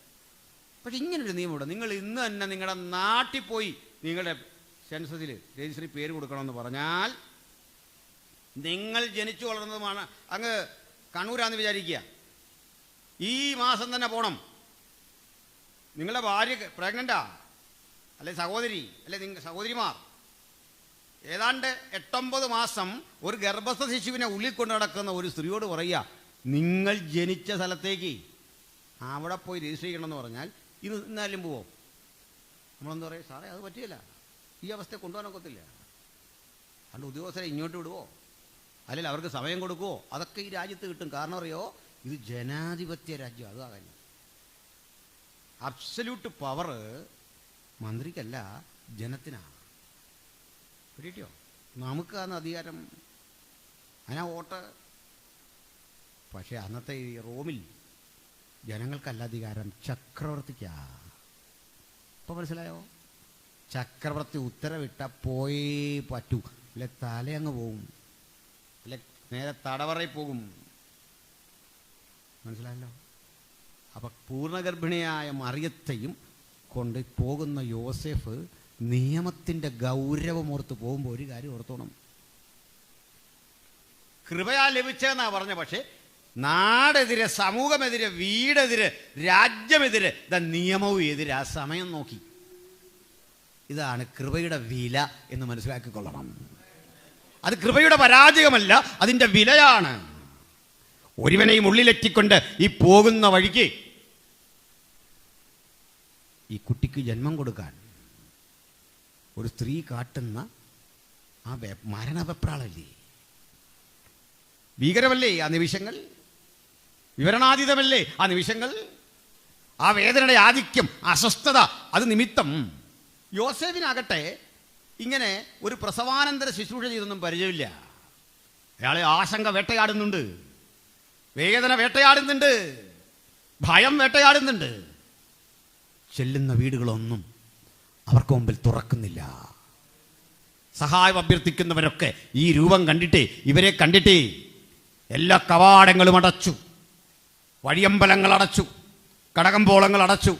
പക്ഷെ ഇങ്ങനൊരു നിയമമുണ്ട്. നിങ്ങൾ ഇന്ന് തന്നെ നിങ്ങളുടെ നാട്ടിൽ പോയി നിങ്ങളുടെ സെൻസസിൽ രജിസ്റ്ററിൽ പേര് കൊടുക്കണമെന്ന് പറഞ്ഞാൽ, നിങ്ങൾ ജനിച്ചു വളർന്നതുമാണ് അങ്ങ് കണ്ണൂരാന്ന് വിചാരിക്കുക, ഈ മാസം തന്നെ പോകണം. നിങ്ങളുടെ ഭാര്യ പ്രഗ്നൻ്റാ, അല്ലെ സഹോദരി, അല്ലെ നിങ്ങൾ സഹോദരിമാർ ഏതാണ്ട് 8-9 മാസം ഒരു ഗർഭസ്ഥ ശിശുവിനെ ഉള്ളിൽ കൊണ്ട് നടക്കുന്ന ഒരു സ്ത്രീയോട് പറയുക, നിങ്ങൾ ജനിച്ച സ്ഥലത്തേക്ക് അവിടെ പോയി രജിസ്റ്റർ ചെയ്യണമെന്ന് പറഞ്ഞാൽ ഇന്നാലും പോവോ? നമ്മളെന്താ പറയുക, സാറേ അത് പറ്റില്ല, ഈ അവസ്ഥയെ കൊണ്ടുപോകാനൊക്കത്തില്ല. അതുകൊണ്ട് ഉദ്യോഗസ്ഥരെ ഇങ്ങോട്ട് വിടുവോ, അല്ലെങ്കിൽ അവർക്ക് സമയം കൊടുക്കുവോ? അതൊക്കെ ഈ രാജ്യത്ത് കിട്ടും. കാരണം അറിയോ, ഇത് ജനാധിപത്യ രാജ്യം. അത് കാര്യം അബ്സല്യൂട്ട് പവർ മന്ത്രിക്കല്ല, ജനത്തിനാണ്. പിടിയോ? നമുക്കാണ് അധികാരം, അതിനാ വോട്ട്. പക്ഷേ അന്നത്തെ ഈ റോമിൽ ജനങ്ങൾക്കല്ല അധികാരം, ചക്രവർത്തിക്കാ. ഇപ്പോൾ മനസ്സിലായോ? ചക്രവർത്തി ഉത്തരവിട്ട പോയേ പറ്റൂ, അല്ലെ തലയങ്ങ് പോകും, അല്ലെ നേരെ തടവറയിൽ പോകും. മനസ്സിലായല്ലോ? അപ്പം പൂർണ്ണഗർഭിണിയായ മറിയത്തെയും കൊണ്ട് പോകുന്ന യോസേഫ് നിയമത്തിൻ്റെ ഗൗരവമോർത്ത് പോകുമ്പോൾ ഒരു കാര്യം ഓർത്തോണം. കൃപയാ ലഭിച്ചതെന്നാ പറഞ്ഞ, പക്ഷേ നാടെതിരെ, സമൂഹമെതിരെ, വീടെതിരെ, രാജ്യമെതിരെ, നിയമവും എതിരെ ആ സമയം നോക്കി. ഇതാണ് കൃപയുടെ വില എന്ന് മനസ്സിലാക്കിക്കൊള്ളണം. അത് കൃപയുടെ പരാജയമല്ല, അതിൻ്റെ വിലയാണ്. ഒരുവനെയും ഉള്ളിലെത്തിക്കൊണ്ട് ഈ പോകുന്ന വഴിക്ക് ഈ കുട്ടിക്ക് ജന്മം കൊടുക്കാൻ ഒരു സ്ത്രീ കാട്ടുന്ന ആ മരണവെപ്രാളല്ലേ, ഭീകരമല്ലേ ആ നിമിഷങ്ങൾ? വിവരണാതീതമല്ലേ ആ നിമിഷങ്ങൾ? ആ വേദനയുടെ ആധിക്യം, അസ്വസ്ഥത, അത് നിമിത്തം യോസേഫിനാകട്ടെ ഇങ്ങനെ ഒരു പ്രസവാനന്തര ശുശ്രൂഷ ചെയ്തൊന്നും പരിചയമില്ല. അയാളെ ആശങ്ക വേട്ടയാടുന്നുണ്ട്, വേദന വേട്ടയാടുന്നുണ്ട്, ഭയം വേട്ടയാടുന്നുണ്ട്. ചെല്ലുന്ന വീടുകളൊന്നും അവർക്ക് മുമ്പിൽ തുറക്കുന്നില്ല. സഹായം അഭ്യർത്ഥിക്കുന്നവരൊക്കെ ഈ രൂപം കണ്ടിട്ടേ, ഇവരെ കണ്ടിട്ടേ എല്ലാ കവാടങ്ങളും അടച്ചു, വഴിയമ്പലങ്ങൾ അടച്ചു, കടകമ്പോളങ്ങൾ അടച്ചു.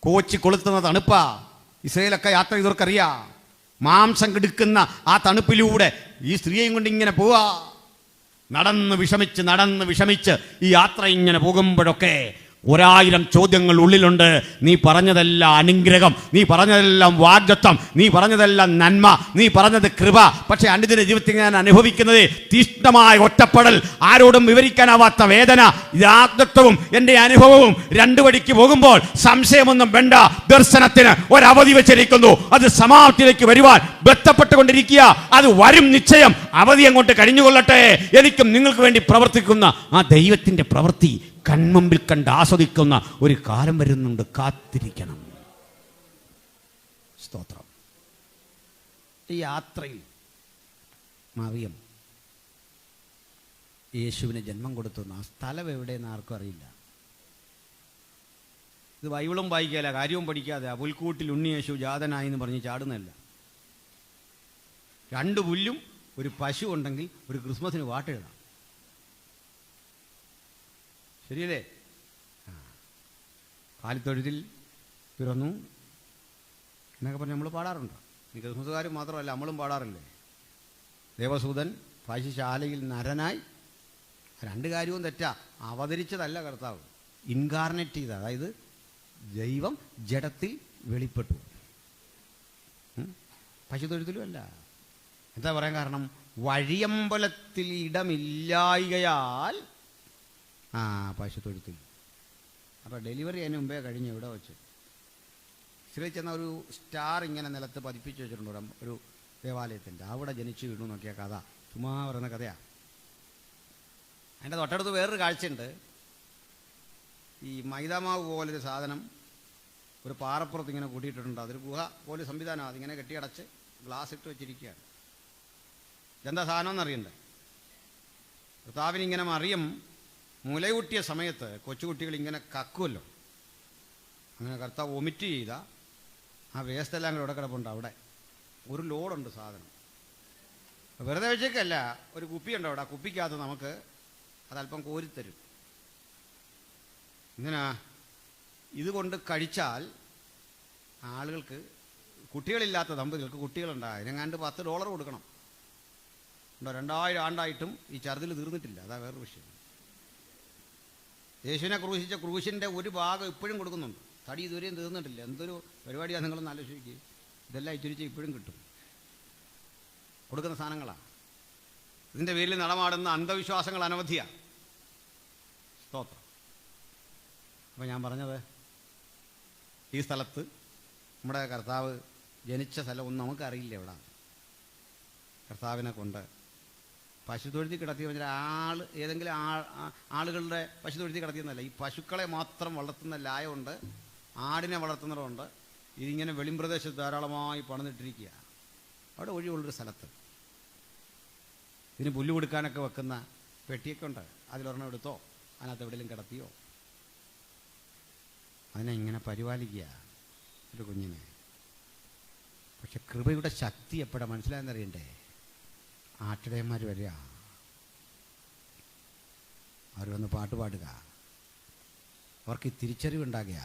കോച്ചി കൊളുത്തുന്ന തണുപ്പാ. ഇസ്രയേലൊക്കെ യാത്ര ചെയ്തവർക്കറിയാം. മാംസം കിടക്കുന്ന ആ തണുപ്പിലൂടെ ഈ സ്ത്രീയെയും കൊണ്ട് ഇങ്ങനെ പോവാ. നടന്ന് വിഷമിച്ച് ഈ യാത്ര ഇങ്ങനെ പോകുമ്പോഴൊക്കെ 1000 ചോദ്യങ്ങൾ ഉള്ളിലുണ്ട്. നീ പറഞ്ഞതെല്ലാം അനുഗ്രഹം, നീ പറഞ്ഞതെല്ലാം വാഗ്ദത്തം, നീ പറഞ്ഞതെല്ലാം നന്മ, നീ പറഞ്ഞത് കൃപ. പക്ഷെ അനുദിന ജീവിതത്തിൽ ഞാൻ അനുഭവിക്കുന്നത് തീഷ്ണമായ ഒറ്റപ്പെടൽ, ആരോടും വിവരിക്കാനാവാത്ത വേദന. വാഗ്ദത്തവും എൻ്റെ അനുഭവവും രണ്ടു വഴിക്ക് പോകുമ്പോൾ സംശയമൊന്നും വേണ്ട. ദർശനത്തിന് ഒരവധി വെച്ചിരിക്കുന്നു, അത് സമാപ്തിയിലേക്ക് വരുവാൻ ബന്ധപ്പെട്ടുകൊണ്ടിരിക്കുക. അത് വരും നിശ്ചയം. അവധി അങ്ങോട്ട് കഴിഞ്ഞുകൊള്ളട്ടെ. എനിക്കും നിങ്ങൾക്ക് വേണ്ടി പ്രവർത്തിക്കുന്ന ആ ദൈവത്തിൻ്റെ പ്രവൃത്തി കൺമുമ്പിൽ കണ്ട് ആസ്വദിക്കുന്ന ഒരു കാലം വരുന്നുണ്ട്. കാത്തിരിക്കണം. സ്തോത്രം. ഈ യാത്രയിൽ മറിയം യേശുവിന് ജന്മം കൊടുത്തു. ആ സ്ഥലം എവിടെയെന്ന് ആർക്കും അറിയില്ല. ഇത് ബൈബിളും വായിക്കാല, കാര്യവും പഠിക്കാതെ പുൽക്കൂട്ടിൽ ഉണ്ണി യേശു ജാതനായി എന്ന് പറഞ്ഞ് ചാടുന്നതല്ല. 2 പുല്ലും ഒരു പശു ഉണ്ടെങ്കിൽ ഒരു ക്രിസ്മസിന് പാട്ടെഴുതാം. ശരിയല്ലേ? കാലിത്തൊഴുത്തിൽ പിറന്നു എന്നൊക്കെ പറഞ്ഞ് നമ്മൾ പാടാറുണ്ട്. ഈ ക്രിസ്മസുകാരും മാത്രമല്ല, നമ്മളും പാടാറില്ലേ? ദേവസൂതൻ പശുശാലയിൽ നരനായി. രണ്ട് കാര്യവും തെറ്റാ. അവതരിച്ചതല്ല കർത്താവ്, ഇൻകാർണേറ്റ് ചെയ്ത, അതായത് ദൈവം ജഡത്തിൽ വെളിപ്പെട്ടു. പശുത്തൊഴുത്തിലും അല്ല. എന്താ പറയാൻ കാരണം? വഴിയമ്പലത്തിൽ ഇടമില്ലായികയാൽ പശുത്തൊഴുത്തിൽ. അപ്പോൾ ഡെലിവറി അതിന് മുമ്പേ കഴിഞ്ഞ് ഇവിടെ വെച്ച് ഇസ്രയേൽ ചെന്ന ഒരു സ്റ്റാർ ഇങ്ങനെ നിലത്ത് പതിപ്പിച്ച് വെച്ചിട്ടുണ്ട് ഒരു ദേവാലയത്തിൻ്റെ. അവിടെ ജനിച്ചു വീണു നോക്കിയ കഥ, ചുമ്മാ പറയുന്ന കഥയാണ്. അതിൻ്റെ തൊട്ടടുത്ത് വേറൊരു കാഴ്ചയുണ്ട്. ഈ മൈദാമാവ് പോലൊരു സാധനം ഒരു പാറപ്പുറത്ത് ഇങ്ങനെ കൂട്ടിയിട്ടിട്ടുണ്ട്. അതൊരു ഗുഹ പോലെ സംവിധാനമാണ്. അതിങ്ങനെ കെട്ടിയടച്ച് ഗ്ലാസ് ഇട്ട് വെച്ചിരിക്കുകയാണ്. ഇതെന്താ സാധനം എന്നറിയണ്ടേ? കർത്താവിനിങ്ങനെ മറിയം മുലയൂട്ടിയ സമയത്ത് കൊച്ചുകുട്ടികൾ ഇങ്ങനെ കക്കുമല്ലോ. അങ്ങനെ കർത്താവ് വൊമിറ്റ് ചെയ്ത ആ വേസ്റ്റെല്ലാം കൂടെ ഇവിടെ കിടപ്പുണ്ട്. അവിടെ ഒരു ലോഡുണ്ട് സാധനം. വെറുതെ വെച്ചേക്കല്ല, ഒരു കുപ്പിയുണ്ട് അവിടെ. ആ കുപ്പിക്കകത്ത് നമുക്ക് അതല്പം കോരിത്തരും. ഇങ്ങനെ ഇതുകൊണ്ട് കഴിച്ചാൽ ആളുകൾക്ക്, കുട്ടികളില്ലാത്ത ദമ്പതികൾക്ക് കുട്ടികളുണ്ടാകും. അതിനെങ്ങാണ്ട് $10 കൊടുക്കണം. ഉണ്ടോ? 2000 ആണ്ടായിട്ടും ഈ ചർദിൽ തീർന്നിട്ടില്ല. അതാ വേറൊരു വിഷയം. യേശുവിനെ ക്രൂശിച്ച ക്രൂശിൻ്റെ ഒരു ഭാഗം ഇപ്പോഴും കൊടുക്കുന്നുണ്ട്. തടി ഇതുവരെയും തീർന്നിട്ടില്ല. എന്തൊരു പരിപാടിയാണ് നിങ്ങളൊന്ന് ആലോചിക്കുക. ഇതെല്ലാം ഇച്ചിരിച്ച് ഇപ്പോഴും കിട്ടും. കൊടുക്കുന്ന സാധനങ്ങളാണ്. ഇതിൻ്റെ പേരിൽ നടമാടുന്ന അന്ധവിശ്വാസങ്ങൾ അനവധിയാണ്. സ്തോത്രം. അപ്പോൾ ഞാൻ പറഞ്ഞത്, ഈ സ്ഥലത്ത് നമ്മുടെ കർത്താവ് ജനിച്ച സ്ഥലമൊന്നും നമുക്കറിയില്ല. എവിടെ കർത്താവിനെ കൊണ്ട് പശുത്തൊഴുത്തി കിടത്തി വെച്ചാൽ ഏതെങ്കിലും ആളുകളുടെ പശുത്തൊഴുത്തി കിടത്തിയെന്നല്ല. ഈ പശുക്കളെ മാത്രം വളർത്തുന്ന ലായമുണ്ട്, ആടിനെ വളർത്തുന്നവരുണ്ട്. ഇതിങ്ങനെ വെളിമ്പ്രദേശത്ത് ധാരാളമായി പണിതിട്ടിരിക്കുക. അവിടെ ഒഴിവുള്ളൊരു സ്ഥലത്ത് ഇതിന് പുല്ല് കൊടുക്കാനൊക്കെ വെക്കുന്ന പെട്ടിയൊക്കെ ഉണ്ട്. അതിലൊരെണ്ണം എടുത്തോ, അതിനകത്ത് എവിടെയെങ്കിലും കിടത്തിയോ. അതിനെ ഇങ്ങനെ പരിപാലിക്കുക ഒരു കുഞ്ഞിനെ. പക്ഷെ കൃപയുടെ ശക്തി എപ്പോഴാണ് മനസ്സിലായെന്നറിയണ്ടേ? ആട്ടിടയന്മാർ വരിക, അവർ വന്ന് പാട്ട് പാടുക, അവർക്ക് തിരിച്ചറിവുണ്ടാകുക.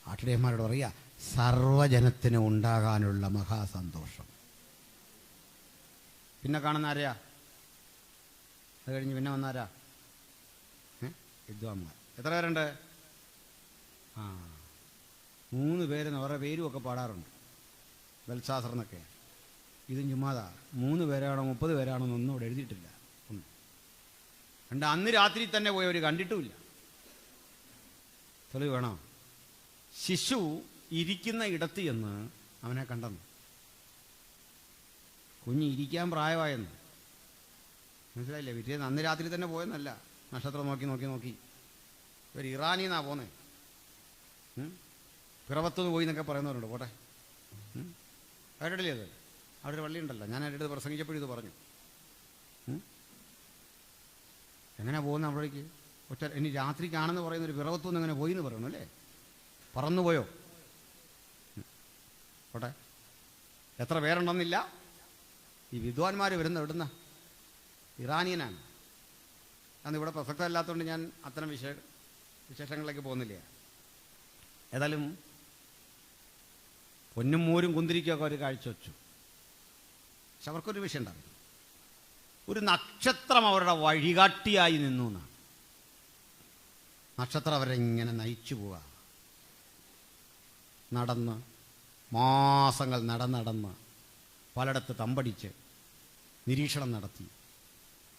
ആട്ടിടയന്മാരോട് പറയുക, സർവജനത്തിന് ഉണ്ടാകാനുള്ള മഹാസന്തോഷം. പിന്നെ കാണുന്ന ആരെയാ? അത് കഴിഞ്ഞ് പിന്നെ വന്നാരാ? വിദ്വാൻമാർ. എത്ര പേരുണ്ട്? 3 പേരെന്ന് അവരുടെ പേരുമൊക്കെ പാടാറുണ്ട്. ബൽശാസർ എന്നൊക്കെ. ഇതും ചുമ്മാതാ. 3 പേരാണോ 30 പേരാണോ എന്നൊന്നും ഇവിടെ എഴുതിയിട്ടില്ല. രണ്ട് അന്ന് രാത്രി തന്നെ പോയവർ കണ്ടിട്ടുമില്ല. തെളിവ് വേണോ? ശിശു ഇരിക്കുന്ന ഇടത്ത് എന്ന് അവനെ കണ്ടെന്ന്. കുഞ്ഞ് ഇരിക്കാൻ പ്രായമായെന്ന് മനസ്സിലായില്ലേ? പിറ്റേന്ന് അന്ന് രാത്രി തന്നെ പോയെന്നല്ല. നക്ഷത്രം നോക്കി ഇവർ ഇറാനിന്നാ പോന്നേ. പിറവത്തുനിന്ന് പോയി എന്നൊക്കെ പറയുന്നവരുണ്ട്. പോട്ടെ, കേട്ടിട്ടില്ലേ? അത് അവിടെ ഒരു പള്ളിയുണ്ടല്ലോ. ഞാൻ എൻ്റെ അടുത്ത് പ്രസംഗിച്ചപ്പോഴും ഇത് പറഞ്ഞു. എങ്ങനെ പോകുന്ന അവിടേക്ക്? ഇനി രാത്രി കാണുന്ന പറയുന്നൊരു പിറവത്തുനിന്ന് എങ്ങനെ പോയി എന്ന് പറയണം അല്ലേ? പറന്നു പോയോ? പോട്ടെ, എത്ര പേരുണ്ടെന്നില്ല. ഈ വിദ്വാൻമാർ വരുന്ന എവിടുന്ന? ഇറാനിയനാണ്. അന്ന് ഇവിടെ പ്രസക്തമല്ലാത്തതുകൊണ്ട് ഞാൻ അത്തരം വിശേഷങ്ങളിലേക്ക് പോകുന്നില്ല. ഏതായാലും പൊന്നും മൂരും കുന്തിരിക്കൊക്കെ ഒരു കാഴ്ച വെച്ചു. പക്ഷെ അവർക്കൊരു വിഷയം ഉണ്ടാകും. ഒരു നക്ഷത്രം അവരുടെ വഴികാട്ടിയായി നിന്നു എന്നാണ്. നക്ഷത്രം അവരെ ഇങ്ങനെ നയിച്ചു പോവുക. നടന്ന് മാസങ്ങൾ നടന്ന് പലയിടത്ത് തമ്പടിച്ച് നിരീക്ഷണം നടത്തി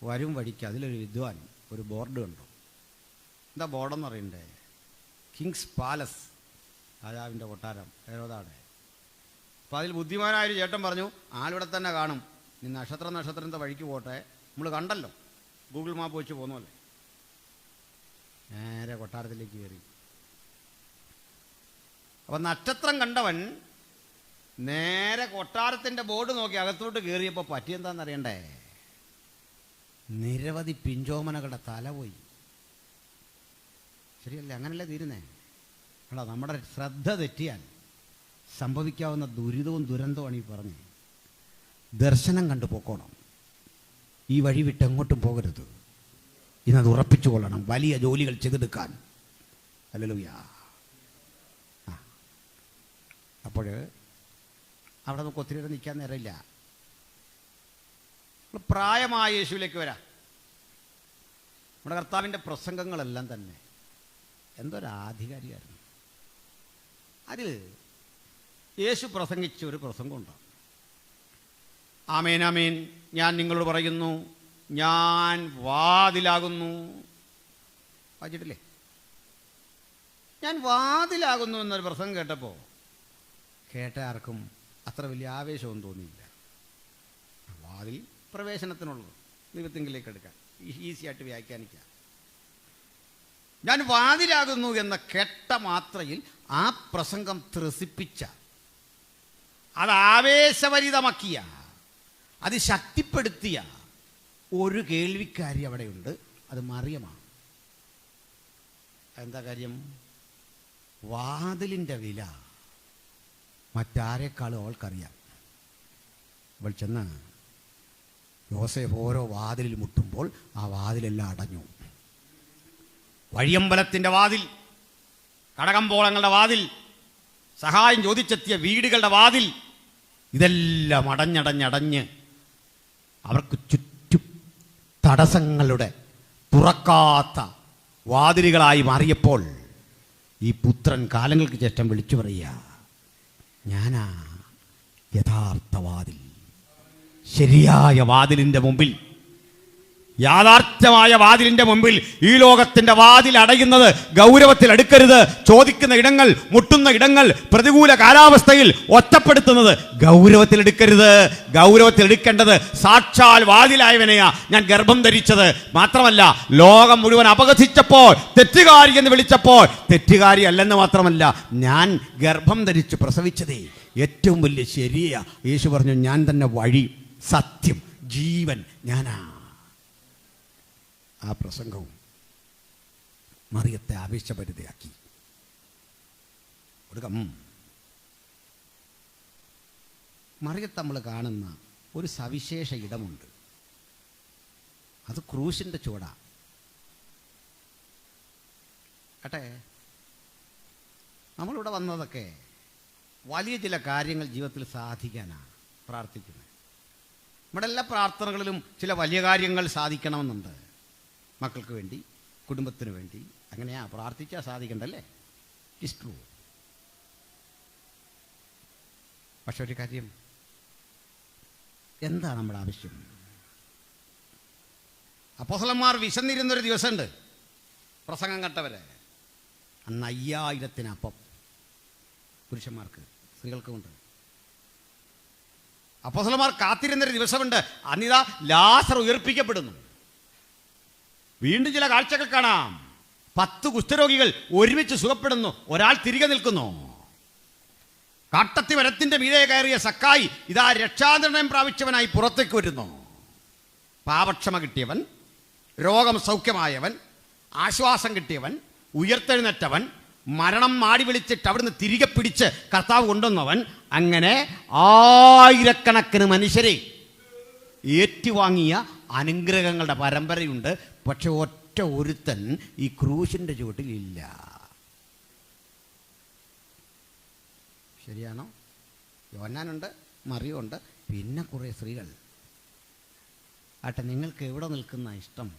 വരും വഴിക്ക് അതിലൊരു വിദ്വാൻ ഒരു ബോർഡ് കണ്ടു. എന്താ ബോർഡെന്ന് അറിയണ്ടേ? കിങ്സ് പാലസ്, രാജാവിൻ്റെ കൊട്ടാരം, ഹെരോദാടെ. അപ്പോൾ അതിൽ ബുദ്ധിമാനായൊരു ചേട്ടൻ പറഞ്ഞു, ആളിവിടെ തന്നെ കാണും, നീ നക്ഷത്രത്തെ വഴിക്ക് പോട്ടെ. നമ്മൾ കണ്ടല്ലോ, ഗൂഗിൾ മാപ്പ് വെച്ച് പോന്നല്ലേ. നേരെ കൊട്ടാരത്തിലേക്ക് കയറി. അപ്പം നക്ഷത്രം കണ്ടവൻ നേരെ കൊട്ടാരത്തിൻ്റെ ബോർഡ് നോക്കി അകത്തോട്ട് കയറിയപ്പോൾ പറ്റിയെന്താണെന്നറിയണ്ടേ? നിരവധി പിഞ്ചോമനകളുടെ തല പോയി. ശരിയല്ലേ? അങ്ങനല്ലേ തീരുന്നേ? അല്ല, നമ്മുടെ ശ്രദ്ധ തെറ്റിയാൽ സംഭവിക്കാവുന്ന ദുരിതവും ദുരന്തവുമാണ് ഈ പറഞ്ഞത്. ദർശനം കണ്ടു പോക്കോണം. ഈ വഴി വിട്ട് എങ്ങോട്ടും പോകരുത്. ഇന്നത് ഉറപ്പിച്ചു കൊള്ളണം. വലിയ ജോലികൾ ചെയ്തെടുക്കാൻ. ഹല്ലേലൂയ. അപ്പോൾ അവിടെ നമുക്ക് ഒത്തിരി നേരം നിൽക്കാൻ നേരമില്ല. പ്രായമായ യേശുവിലേക്ക് വരാം. നമ്മുടെ കർത്താവിൻ്റെ പ്രസംഗങ്ങളെല്ലാം തന്നെ എന്തൊരാധികാരിയായിരുന്നു. അതിൽ യേശു പ്രസംഗിച്ച ഒരു പ്രസംഗമുണ്ട്. ആമേൻ ആമേൻ ഞാൻ നിങ്ങളോട് പറയുന്നു, ഞാൻ വാതിലാകുന്നു. വായിച്ചിട്ടില്ലേ? ഞാൻ വാതിലാകുന്നു എന്നൊരു പ്രസംഗം കേട്ടപ്പോൾ കേട്ട ആർക്കും അത്ര വലിയ ആവേശമൊന്നും തോന്നിയില്ല. വാതിൽ പ്രവേശനത്തിനുള്ളത്, ദൈവത്തിങ്കിലേക്ക് എടുക്കാൻ ഈസിയായിട്ട് വ്യാഖ്യാനിക്കാം. ഞാൻ വാതിലാകുന്നു എന്ന കേട്ട മാത്രയിൽ ആ പ്രസംഗം ത്രസിപ്പിച്ച, അത് ആവേശഭരിതമാക്കിയ, അത് ശക്തിപ്പെടുത്തിയ ഒരു കേൾവിക്കാരി അവിടെയുണ്ട്. അത് മറിയമാണ്. എന്താ കാര്യം? വാതിലിൻ്റെ വില മറ്റാരെക്കാളും അവൾക്കറിയാം. അവൾ ചെന്ന് യോസേഫ് ഓരോ വാതിലിൽ മുട്ടുമ്പോൾ ആ വാതിലെല്ലാം അടഞ്ഞു. വഴിയമ്പലത്തിൻ്റെ വാതിൽ, കടകമ്പോളങ്ങളുടെ വാതിൽ, സഹായം ചോദിച്ചെത്തിയ വീടുകളുടെ വാതിൽ, ഇതെല്ലാം അടഞ്ഞടഞ്ഞടഞ്ഞ് അവർക്ക് ചുറ്റും തടസ്സങ്ങളുടെ തുറക്കാത്ത വാതിലുകളായി മാറിയപ്പോൾ ഈ പുത്രൻ കാലങ്ങൾക്ക് ശേഷം വിളിച്ചു പറയുക, ഞാനാ യഥാർത്ഥ വാതിൽ. ശരിയായ വാതിലിൻ്റെ മുമ്പിൽ, യാഥാർത്ഥ്യമായ വാതിലിൻ്റെ മുമ്പിൽ ഈ ലോകത്തിൻ്റെ വാതിൽ അടയുന്നത് ഗൗരവത്തിൽ എടുക്കരുത്. ചോദിക്കുന്ന ഇടങ്ങൾ, മുട്ടുന്ന ഇടങ്ങൾ, പ്രതികൂല കാലാവസ്ഥയിൽ ഒറ്റപ്പെടുത്തുന്നത് ഗൗരവത്തിൽ എടുക്കരുത്. ഗൗരവത്തിൽ എടുക്കേണ്ടത് സാക്ഷാൽ വാതിലായവനെയാ ഞാൻ ഗർഭം ധരിച്ചത്. മാത്രമല്ല, ലോകം മുഴുവൻ അപകസിച്ചപ്പോൾ, തെറ്റുകാരി എന്ന് വിളിച്ചപ്പോൾ തെറ്റുകാരി അല്ലെന്ന് മാത്രമല്ല, ഞാൻ ഗർഭം ധരിച്ച് പ്രസവിച്ചതേ ഏറ്റവും വലിയ ശരിയാ. യേശു പറഞ്ഞു, ഞാൻ തന്നെ വഴി, സത്യം, ജീവൻ, ഞാനാ. ആ പ്രസംഗവും മറിയത്തെ ആവേശഭരിതയാക്കി. ഒടുക്കം മറിയത്ത് നമ്മൾ കാണുന്ന ഒരു സവിശേഷ ഇടമുണ്ട്. അത് ക്രൂശിൻ്റെ ചുവടാ. കേട്ടെ, നമ്മളിവിടെ വന്നതൊക്കെ വലിയ ചില കാര്യങ്ങൾ ജീവിതത്തിൽ സാധിക്കാനാണ് പ്രാർത്ഥിക്കുന്നത്. നമ്മുടെ എല്ലാ പ്രാർത്ഥനകളിലും ചില വലിയ കാര്യങ്ങൾ സാധിക്കണമെന്നുണ്ട്. മക്കൾക്ക് വേണ്ടി, കുടുംബത്തിന് വേണ്ടി, അങ്ങനെയാ പ്രാർത്ഥിച്ചാൽ സാധിക്കണ്ടല്ലേ? It's true. പക്ഷെ ഒരു കാര്യം, എന്താ നമ്മുടെ ആവശ്യം? അപ്പോസ്തലന്മാർ വിശന്നിരുന്നൊരു ദിവസമുണ്ട്, പ്രസംഗം കേട്ടവരെ. അന്ന് 5000 അപ്പം പുരുഷന്മാർക്ക്, സ്ത്രീകൾക്കുമുണ്ട്. അപ്പോസ്തലന്മാർ കാത്തിരുന്നൊരു ദിവസമുണ്ട്, അന്നിതാ ലാസർ ഉയർപ്പിക്കപ്പെടുന്നു. വീണ്ടും ചില കാഴ്ചകൾ കാണാം. 10 കുഷ്ഠരോഗികൾ ഒരുമിച്ച് സുഖപ്പെടുന്നു, ഒരാൾ തിരികെ നിൽക്കുന്നു. കാട്ടത്തി മരത്തിന്റെ മീതെ കയറിയ സക്കായി ഇതാ രക്ഷാനിർണയം പ്രാപിച്ചവനായി പുറത്തേക്ക് വരുന്നു. പാപക്ഷമ കിട്ടിയവൻ, രോഗം സൗഖ്യമായവൻ, ആശ്വാസം കിട്ടിയവൻ, ഉയർത്തെഴുന്നേറ്റവൻ, മരണം മാടി വിളിച്ചിട്ട് അവിടുന്ന് തിരികെ പിടിച്ച് കർത്താവ് കൊണ്ടുവന്നവൻ, അങ്ങനെ ആയിരക്കണക്കിന് മനുഷ്യരെ ഏറ്റുവാങ്ങിയ അനുഗ്രഹങ്ങളുടെ പരമ്പരയുണ്ട്. പക്ഷെ ഒറ്റ ഒരുത്തൻ ഈ ക്രൂശിൻ്റെ ചുവട്ടിലില്ല. ശരിയാണോ? യോഹന്നാനുണ്ട്, മറിയമുണ്ട്, പിന്നെ കുറേ സ്ത്രീകൾ. ആട്ടെ, നിങ്ങൾക്ക് എവിടെ നിൽക്കുന്ന ഇഷ്ടം?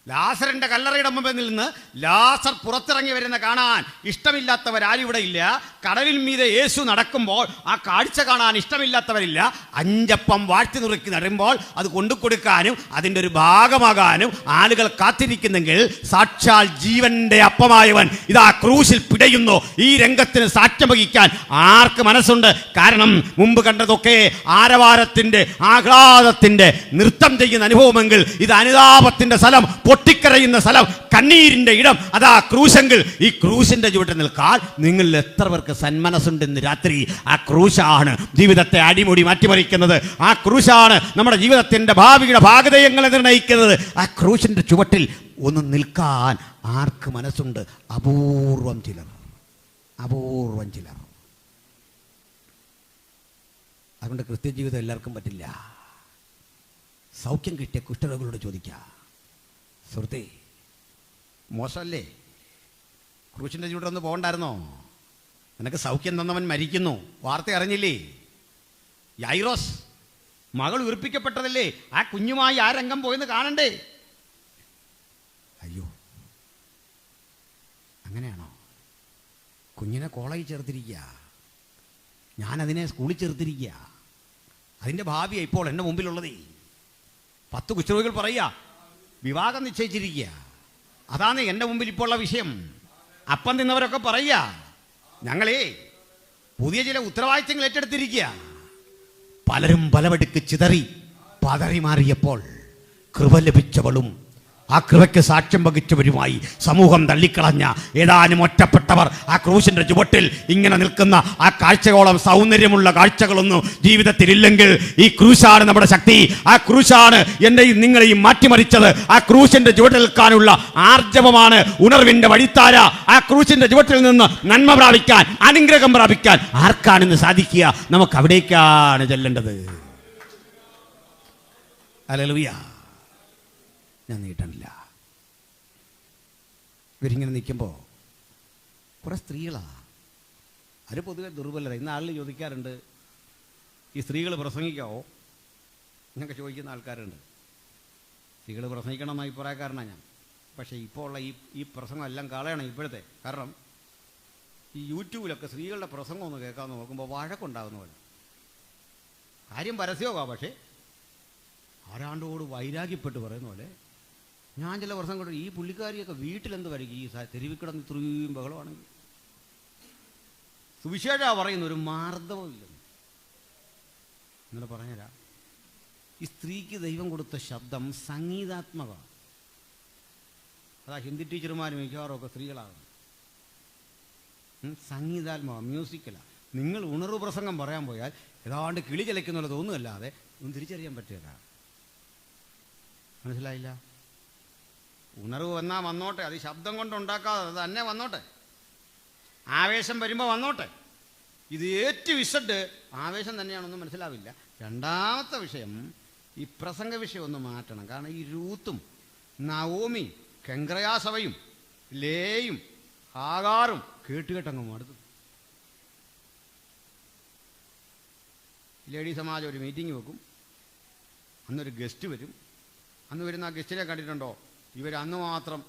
ലാസറിന്റെ കല്ലറയുടെ മുമ്പിൽ നിന്ന് ലാസർ പുറത്തിറങ്ങി വരുന്ന കാണാൻ ഇഷ്ടമില്ലാത്തവരാരും ഇവിടെ ഇല്ല. കടലിൽ മീതെ യേശു നടക്കുമ്പോൾ ആ കാഴ്ച കാണാൻ ഇഷ്ടമില്ലാത്തവരില്ല. 5 അപ്പം വാഴ്ത്തി നുറുക്കി നടുമ്പോൾ അത് കൊണ്ടു കൊടുക്കാനും അതിൻ്റെ ഒരു ഭാഗമാകാനും ആളുകൾ കാത്തിരിക്കുന്നെങ്കിൽ, സാക്ഷാൽ ജീവന്റെ അപ്പമായവൻ ഇതാ ക്രൂശിൽ പിടയുന്നു. ഈ രംഗത്തിന് സാക്ഷ്യം വഹിക്കാൻ ആർക്ക് മനസ്സുണ്ട്? കാരണം മുമ്പ് കണ്ടതൊക്കെ ആരവാരത്തിന്റെ, ആഹ്ലാദത്തിന്റെ, നൃത്തം ചെയ്യുന്ന അനുഭവമെങ്കിൽ ഇത് അനുതാപത്തിന്റെ സ്ഥലം, പൊട്ടിക്കരയുന്ന സ്ഥലം, കണ്ണീരിന്റെ ഇടം. അതാ ക്രൂശെങ്കിൽ ഈ ക്രൂശിന്റെ ചുവട്ടിൽ നിൽക്കാൻ നിങ്ങളിൽ എത്ര പേർക്ക് സന്മനസ്സുണ്ട്? ഇന്ന് രാത്രി ആ ക്രൂശാണ് ജീവിതത്തെ അടിമുടി മാറ്റിമറിക്കുന്നത്. ആ ക്രൂശാണ് നമ്മുടെ ജീവിതത്തിന്റെ ഭാവിയുടെ ഭാഗതയങ്ങളെ നിർണ്ണയിക്കുന്നത്. ആ ക്രൂശിന്റെ ചുവട്ടിൽ ഒന്ന് നിൽക്കാൻ ആർക്ക് മനസ്സുണ്ട്? അപൂർവം ചിലർ, അപൂർവം ചിലർ. അതുകൊണ്ട് ക്രിസ്ത്യജീവിതം എല്ലാവർക്കും പറ്റില്ല. സൗഖ്യം കിട്ടിയ കുഷ്ഠരോഗികളോട് ചോദിക്കുക, സുഹൃത്തേ, മോശമല്ലേ? ക്രൂശിൻ്റെ ചൂടൊന്ന് പോകണ്ടായിരുന്നോ? നിനക്ക് സൗഖ്യം തന്നവൻ മരിക്കുന്നു. വാർത്ത അറിഞ്ഞില്ലേ? യൈറോസ് മകൾ ഉയർപ്പിക്കപ്പെട്ടതല്ലേ? ആ കുഞ്ഞുമായി ആ രംഗം പോയെന്ന് കാണണ്ടേ? അയ്യോ, അങ്ങനെയാണോ? കുഞ്ഞിനെ കോളേജിൽ ചേർത്തിരിക്കുക, ഞാനതിനെ സ്കൂളിൽ ചേർത്തിരിക്കുക. അതിൻ്റെ ഭാവിയാണ് ഇപ്പോൾ എൻ്റെ മുമ്പിലുള്ളതേ. 10 കുഷ്ഠരോഗികൾ പറയുക വിവാഹം നിശ്ചയിച്ചിരിക്കുക. അതാണ് എൻ്റെ മുമ്പിൽ ഇപ്പോൾ ഉള്ള വിഷയം. അപ്പം തിന്നവരൊക്കെ പറയുക ഞങ്ങളേ പുതിയ ചില ഉത്തരവാദിത്തങ്ങൾ ഏറ്റെടുത്തിരിക്കുക. പലരും പലവടുക്ക് ചിതറി പതറി മാറിയപ്പോൾ കൃപ ലഭിച്ചവളും ആ കൃപയ്ക്ക് സാക്ഷ്യം വഹിച്ചവരുമായി സമൂഹം തള്ളിക്കളഞ്ഞ ഏതാനും ഒറ്റപ്പെട്ടവർ ആ ക്രൂശിന്റെ ചുവട്ടിൽ ഇങ്ങനെ നിൽക്കുന്ന ആ കാഴ്ചയോളം സൗന്ദര്യമുള്ള കാഴ്ചകളൊന്നും ജീവിതത്തിലില്ലെങ്കിൽ ഈ ക്രൂശാണ് നമ്മുടെ ശക്തി. ആ ക്രൂശാണ് എന്നെയും നിങ്ങളെയും മാറ്റിമറിച്ചത്. ആ ക്രൂശിന്റെ ചുവട്ടിൽ നിൽക്കാനുള്ള ആർജവമാണ് ഉണർവിന്റെ വഴിത്താര. ആ ക്രൂശിന്റെ ചുവട്ടിൽ നിന്ന് നന്മ പ്രാപിക്കാൻ, അനുഗ്രഹം പ്രാപിക്കാൻ ആർക്കാണിന്ന് സാധിക്കുക? നമുക്ക് അവിടേക്കാണ് ചെല്ലേണ്ടത്. ഹല്ലേലൂയ. ഞാൻ നീട്ടണില്ല. ഇവരിങ്ങനെ നിൽക്കുമ്പോൾ കുറേ സ്ത്രീകളാണ്. അവർ പൊതുവെ ദുർബലരാണ്. ഇന്ന് ആളുകൾ ചോദിക്കാറുണ്ട്, ഈ സ്ത്രീകൾ പ്രസംഗിക്കാവോ എന്നൊക്കെ ചോദിക്കുന്ന ആൾക്കാരുണ്ട്. സ്ത്രീകൾ പ്രസംഗിക്കണം എന്ന അഭിപ്രായക്കാരനാണ് ഞാൻ. പക്ഷേ ഇപ്പോൾ ഉള്ള ഈ പ്രസംഗം എല്ലാം കളയണം ഇപ്പോഴത്തെ. കാരണം ഈ യൂട്യൂബിലൊക്കെ സ്ത്രീകളുടെ പ്രസംഗം ഒന്ന് കേൾക്കാൻ നോക്കുമ്പോൾ വഴക്കുണ്ടാകുന്ന പോലെ. കാര്യം പരസ്യമാകാം, പക്ഷേ ആരാണ്ടോട് വൈരാഗ്യപ്പെട്ട് പറയുന്ന പോലെ. ഞാൻ ചില പ്രസംഗം കൊണ്ട് ഈ പുള്ളിക്കാരിയൊക്കെ വീട്ടിലെന്ത് വരയ്ക്കും? ഈ തെരുവിൽ കിടന്ന് ഇത്രയും ബഹളമാണെങ്കിൽ. സുവിശേഷ പറയുന്ന ഒരു മാർദ്ദവമില്ലെന്ന് ഇങ്ങനെ പറഞ്ഞുതരാം. ഈ സ്ത്രീക്ക് ദൈവം കൊടുത്ത ശബ്ദം സംഗീതാത്മകമാണ്. അതാ ഹിന്ദി ടീച്ചർമാരും മിക്കവാറും ഒക്കെ സ്ത്രീകളാകും. സംഗീതാത്മകം, മ്യൂസിക്കലാണ്. നിങ്ങൾ ഉണർവ് പ്രസംഗം പറയാൻ പോയാൽ ഏതാണ്ട് കിളി ചലയ്ക്കുന്നുള്ള തോന്നുമല്ലാതെ ഒന്നും തിരിച്ചറിയാൻ പറ്റില്ല. മനസ്സിലായില്ല? ഉണർവ് വന്നാൽ വന്നോട്ടെ, അത് ശബ്ദം കൊണ്ട് ഉണ്ടാക്കാതെ അത് തന്നെ വന്നോട്ടെ. ആവേശം വരുമ്പോൾ വന്നോട്ടെ. ഇത് ഏറ്റവും വിസഡ് ആവേശം തന്നെയാണെന്നും മനസ്സിലാവില്ല. രണ്ടാമത്തെ വിഷയം, ഈ പ്രസംഗ വിഷയം ഒന്ന് മാറ്റണം. കാരണം ഈ രൂത്തും നവോമി കെങ്ക്രയാസഭയും ലേയും ഹാഗാറും കേട്ടുകെട്ടങ്ങ് മടുത്തു. ലേഡി സമാജം ഒരു മീറ്റിംഗ് വെക്കും. അന്നൊരു ഗസ്റ്റ് വരും. അന്ന് വരുന്ന ആ ഗസ്റ്റിനെ കണ്ടിട്ടുണ്ടോ? ഇവർ അന്ന് മാത്രം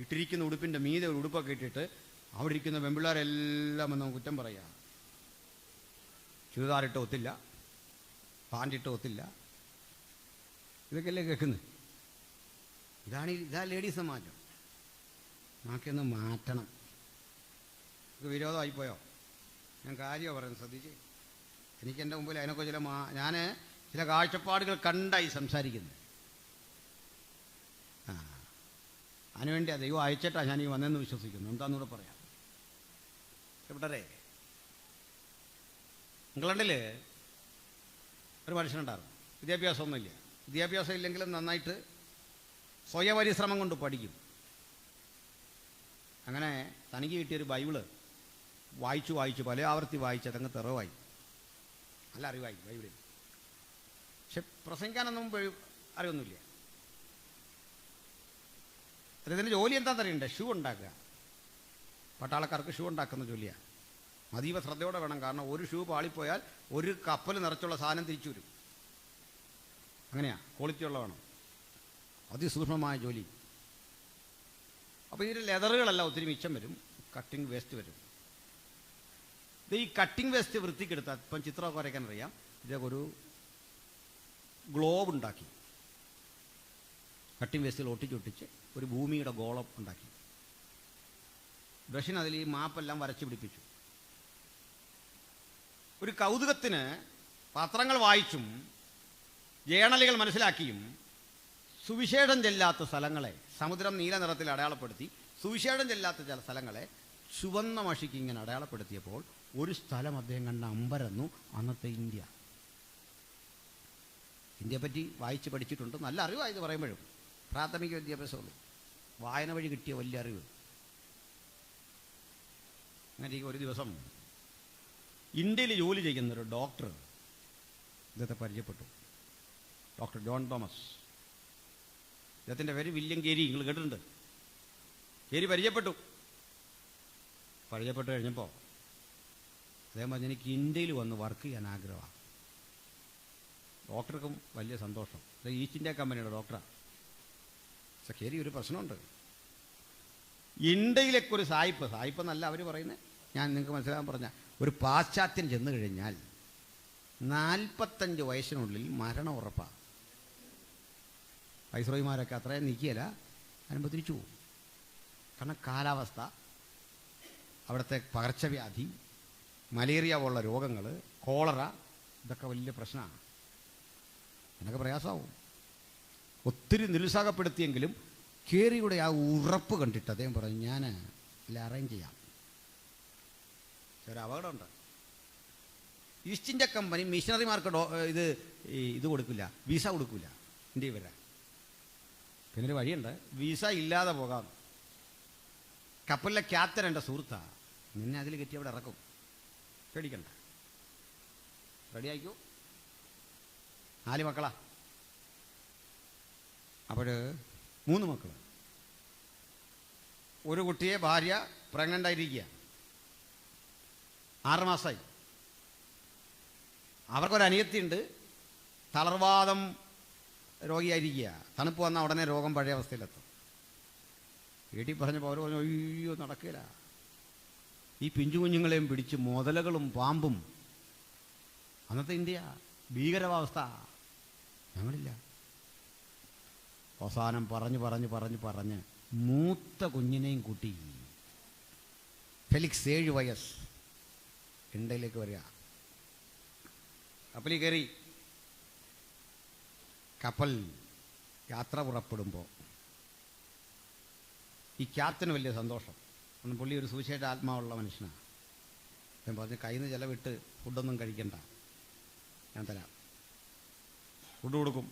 ഇട്ടിരിക്കുന്ന ഉടുപ്പിൻ്റെ മീതെ ഒരു ഉടുപ്പൊക്കെ ഇട്ടിട്ട് അവിടെ ഇരിക്കുന്ന പെമ്പിള്ളേരെല്ലാം എന്ന് കുറ്റം പറയുക. ചുരിദാറിട്ട് ഒത്തില്ല, പാൻറ്റിട്ട് ഒത്തില്ല. ഇതൊക്കെയല്ലേ കേൾക്കുന്നത്? ഇതാ ലേഡി സമാജം. നമുക്കൊന്ന് മാറ്റണം. ഇത് വിരോധമായിപ്പോയോ? ഞാൻ കാര്യമാണ് പറയുന്നത്, ശ്രദ്ധിച്ച്. എനിക്കെൻ്റെ മുമ്പിൽ അതിനെക്കുറിച്ച് ഞാൻ ചില കാഴ്ചപ്പാടുകൾ കണ്ടായി സംസാരിക്കുന്നത്. അതിനുവേണ്ടി ദൈവം അയച്ചിട്ടാണ് ഞാൻ ഈ വന്നെന്ന് വിശ്വസിക്കുന്നു. എന്താണെന്നൂടെ പറയാം. ഇവിടെ ഇംഗ്ലണ്ടിൽ ഒരു മനുഷ്യനുണ്ടായിരുന്നു. വിദ്യാഭ്യാസമൊന്നുമില്ല. വിദ്യാഭ്യാസം ഇല്ലെങ്കിലും നന്നായിട്ട് സ്വയപരിശ്രമം കൊണ്ട് പഠിക്കും. അങ്ങനെ തനിക്ക് കിട്ടിയൊരു ബൈബിള് വായിച്ചു പല ആവർത്തി വായിച്ച് അതങ്ങ് തെറവായി. നല്ല അറിവായി ബൈബിളിൽ. പക്ഷെ പ്രസംഗിക്കാനൊന്നും അറിവൊന്നുമില്ല. അദ്ദേഹത്തിൻ്റെ ജോലി എന്താണെന്നറിയണ്ടേ? ഷൂ ഉണ്ടാക്കുക. പട്ടാളക്കാർക്ക് ഷൂ ഉണ്ടാക്കുന്ന ജോലിയാണ്. അതീവ ശ്രദ്ധയോടെ വേണം. കാരണം ഒരു ഷൂ പാളിപ്പോയാൽ ഒരു കപ്പൽ നിറച്ചുള്ള സാധനം തിരിച്ചു വരും. അങ്ങനെയാണ്, ക്വാളിറ്റിയുള്ള വേണം. അതിസൂക്ഷ്മമായ ജോലി. അപ്പോൾ ഇതിൻ്റെ ലെതറുകളെല്ലാം ഒത്തിരി മിച്ചം വരും. കട്ടിങ് വേസ്റ്റ് വരും. ഇത് ഈ കട്ടിങ് വേസ്റ്റ് വൃത്തിക്കെടുത്താൽ ഇപ്പം ചിത്രമൊക്കെ വരയ്ക്കാൻ അറിയാം. ഇതൊക്കെ ഒരു ഗ്ലോബ് ഉണ്ടാക്കി കട്ടിങ് വേസ്റ്റിൽ ഒട്ടിച്ചൊട്ടിച്ച് ഒരു ഭൂമിയുടെ ഗോളം ഉണ്ടാക്കി. ബ്രഷിന് അതിൽ ഈ മാപ്പെല്ലാം വരച്ചു പിടിപ്പിച്ചു. ഒരു കൗതുകത്തിന് പത്രങ്ങൾ വായിച്ചും ജേണലുകൾ മനസ്സിലാക്കിയും സുവിശേഷം ചെല്ലാത്ത സ്ഥലങ്ങളെ സമുദ്രം നീല നിറത്തിൽ അടയാളപ്പെടുത്തി സുവിശേഷം ചെല്ലാത്ത ചില സ്ഥലങ്ങളെ ചുവന്ന മഷിക്ക് ഇങ്ങനെ അടയാളപ്പെടുത്തിയപ്പോൾ ഒരു സ്ഥലം അദ്ദേഹം കണ്ട അമ്പരന്നു. അന്നത്തെ ഇന്ത്യയെപ്പറ്റി വായിച്ച് പഠിച്ചിട്ടുണ്ട്. നല്ല അറിവായത് പറയുമ്പോഴും പ്രാഥമിക വിദ്യാഭ്യാസമുള്ളൂ. വായന വഴി കിട്ടിയ വലിയ അറിവ്. അങ്ങനെ ഒരു ദിവസം ഇന്ത്യയിൽ ജോലി ചെയ്യുന്നൊരു ഡോക്ടർ ഇദ്ദേഹത്തെ പരിചയപ്പെട്ടു. Doctor John Thomas. ഇദ്ദേഹത്തിൻ്റെ പേര് വില്യം കേരി. നിങ്ങൾ കേട്ടിട്ടുണ്ട്. കേരി പരിചയപ്പെട്ടു. പരിചയപ്പെട്ട് കഴിഞ്ഞപ്പോൾ അദ്ദേഹം പറഞ്ഞ് എനിക്ക് ഇന്ത്യയിൽ വന്ന് വർക്ക് ചെയ്യാൻ ആഗ്രഹമാണ്. ഡോക്ടർക്കും വലിയ സന്തോഷം. അത് ഈസ്റ്റ് ഇന്ത്യ കമ്പനിയുടെ ഡോക്ടറാണ്. പക്ഷെ കേരി ഒരു പ്രശ്നമുണ്ട്. ഇന്ത്യയിലേക്ക് ഒരു സായിപ്പ് എന്നല്ല അവർ പറയുന്നത്, ഞാൻ നിങ്ങൾക്ക് മനസ്സിലാകാൻ പറഞ്ഞ ഒരു പാശ്ചാത്യൻ ചെന്ന് കഴിഞ്ഞാൽ 45 വയസ്സിനുള്ളിൽ മരണം ഉറപ്പാണ്. വൈസ്രോയിമാരൊക്കെ അത്രയും നിൽക്കുകയില്ല, അതിനുമ്പോൾ തിരിച്ചു പോകും. കാരണം കാലാവസ്ഥ, അവിടുത്തെ പകർച്ചവ്യാധി, മലേറിയ പോലുള്ള രോഗങ്ങൾ, കോളറ, ഇതൊക്കെ വലിയ പ്രശ്നമാണ്. എന്നൊക്കെ പ്രയാസമാവും. ഒത്തിരി നിരുത്സാഹപ്പെടുത്തിയെങ്കിലും കേരിയുടെ ആ ഉറപ്പ് കണ്ടിട്ട് അദ്ദേഹം പറഞ്ഞു ഞാൻ എല്ലാം അറേഞ്ച് ചെയ്യാം. ഒരു അപകടമുണ്ട്. ഈസ്റ്റ് ഇന്ത്യ കമ്പനി മിഷണറിമാർക്ക് ഇത് കൊടുക്കില്ല, വിസ കൊടുക്കില്ല ഇന്ത്യയിൽ വരാൻ. പിന്നൊരു വഴിയുണ്ട്, വിസ ഇല്ലാതെ പോകാം. കപ്പലിലെ ക്യാപ്റ്റൻ എൻ്റെ സുഹൃത്താണ്, നിന്നെ അതിൽ കെറ്റി അവിടെ ഇറക്കും, പേടിക്കണ്ട, റെഡി ആയിക്കോ. 4 മക്കളാ. അപ്പോൾ 3 മക്കൾ. ഒരു കുട്ടിയെ ഭാര്യ പ്രഗ്നൻ്റ് ആയിരിക്കുക, 6 മാസമായി. അവർക്കൊരനിയത്തിയുണ്ട്, തളർവാദം രോഗിയായിരിക്കുക. തണുപ്പ് വന്നാൽ ഉടനെ രോഗം പഴയ അവസ്ഥയിലെത്തും. വീട്ടിൽ പറഞ്ഞപ്പോൾ അവർ പറഞ്ഞു അയ്യോ നടക്കില്ല, ഈ പിഞ്ചു കുഞ്ഞുങ്ങളെയും പിടിച്ച് മുതലകളും പാമ്പും. അന്നത്തെ ഇന്ത്യ ഭീകരാവസ്ഥ. ഞങ്ങളില്ല. അവസാനം പറഞ്ഞ് മൂത്ത കുഞ്ഞിനെയും കൂട്ടി ഫെലിക്സ് 7 വയസ്സ് ഇന്ത്യയിലേക്ക് വരിക. കപ്പലിൽ കയറി. കപ്പൽ യാത്ര പുറപ്പെടുമ്പോൾ ഈ ക്യാപ്റ്റന് വലിയ സന്തോഷം. അന്ന് പുള്ളി ഒരു സുവിശേഷ ആത്മാവുള്ള മനുഷ്യനാണ്. ഞാൻ പറഞ്ഞ് കയ്യിൽ നിന്ന് ചിലവിട്ട് ഫുഡൊന്നും കഴിക്കണ്ട, ഞാൻ തരാം, ഫുഡ് കൊടുക്കും.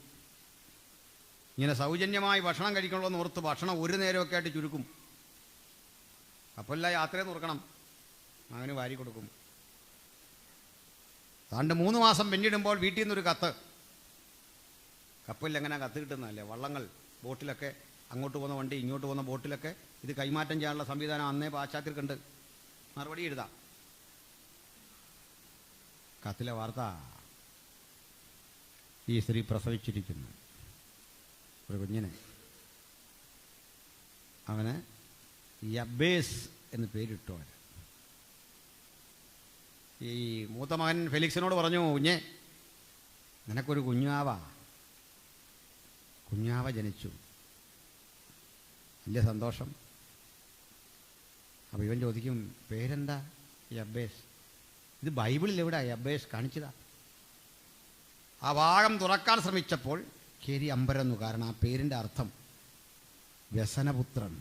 ഇങ്ങനെ സൗജന്യമായി ഭക്ഷണം കഴിക്കണമെന്ന് ഓർത്ത് ഭക്ഷണം ഒരു നേരമൊക്കെ ആയിട്ട് ചുരുക്കും. കപ്പലില്ല, യാത്രയെ നോക്കണം, അങ്ങനെ വാരി കൊടുക്കും. താണ്ട് 3 മാസം പിന്നിടുമ്പോൾ വീട്ടിൽ നിന്നൊരു കത്ത്. കപ്പലിൽ എങ്ങനെ കത്ത് കിട്ടുന്നതല്ലേ, വള്ളങ്ങൾ ബോട്ടിലൊക്കെ അങ്ങോട്ട് പോകുന്ന വണ്ടി ഇങ്ങോട്ട് പോകുന്ന ബോട്ടിലൊക്കെ ഇത് കൈമാറ്റം ചെയ്യാനുള്ള സംവിധാനം അന്നേ പാശ്ചാത്യർക്കുണ്ട്. മറുപടി എഴുതാം. കത്തിലെ വാർത്ത, ഈ സ്ത്രീ പ്രസവിച്ചിരിക്കുന്നു ഒരു കുഞ്ഞിനെ. അവന് യബ്ബേസ് എന്ന് പേരിട്ടു. അവൻ ഈ മൂത്ത മകൻ ഫെലിക്സിനോട് പറഞ്ഞു, കുഞ്ഞെ നിനക്കൊരു കുഞ്ഞാവ ജനിച്ചു. വലിയ സന്തോഷം. അപ്പോൾ ഇവൻ ചോദിക്കും പേരെന്താ? യബ്ബേസ്. ഇത് ബൈബിളിൽ എവിടെ യബ്ബേസ് കാണിച്ചതാ? ആ ഭാഗം തുറക്കാൻ ശ്രമിച്ചപ്പോൾ കേരി അമ്പരന്നു. കാരണം ആ പേരിൻ്റെ അർത്ഥം വ്യസനപുത്രൻ.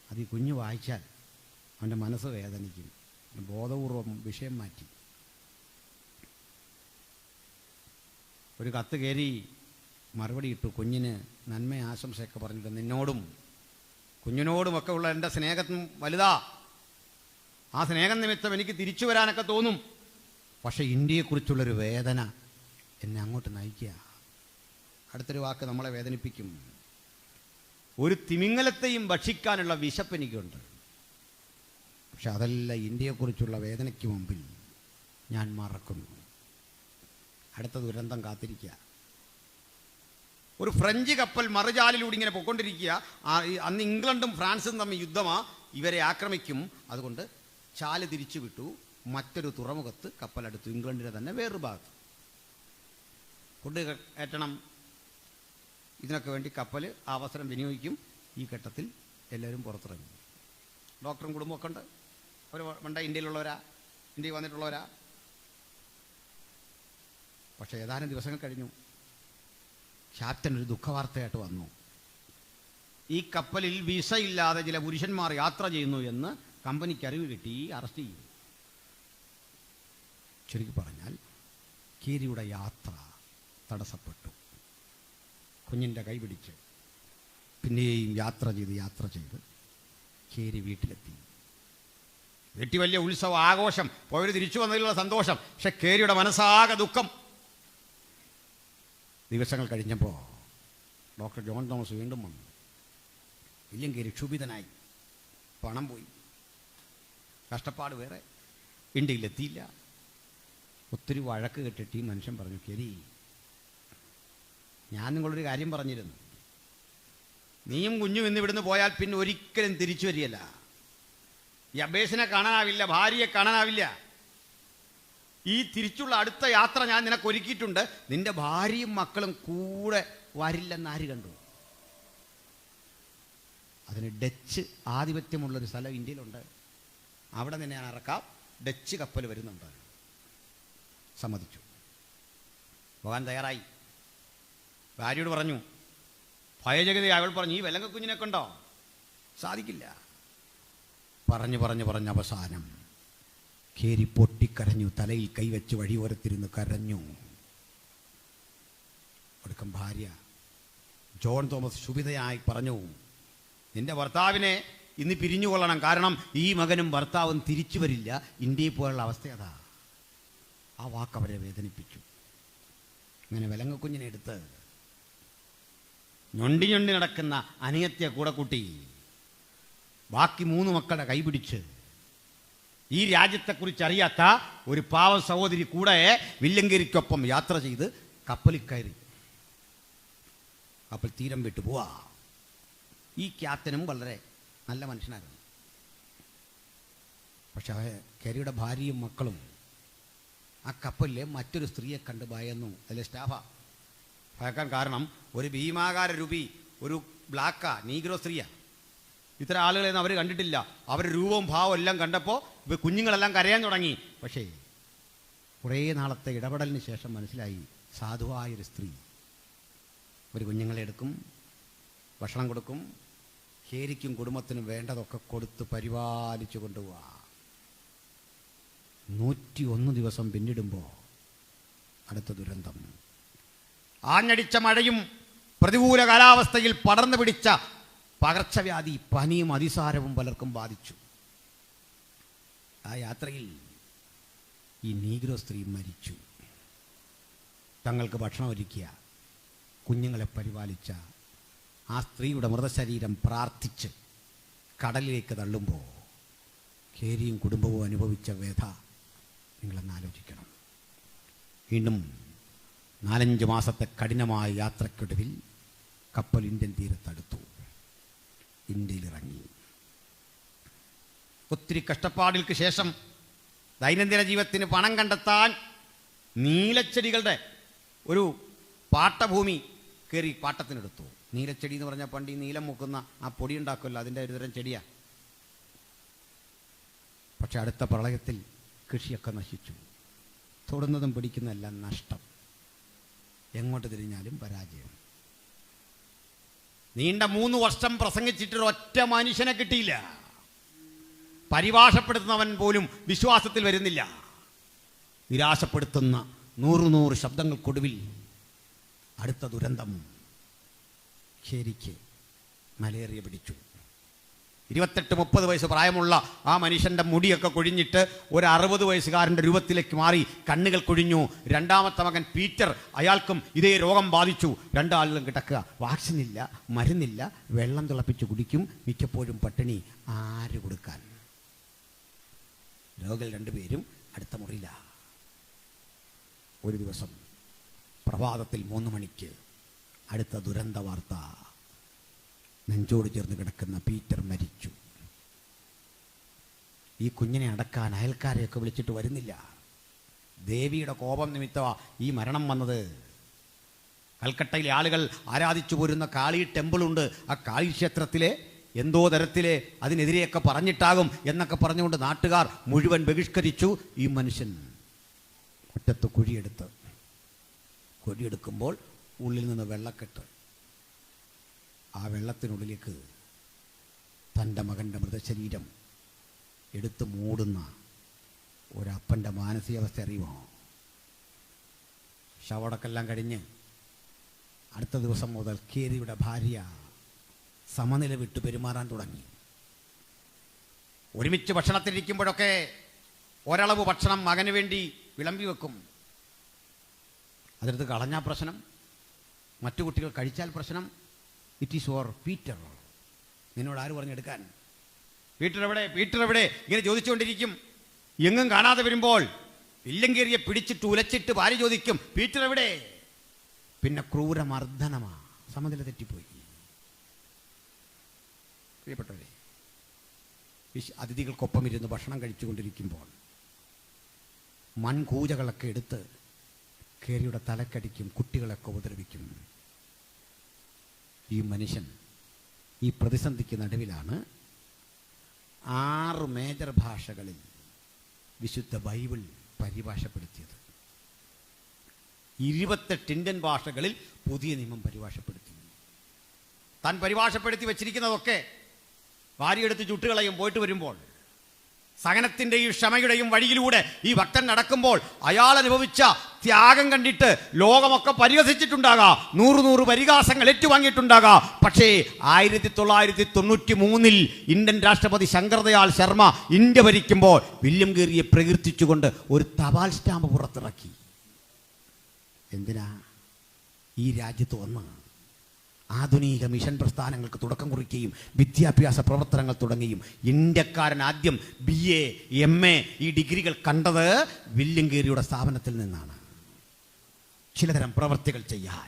അത് ഈ കുഞ്ഞ് വായിച്ചാൽ അവൻ്റെ മനസ്സ് വേദനിക്കും. ബോധപൂർവം വിഷയം മാറ്റി. ഒരു കത്ത് കയറി മറുപടി ഇട്ടു. കുഞ്ഞിന് നന്മ ആശംസയൊക്കെ പറഞ്ഞിട്ട് നിന്നോടും കുഞ്ഞിനോടുമൊക്കെ ഉള്ള എൻ്റെ സ്നേഹം വലുതാ. ആ സ്നേഹം നിമിത്തം എനിക്ക് തിരിച്ചു വരാനൊക്കെ തോന്നും. പക്ഷേ ഇന്ത്യയെക്കുറിച്ചുള്ളൊരു വേദന എന്നെ അങ്ങോട്ട് നയിക്കുക. അടുത്തൊരു വാക്ക് നമ്മളെ വേദനിപ്പിക്കും. ഒരു തിമിംഗലത്തെയും ഭക്ഷിക്കാനുള്ള വിശപ്പ് എനിക്കുണ്ട്. പക്ഷെ അതല്ല ഇന്ത്യയെക്കുറിച്ചുള്ള വേദനയ്ക്ക് മുമ്പിൽ ഞാൻ മറക്കുന്നു. അടുത്ത ദുരന്തം കാത്തിരിക്കുക. ഒരു ഫ്രഞ്ച് കപ്പൽ മറുചാലിലൂടെ ഇങ്ങനെ പൊയ്ക്കൊണ്ടിരിക്കുക. അന്ന് ഇംഗ്ലണ്ടും ഫ്രാൻസും തമ്മിൽ യുദ്ധമാണ്. ഇവരെ ആക്രമിക്കും. അതുകൊണ്ട് ചാല് തിരിച്ചു വിട്ടു. മറ്റൊരു തുറമുഖത്ത് കപ്പലെടുത്തു, ഇംഗ്ലണ്ടിൻ്റെ തന്നെ വേറൊരു ഭാഗത്ത്. ഫുഡ് കയറ്റണം. ഇതിനൊക്കെ വേണ്ടി കപ്പൽ ആ അവസരം വിനിയോഗിക്കും. ഈ ഘട്ടത്തിൽ എല്ലാവരും പുറത്തിറങ്ങി. ഡോക്ടറും കുടുംബമൊക്കെ ഉണ്ട്. അവർ ഇന്ത്യയിൽ വന്നിട്ടുള്ളവരാ. പക്ഷേ ഏതാനും ദിവസങ്ങൾ കഴിഞ്ഞു. ക്യാപ്റ്റൻ ഒരു ദുഃഖവാർത്തയായിട്ട് വന്നു. ഈ കപ്പലിൽ വിസ ഇല്ലാതെ ചില പുരുഷന്മാർ യാത്ര ചെയ്യുന്നു എന്ന് കമ്പനിക്ക് അറിവ് കിട്ടി. അറസ്റ്റ് ചെയ്യും. ചുരുക്കി പറഞ്ഞാൽ കേരിയുടെ യാത്ര തടസ്സപ്പെട്ടു. കുഞ്ഞിൻ്റെ കൈ പിടിച്ച് പിന്നെയും യാത്ര ചെയ്ത് കേരി വീട്ടിലെത്തി. വീട്ടിൽ വലിയ ഉത്സവം, ആഘോഷം, പോയവർ തിരിച്ചു വന്നതിലുള്ള സന്തോഷം. പക്ഷെ കേരിയുടെ മനസ്സാകെ ദുഃഖം. ദിവസങ്ങൾ കഴിഞ്ഞപ്പോൾ ഡോക്ടർ ജോൺ തോമസ് വീണ്ടും വന്നു. വില്യം കേരി ക്ഷുഭിതനായി. പണം പോയി, കഷ്ടപ്പാട് വേറെ. ഇന്ത്യയിലെത്തിയില്ല. ഒത്തിരി വഴക്ക് കെട്ടിട്ട് ഈ മനുഷ്യൻ പറഞ്ഞു, ശരി, ഞാൻ നിങ്ങളൊരു കാര്യം പറഞ്ഞിരുന്നു, നീയും കുഞ്ഞും ഇന്ന് ഇവിടുന്ന് പോയാൽ പിന്നെ ഒരിക്കലും തിരിച്ചു വരികയില്ല. ഈ അബേസിനെ കാണാനാവില്ല, ഭാര്യയെ കാണാനാവില്ല. ഈ തിരിച്ചുള്ള അടുത്ത യാത്ര ഞാൻ നിനക്ക് ഒരുക്കിയിട്ടുണ്ട്. നിന്റെ ഭാര്യയും മക്കളും കൂടെ വരില്ലെന്ന് ആര് കണ്ടു? അതിന് ഡച്ച് ആധിപത്യമുള്ളൊരു സ്ഥലം ഇന്ത്യയിലുണ്ട്. അവിടെ നിന്നെ ഞാൻ ഇറക്കാം, ഡച്ച് കപ്പൽ വരുന്നുണ്ട്. സമ്മതിച്ചു. പോകാൻ തയ്യാറായി. ഭാര്യയോട് പറഞ്ഞു, ഭയജഗതി. അവൾ പറഞ്ഞു, ഈ വെലങ്ക കുഞ്ഞിനെ കൊണ്ടോ? സാധിക്കില്ല. പറഞ്ഞ് അവസാനം കേരി പൊട്ടിക്കരഞ്ഞു. തലയിൽ കൈവച്ച് വഴിയോരത്തിരുന്ന് കരഞ്ഞു. ഒടുക്കം ഭാര്യ ജോൺ തോമസ് ശുഭിതയായി പറഞ്ഞു, നിന്റെ ഭർത്താവിനെ ഇന്ന് പിരിഞ്ഞുകൊള്ളണം. കാരണം ഈ മകനും ഭർത്താവും തിരിച്ചു വരില്ല. ഇന്ത്യയിൽ പോലുള്ള അവസ്ഥ അതാ. ആ വാക്കവരെ വേദനിപ്പിച്ചു. അങ്ങനെ വെലങ്ങക്കുഞ്ഞിനെ എടുത്ത് ഞൊണ്ടി നടക്കുന്ന അനിയത്തെ കൂടെ കൂട്ടി ബാക്കി 3 മക്കളുടെ കൈപിടിച്ച് ഈ രാജ്യത്തെക്കുറിച്ച് അറിയാത്ത ഒരു പാവ സഹോദരി കൂടെ വില്ലങ്കരിക്കൊപ്പം യാത്ര ചെയ്ത് കപ്പലിൽ കയറി. കപ്പൽ തീരം വിട്ടു പോവാ. ഈ ക്യാപ്റ്റനും വളരെ നല്ല മനുഷ്യനായിരുന്നു. പക്ഷെ കേരിയുടെ ഭാര്യയും മക്കളും ആ കപ്പലിലെ മറ്റൊരു സ്ത്രീയെ കണ്ട് ഭയന്നു. അതിലെ സ്റ്റാഫാ. ഭയക്കാൻ കാരണം ഒരു ഭീമാകാര രൂപി, ഒരു ബ്ലാക്കാ, നീഗ്രോ സ്ത്രീയാ. ഇത്തരം ആളുകളെയൊന്നും അവർ കണ്ടിട്ടില്ല. അവരുടെ രൂപവും ഭാവവും എല്ലാം കണ്ടപ്പോൾ കുഞ്ഞുങ്ങളെല്ലാം കരയാൻ തുടങ്ങി. പക്ഷേ കുറേ നാളത്തെ ഇടപെടലിന് ശേഷം മനസ്സിലായി, സാധുവായൊരു സ്ത്രീ. ഒരു കുഞ്ഞുങ്ങളെ എടുക്കും, ഭക്ഷണം കൊടുക്കും, കേരിക്കും കുടുംബത്തിനും വേണ്ടതൊക്കെ കൊടുത്ത് പരിപാലിച്ചു കൊണ്ടുപോവാ. 101 ദിവസം പിന്നിടുമ്പോൾ അടുത്ത ദുരന്തം. ആഞ്ഞടിച്ച മഴയും പ്രതികൂല കാലാവസ്ഥയിൽ പടർന്നു പിടിച്ച പകർച്ചവ്യാധി, പനിയും അതിസാരവും പലർക്കും ബാധിച്ചു. ആ യാത്രയിൽ ഈ നീഗ്രോ സ്ത്രീ മരിച്ചു. തങ്ങൾക്ക് ഭക്ഷണം ഒരുക്കിയ, കുഞ്ഞുങ്ങളെ പരിപാലിച്ച ആ സ്ത്രീയുടെ മൃതശരീരം പ്രാർത്ഥിച്ച് കടലിലേക്ക് തള്ളുമ്പോൾ കേരിയും കുടുംബവും അനുഭവിച്ച വ്യഥ നിങ്ങളെന്ന് ആലോചിക്കണം. വീണ്ടും 4-5 മാസത്തെ കഠിനമായ യാത്രയ്ക്കൊടുവിൽ കപ്പൽ ഇന്ത്യൻ തീരത്തടുത്തു. ഇന്ത്യയിലിറങ്ങി. ഒത്തിരി കഷ്ടപ്പാടുകൾക്ക് ശേഷം ദൈനംദിന ജീവിതത്തിന് പണം കണ്ടെത്താൻ നീലച്ചെടികളുടെ ഒരു പാട്ടഭൂമി കയറി പാട്ടത്തിനെടുത്തു. നീലച്ചെടി എന്ന് പറഞ്ഞാൽ പണ്ട് ഈ നീലം മുക്കുന്ന ആ പൊടി ഉണ്ടാക്കുമല്ലോ, അതിൻ്റെ ഒരു തരം ചെടിയാണ്. പക്ഷെ അടുത്ത പ്രളയത്തിൽ കൃഷിയൊക്കെ നശിച്ചു. തൊടുന്നതും പിടിക്കുന്നതെല്ലാം നഷ്ടം. എങ്ങോട്ട് തിരിഞ്ഞാലും പരാജയം. നീണ്ട 3 വർഷം പ്രസംഗിച്ചിട്ടൊരു ഒറ്റ മനുഷ്യനെ കിട്ടിയില്ല. പരിഭാഷപ്പെടുത്തുന്നവൻ പോലും വിശ്വാസത്തിൽ വരുന്നില്ല. നിരാശപ്പെടുത്തുന്ന 100 ശബ്ദങ്ങൾക്കൊടുവിൽ അടുത്ത ദുരന്തം. കേരിക്ക് മലേറിയ പിടിച്ചു. 28-30 വയസ്സ് പ്രായമുള്ള ആ മനുഷ്യൻ്റെ മുടിയൊക്കെ കൊഴിഞ്ഞിട്ട് ഒരു 60 വയസ്സുകാരൻ്റെ രൂപത്തിലേക്ക് മാറി. കണ്ണുകൾ കൊഴിഞ്ഞു. രണ്ടാമത്തെ മകൻ പീറ്റർ, അയാൾക്കും ഇതേ രോഗം ബാധിച്ചു. 2 ആളുകളും കിടക്കുക. വാക്സിനില്ല, മരുന്നില്ല, വെള്ളം തിളപ്പിച്ച് കുടിക്കും, മിക്കപ്പോഴും പട്ടിണി. ആര് കൊടുക്കാൻ? രോഗികൾ 2 പേരും അടുത്ത മുറിയില്ല. ഒരു ദിവസം പ്രഭാതത്തിൽ 3 മണിക്ക് അടുത്ത ദുരന്ത വാർത്ത. നെഞ്ചോട് ചേർന്ന് കിടക്കുന്ന പീറ്റർ മരിച്ചു. ഈ കുഞ്ഞിനെ അടക്കാൻ അയൽക്കാരെയൊക്കെ വിളിച്ചിട്ട് വരുന്നില്ല. ദേവിയുടെ കോപം നിമിത്തമാ ഈ മരണം വന്നത്. കൽക്കട്ടയിലെ ആളുകൾ ആരാധിച്ചു പോരുന്ന കാളി ടെമ്പിളുണ്ട്. ആ കാളി ക്ഷേത്രത്തിലെ എന്തോ തരത്തിലെ അതിനെതിരെയൊക്കെ പറഞ്ഞിട്ടാകും എന്നൊക്കെ പറഞ്ഞുകൊണ്ട് നാട്ടുകാർ മുഴുവൻ ബഹിഷ്കരിച്ചു. ഈ മനുഷ്യൻ മുറ്റത്ത് കുഴിയെടുക്കുമ്പോൾ ഉള്ളിൽ നിന്ന് വെള്ളക്കെട്ട്. ആ വെള്ളത്തിനുള്ളിലേക്ക് തൻ്റെ മകൻ്റെ മൃതശരീരം എടുത്ത് മൂടുന്ന ഒരപ്പൻ്റെ മാനസികാവസ്ഥ അറിയുമോ? ശവടക്കെല്ലാം കഴിഞ്ഞ് അടുത്ത ദിവസം മുതൽ കേരിയുടെ ഭാര്യ സമനില വിട്ട് പെരുമാറാൻ തുടങ്ങി. ഒരുമിച്ച് ഭക്ഷണത്തിരിക്കുമ്പോഴൊക്കെ ഒരളവ് ഭക്ഷണം മകന് വേണ്ടി വിളമ്പി വെക്കും. അതെടുത്ത് കളഞ്ഞാൽ പ്രശ്നം, മറ്റു കുട്ടികൾ കഴിച്ചാൽ പ്രശ്നം. It is for Peter. നിന്നോട് ആര് പറഞ്ഞെടുക്കാൻ? പീറ്റർ എവിടെ ഇങ്ങനെ ചോദിച്ചുകൊണ്ടിരിക്കും. എങ്ങും കാണാതെ വരുമ്പോൾ വില്ലങ്കേറിയെ പിടിച്ചിട്ട് ഉലച്ചിട്ട് ഭാര്യ ചോദിക്കും, പീറ്റർ എവിടെ? പിന്നെ ക്രൂരമർദ്ദനമാ. സമനില തെറ്റിപ്പോയി. പ്രിയപ്പെട്ടവരെ, അതിഥികൾക്കൊപ്പം ഇരുന്ന് ഭക്ഷണം കഴിച്ചുകൊണ്ടിരിക്കുമ്പോൾ മൺകൂജകളൊക്കെ എടുത്ത് കേരിയുടെ തലക്കടിക്കും, കുട്ടികളൊക്കെ ഉപദ്രവിക്കും. ഈ മനുഷ്യൻ ഈ പ്രതിസന്ധിക്ക് നടുവിലാണ് 6 മേജർ ഭാഷകളിൽ വിശുദ്ധ ബൈബിൾ പരിഭാഷപ്പെടുത്തിയത്. 28 ഇന്ത്യൻ ഭാഷകളിൽ പുതിയ നിയമം പരിഭാഷപ്പെടുത്തി. താൻ പരിഭാഷപ്പെടുത്തി വച്ചിരിക്കുന്നതൊക്കെ വാരിയെടുത്ത് ചുട്ടുകളയും. പോയിട്ട് വരുമ്പോൾ സഹനത്തിൻ്റെയും ക്ഷമയുടെയും വഴിയിലൂടെ ഈ ഭക്തൻ നടക്കുമ്പോൾ അയാൾ അനുഭവിച്ച ത്യാഗം കണ്ടിട്ട് ലോകമൊക്കെ പരിഹസിച്ചിട്ടുണ്ടാകാം, 100 പരിഹാസങ്ങൾ ഏറ്റുവാങ്ങിയിട്ടുണ്ടാകാം. പക്ഷേ 1993 ഇന്ത്യൻ രാഷ്ട്രപതി ശങ്കർദയാൽ ശർമ്മ ഇന്ത്യ ഭരിക്കുമ്പോൾ വില്യം കേറിയെ പ്രകീർത്തിച്ചുകൊണ്ട് ഒരു തപാൽ സ്റ്റാമ്പ് പുറത്തിറക്കി. എന്തിനാ? ഈ രാജ്യത്ത് വന്ന് ആധുനിക മിഷൻ പ്രസ്ഥാനങ്ങൾക്ക് തുടക്കം കുറിക്കുകയും വിദ്യാഭ്യാസ പ്രവർത്തനങ്ങൾ തുടങ്ങുകയും ഇന്ത്യക്കാരൻ ആദ്യം BA MA ഈ ഡിഗ്രികൾ കണ്ടത് വില്യം കേറിയുടെ സ്ഥാപനത്തിൽ നിന്നാണ്. ചിലതരം പ്രവർത്തികൾ ചെയ്യാൻ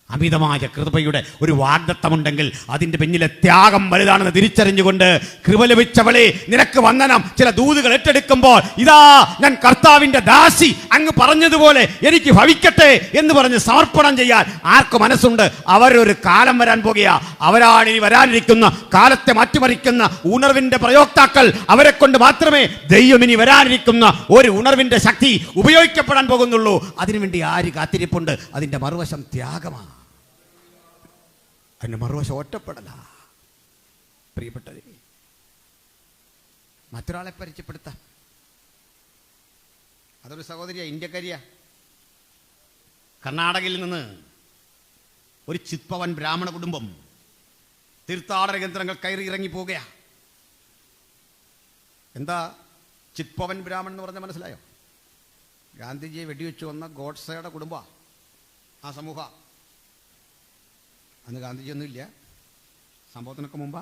അമിതമായ കൃപയുടെ ഒരു വാഗ്ദത്തമുണ്ടെങ്കിൽ അതിൻ്റെ പിന്നിലെ ത്യാഗം വലുതാണെന്ന് തിരിച്ചറിഞ്ഞുകൊണ്ട്, കൃപ ലഭിച്ചവളെ നിനക്ക് വന്ദനം, ചില ദൂതുകൾ ഏറ്റെടുക്കുമ്പോൾ ഇതാ ഞാൻ കർത്താവിൻ്റെ ദാസി, അങ്ങ് പറഞ്ഞതുപോലെ എനിക്ക് ഭവിക്കട്ടെ എന്ന് പറഞ്ഞ് സമർപ്പണം ചെയ്യാൻ ആർക്ക് മനസ്സുണ്ട്? അവരൊരു കാലം വരാൻ പോകുകയാ. അവരാണ് ഇനി വരാനിരിക്കുന്ന കാലത്തെ മാറ്റിമറിക്കുന്ന ഉണർവിൻ്റെ പ്രയോക്താക്കൾ. അവരെ കൊണ്ട് മാത്രമേ ദൈവം ഇനി വരാനിരിക്കുന്ന ഒരു ഉണർവിൻ്റെ ശക്തി ഉപയോഗിക്കപ്പെടാൻ പോകുന്നുള്ളൂ. അതിനുവേണ്ടി ആര് കാത്തിരിപ്പുണ്ട്? അതിൻ്റെ മറുവശം ത്യാഗമാണ്. അതിൻ്റെ മറുവശം ഒറ്റപ്പെടല. പ്രിയപ്പെട്ടവരെ, മറ്റൊരാളെ പരിചയപ്പെടുത്താം. അതൊരു സഹോദരിയാ, ഇന്ത്യക്കാരിയാ. കർണാടകയിൽ നിന്ന് ഒരു ചിത്പവൻ ബ്രാഹ്മണ കുടുംബം തീർത്ഥാടന കേന്ദ്രങ്ങൾ കയറി ഇറങ്ങി പോവുകയാ. എന്താ ചിത്പവൻ ബ്രാഹ്മൺ എന്ന് പറഞ്ഞാൽ മനസ്സിലായോ? ഗാന്ധിജിയെ വെടിവെച്ച് വന്ന ഗോഡ്സയുടെ കുടുംബമാണ് ആ സമൂഹം. അന്ന് ഗാന്ധിജിയൊന്നുമില്ല, സംഭവത്തിനൊക്കെ മുമ്പാ.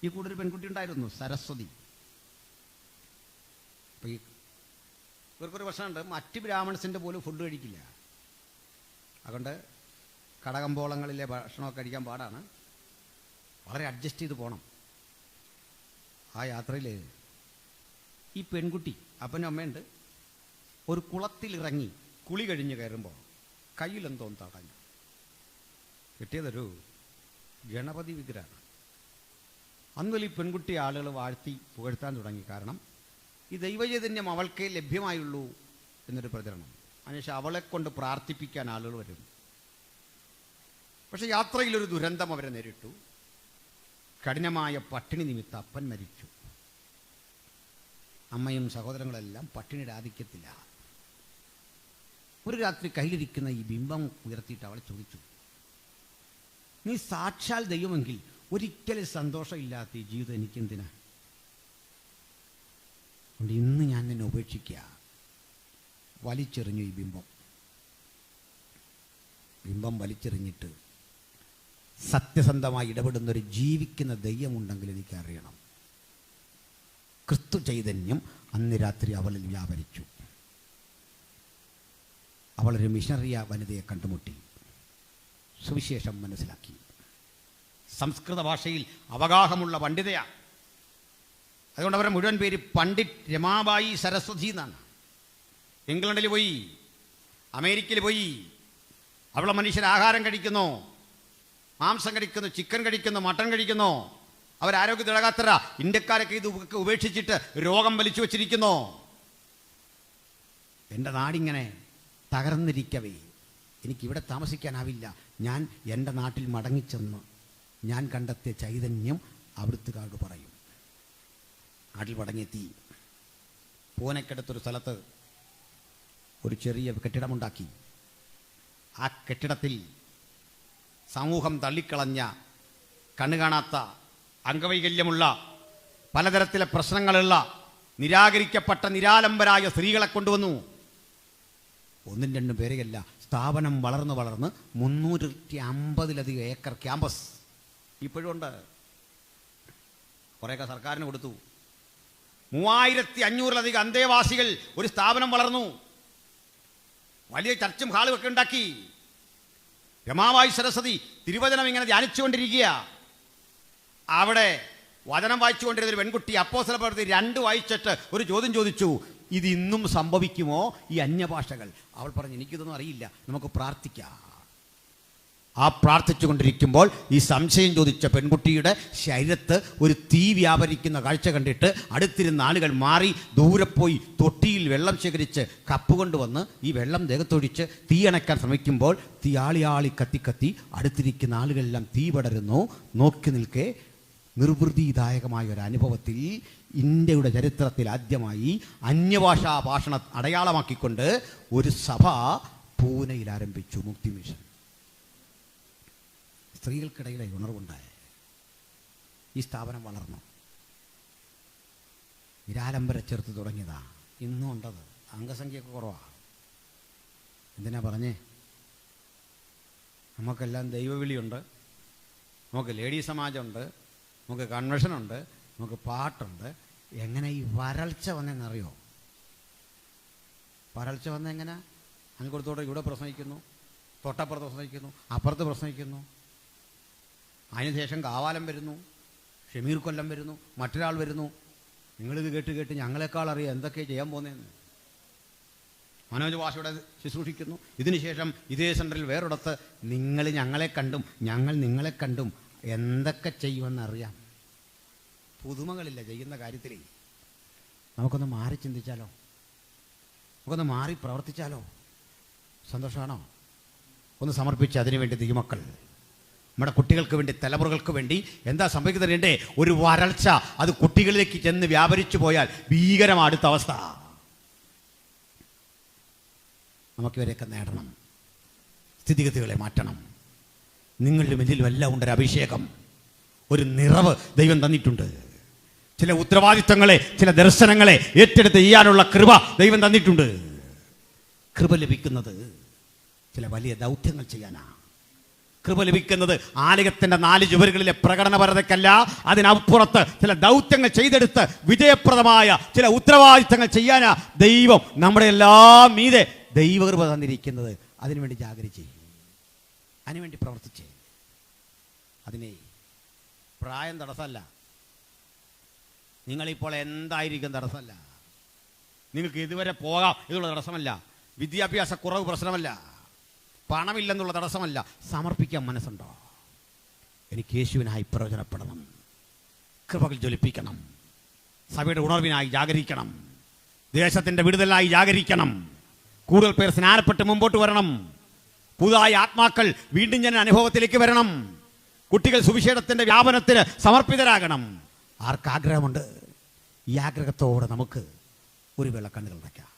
ഈ കൂടെ ഒരു പെൺകുട്ടി ഉണ്ടായിരുന്നു, സരസ്വതി. അപ്പം ഇവർക്കൊരു പ്രശ്നമുണ്ട്, മറ്റ് ബ്രാഹ്മൺസിൻ്റെ പോലും ഫുഡ് കഴിക്കില്ല. അതുകൊണ്ട് കടകമ്പോളങ്ങളിലെ ഭക്ഷണമൊക്കെ കഴിക്കാൻ പാടാണ്. വളരെ അഡ്ജസ്റ്റ് ചെയ്ത് പോകണം. ആ യാത്രയിൽ ഈ പെൺകുട്ടി, അപ്പനും അമ്മയുണ്ട്, ഒരു കുളത്തിലിറങ്ങി കുളി കഴിഞ്ഞ് കയറുമ്പോൾ കയ്യിലെന്തോ തടഞ്ഞു. കിട്ടിയതൊരു ഗണപതി വിഗ്രഹമാണ്. അന്നുതൽ ഈ പെൺകുട്ടി ആളുകൾ വാഴ്ത്തി പുകഴ്ത്താൻ തുടങ്ങി. കാരണം ഈ ദൈവചൈതന്യം അവൾക്കേ ലഭ്യമായുള്ളൂ എന്നൊരു പ്രചരണം. അതിനുശേഷം അവളെ കൊണ്ട് പ്രാർത്ഥിപ്പിക്കാൻ ആളുകൾ വരും. പക്ഷെ യാത്രയിലൊരു ദുരന്തം അവരെ നേരിട്ടു. കഠിനമായ പട്ടിണി നിമിത്തം അപ്പൻ മരിച്ചു. അമ്മയും സഹോദരങ്ങളെല്ലാം പട്ടിണിയുടെ ആധിക്യത്തില്ല. ഒരു രാത്രി കയ്യിലിരിക്കുന്ന ഈ ബിംബം ഉയർത്തിയിട്ട് അവളെ ചോദിച്ചു, നീ സാക്ഷാൽ ദൈവമെങ്കിൽ ഒരിക്കലും സന്തോഷമില്ലാത്ത ഈ ജീവിതം എനിക്കെന്തിനാ? അതുകൊണ്ട് ഇന്ന് ഞാൻ നിന്നെ ഉപേക്ഷിക്കുക. വലിച്ചെറിഞ്ഞു ഈ ബിംബം വലിച്ചെറിഞ്ഞിട്ട്, സത്യസന്ധമായി ഇടപെടുന്നൊരു ജീവിക്കുന്ന ദൈവമുണ്ടെങ്കിൽ എനിക്കറിയണം. ക്രിസ്തു ചൈതന്യം അന്ന് രാത്രി അവളിൽ വ്യാപരിച്ചു. അവളൊരു മിഷണറിയ വനിതയെ കണ്ടുമുട്ടി, സുവിശേഷം മനസ്സിലാക്കി. സംസ്കൃത ഭാഷയിൽ അവഗാഹമുള്ള പണ്ഡിതയാണ്. അതുകൊണ്ട് അവരുടെ മുഴുവൻ പേര് പണ്ഡിറ്റ് രമാബായി സരസ്വതി എന്നാണ്. ഇംഗ്ലണ്ടിൽ പോയി, അമേരിക്കയിൽ പോയി. അവളെ മനുഷ്യർ ആഹാരം കഴിക്കുന്നു, മാംസം കഴിക്കുന്നു, ചിക്കൻ കഴിക്കുന്നു, മട്ടൺ കഴിക്കുന്നു. അവരാരോഗ്യ തിളകാത്തര. ഇന്ത്യക്കാരൊക്കെ ഇത് ഉപേക്ഷിച്ചിട്ട് രോഗം വലിച്ചു വച്ചിരിക്കുന്നു. എൻ്റെ നാടിങ്ങനെ തകർന്നിരിക്കവേ എനിക്കിവിടെ താമസിക്കാനാവില്ല. ഞാൻ എൻ്റെ നാട്ടിൽ മടങ്ങിച്ചെന്ന് ഞാൻ കണ്ടെത്തിയ ചൈതന്യം അവിടുത്തുകാരോട് പറയും. നാട്ടിൽ മടങ്ങിയെത്തി പൂനെക്കടുത്തൊരു സ്ഥലത്ത് ഒരു ചെറിയ കെട്ടിടമുണ്ടാക്കി. ആ കെട്ടിടത്തിൽ സമൂഹം തള്ളിക്കളഞ്ഞ, കണ്ണുകാണാത്ത, അംഗവൈകല്യമുള്ള, പലതരത്തിലെ പ്രശ്നങ്ങളുള്ള, നിരാകരിക്കപ്പെട്ട നിരാലംബരായ സ്ത്രീകളെ കൊണ്ടുവന്നു. 1-2 പേരെയല്ല, സ്ഥാപനം വളർന്ന് 350-ലധികം ഏക്കർ ക്യാമ്പസ് ഇപ്പോഴും ഉണ്ട്. കുറേയൊക്കെ സർക്കാരിന് കൊടുത്തു. 3500-ലധികം അന്തേവാസികൾ ഒരു സ്ഥാപനം വളർന്നു. വലിയ ചർച്ചും ഹാളും ഒക്കെ ഉണ്ടാക്കി. രമാബായി സരസ്വതി തിരുവചനം ഇങ്ങനെ ധ്യാനിച്ചുകൊണ്ടിരിക്കുക. അവിടെ വചനം വായിച്ചുകൊണ്ടിരുന്ന ഒരു പെൺകുട്ടി അപ്പോസ്തല പ്രവൃത്തി 2 വായിച്ചിട്ട് ഒരു ചോദ്യം ചോദിച്ചു, ഇത് ഇന്നും സംഭവിക്കുമോ ഈ അന്യഭാഷകൾ? അവൾ പറഞ്ഞു, എനിക്കിതൊന്നും അറിയില്ല, നമുക്ക് പ്രാർത്ഥിക്കാം. ആ പ്രാർത്ഥിച്ചുകൊണ്ടിരിക്കുമ്പോൾ ഈ സംശയം ചോദിച്ച പെൺകുട്ടിയുടെ ശരീരത്ത് ഒരു തീ വ്യാപരിക്കുന്ന കാഴ്ച കണ്ടിട്ട് അടുത്തിരുന്ന ആളുകൾ മാറി ദൂരെ പോയി തൊട്ടിയിൽ വെള്ളം ശേഖരിച്ച് കപ്പ് കൊണ്ടുവന്ന് ഈ വെള്ളം ദേഹത്തൊഴിച്ച് തീ അണയ്ക്കാൻ ശ്രമിക്കുമ്പോൾ തീ ആളി കത്തി അടുത്തിരിക്കുന്ന ആളുകളെല്ലാം തീ പടരുന്നു. നോക്കി നിൽക്കെ നിർവൃതിദായകമായ ഒരു അനുഭവത്തിൽ ഇന്ത്യയുടെ ചരിത്രത്തിൽ ആദ്യമായി അന്യഭാഷാ ഭാഷണം അടയാളമാക്കിക്കൊണ്ട് ഒരു സഭ പൂനെയിൽ ആരംഭിച്ചു, മുക്തി മിഷൻ. സ്ത്രീകൾക്കിടയിലെ ഉണർവുണ്ടായ ഈ സ്ഥാപനം വളർന്നു. നിരാലംബരെ ചേർത്ത് തുടങ്ങിയതാ. ഇന്നും ഉണ്ടത്. അംഗസംഖ്യയൊക്കെ കുറവാണ്. എന്തിനാ പറഞ്ഞേ? നമുക്കെല്ലാം ദൈവവിളിയുണ്ട്, നമുക്ക് ലേഡി സമാജമുണ്ട്, നമുക്ക് കൺവെൻഷനുണ്ട്, നമുക്ക് പാട്ടുണ്ട്. എങ്ങനെ ഈ വരൾച്ച വന്നെന്നറിയോ? വരൾച്ച വന്ന എങ്ങനെ? അങ്ങോട്ടോടെ ഇവിടെ പ്രസംഗിക്കുന്നു, തൊട്ടപ്പുറത്ത് പ്രസംഗിക്കുന്നു, അപ്പുറത്ത് പ്രസംഗിക്കുന്നു. അതിനുശേഷം കാവാലം വരുന്നു, ഷമീർ കൊല്ലം വരുന്നു, മറ്റൊരാൾ വരുന്നു. നിങ്ങളിത് കേട്ട് ഞങ്ങളെക്കാൾ അറിയാം എന്തൊക്കെയാണ് ചെയ്യാൻ പോകുന്നതെന്ന്. മനോജ് ഭാഷയുടെ ശുശ്രൂഷിക്കുന്നു. ഇതിനുശേഷം ഇതേ സെൻറ്ററിൽ വേറൊരിടത്ത് നിങ്ങൾ ഞങ്ങളെ കണ്ടും ഞങ്ങൾ നിങ്ങളെ കണ്ടും എന്തൊക്കെ ചെയ്യുമെന്നറിയാം. പുതുമകളില്ല ചെയ്യുന്ന കാര്യത്തിൽ. നമുക്കൊന്ന് മാറി ചിന്തിച്ചാലോ? നമുക്കൊന്ന് മാറി പ്രവർത്തിച്ചാലോ? സന്തോഷമാണോ? ഒന്ന് സമർപ്പിച്ച് അതിനുവേണ്ടി ദൈവമക്കൾ, നമ്മുടെ കുട്ടികൾക്ക് വേണ്ടി, തലമുറകൾക്ക് വേണ്ടി എന്താ സംഭവിക്കുന്നത്? ഒരു വരൾച്ച അത് കുട്ടികളിലേക്ക് ചെന്ന് വ്യാപരിച്ചു പോയാൽ ഭീകരമാണ് അടുത്ത അവസ്ഥ. നമുക്കിവരെയൊക്കെ നേടണം, സ്ഥിതിഗതികളെ മാറ്റണം. നിങ്ങളുടെ മുന്നിലും എല്ലാം ഉണ്ടൊരു അഭിഷേകം, ഒരു നിറവ് ദൈവം തന്നിട്ടുണ്ട്. ചില ഉത്തരവാദിത്തങ്ങളെ, ചില ദർശനങ്ങളെ ഏറ്റെടുത്ത് ചെയ്യാനുള്ള കൃപ ദൈവം തന്നിട്ടുണ്ട്. കൃപ ലഭിക്കുന്നത് ചില വലിയ ദൗത്യങ്ങൾ ചെയ്യാനാണ്. കൃപ ലഭിക്കുന്നത് ആലയത്തിൻ്റെ 4 ചുവരുകളിലെ പ്രകടനപരതയ്ക്കല്ല, അതിനപ്പുറത്ത് ചില ദൗത്യങ്ങൾ ചെയ്തെടുത്ത് വിജയപ്രദമായ ചില ഉത്തരവാദിത്തങ്ങൾ ചെയ്യാനാ ദൈവം നമ്മുടെ എല്ലാം മീതെ ദൈവകൃപ തന്നിരിക്കുന്നത്. അതിനുവേണ്ടി ജാഗരിച്ച്, അതിനുവേണ്ടി പ്രവർത്തിച്ച്. അതിനെ പ്രായം തടസ്സമല്ല, നിങ്ങളിപ്പോൾ എന്തായിരിക്കും തടസ്സമല്ല, നിങ്ങൾക്ക് ഇതുവരെ പോകാം എന്നുള്ള തടസ്സമല്ല, വിദ്യാഭ്യാസ കുറവ് പ്രശ്നമല്ല, പണമില്ലെന്നുള്ള തടസ്സമല്ല. സമർപ്പിക്കാൻ മനസ്സുണ്ടോ? എനിക്ക് യേശുവിനായി പ്രയോജനപ്പെടണം, കൃപകൾ ജ്വലിപ്പിക്കണം, സഭയുടെ ഉണർവിനായി ജാഗരിക്കണം, ദേശത്തിൻ്റെ വിടുതലായി ജാഗരിക്കണം, കൂടുതൽ പേർ സ്നാനപ്പെട്ട് മുമ്പോട്ട് വരണം, പുതുതായ ആത്മാക്കൾ വീണ്ടും ഞാൻ അനുഭവത്തിലേക്ക് വരണം, കുട്ടികൾ സുവിശേഷത്തിൻ്റെ വ്യാപനത്തിന് സമർപ്പിതരാകണം. ആർക്കാഗ്രഹമുണ്ട്? ഈ ആഗ്രഹത്തോടെ നമുക്ക് ഒരു വേള കണ്ണുകൾ വയ്ക്കാം,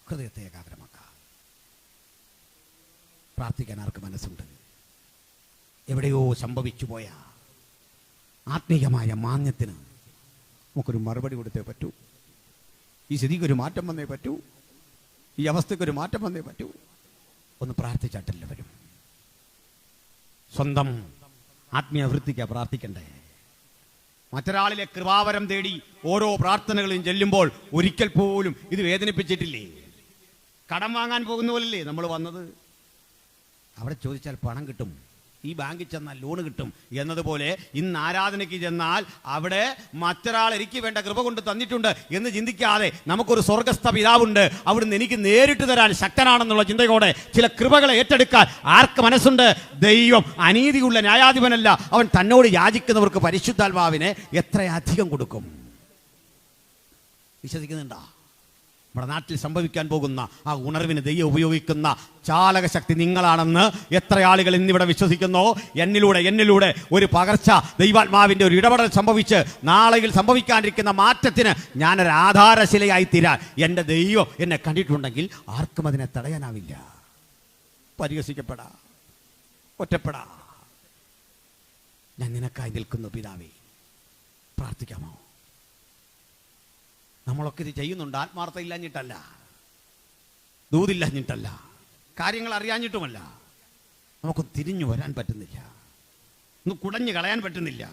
ഹൃദയത്തെ ഏകാഗ്രമാക്കാം. പ്രാർത്ഥിക്കാൻ ആർക്ക് മനസ്സുണ്ട്? എവിടെയോ സംഭവിച്ചു പോയ ആത്മീയമായ മാന്യത്തിന് നമുക്കൊരു മറുപടി കൊടുത്തേ പറ്റൂ. ഈ സ്ഥിതിക്കൊരു മാറ്റം വന്നേ പറ്റൂ. ഈ അവസ്ഥയ്ക്കൊരു മാറ്റം വന്നേ പറ്റൂ. ഒന്ന് പ്രാർത്ഥിച്ചാട്ടെല്ലാവരും. സ്വന്തം ആത്മീയ വൃത്തിക്കാണ് പ്രാർത്ഥിക്കണ്ടേ. മറ്റൊരാളിലെ കൃപാവരം തേടി ഓരോ പ്രാർത്ഥനകളും ചെല്ലുമ്പോൾ ഒരിക്കൽ പോലും ഇത് വേദനിപ്പിച്ചിട്ടില്ലേ? കടം വാങ്ങാൻ പോകുന്ന പോലല്ലേ നമ്മൾ വന്നത്? അവിടെ ചോദിച്ചാൽ പണം കിട്ടും, ഈ ബാങ്കിൽ ചെന്നാൽ ലോണ് കിട്ടും എന്നതുപോലെ ഇന്ന് ആരാധനയ്ക്ക് ചെന്നാൽ അവിടെ മറ്റൊരാൾ എനിക്ക് വേണ്ട കൃപ കൊണ്ട് തന്നിട്ടുണ്ട് എന്ന് ചിന്തിക്കാതെ നമുക്കൊരു സ്വർഗസ്ഥ പിതാവുണ്ട്, അവിടുന്ന് എനിക്ക് നേരിട്ട് തരാൻ ശക്തനാണെന്നുള്ള ചിന്തയോടെ ചില കൃപകളെ ഏറ്റെടുക്കാൻ ആർക്ക് മനസ്സുണ്ട്? ദൈവം അനീതിയുള്ള ന്യായാധിപനല്ല. അവൻ തന്നോട് യാചിക്കുന്നവർക്ക് പരിശുദ്ധാത്മാവിനെ എത്രയധികം കൊടുക്കും. വിശ്വസിക്കുന്നുണ്ടോ? നമ്മുടെ നാട്ടിൽ സംഭവിക്കാൻ പോകുന്ന ആ ഉണർവിന് ദൈവം ഉപയോഗിക്കുന്ന ചാലകശക്തി നിങ്ങളാണെന്ന് എത്ര ആളുകൾ ഇന്നിവിടെ വിശ്വസിക്കുന്നോ? എന്നിലൂടെ ഒരു പകർച്ച, ദൈവാത്മാവിൻ്റെ ഒരു ഇടപെടൽ സംഭവിച്ച് നാളെയിൽ സംഭവിക്കാനിരിക്കുന്ന മാറ്റത്തിന് ഞാനൊരു ആധാരശിലയായി തീരാൻ എൻ്റെ ദൈവം എന്നെ കണ്ടിട്ടുണ്ടെങ്കിൽ ആർക്കും അതിനെ തടയാനാവില്ല. പരിഹസിക്കപ്പെടാ, ഒറ്റപ്പെടാ. ഞാൻ നിനക്കായി നിൽക്കുന്നു പിതാവേ. പ്രാർത്ഥിക്കാമോ? നമ്മളൊക്കെ ഇത് ചെയ്യുന്നുണ്ട്. ആത്മാർത്ഥത ഇല്ലാഞ്ഞിട്ടല്ല, ദൂതില്ലാഞ്ഞിട്ടല്ല, കാര്യങ്ങൾ അറിയാഞ്ഞിട്ടുമല്ല. നമുക്ക് തിരിഞ്ഞു വരാൻ പറ്റുന്നില്ല, ഒന്ന് കുടഞ്ഞു കളയാൻ പറ്റുന്നില്ല.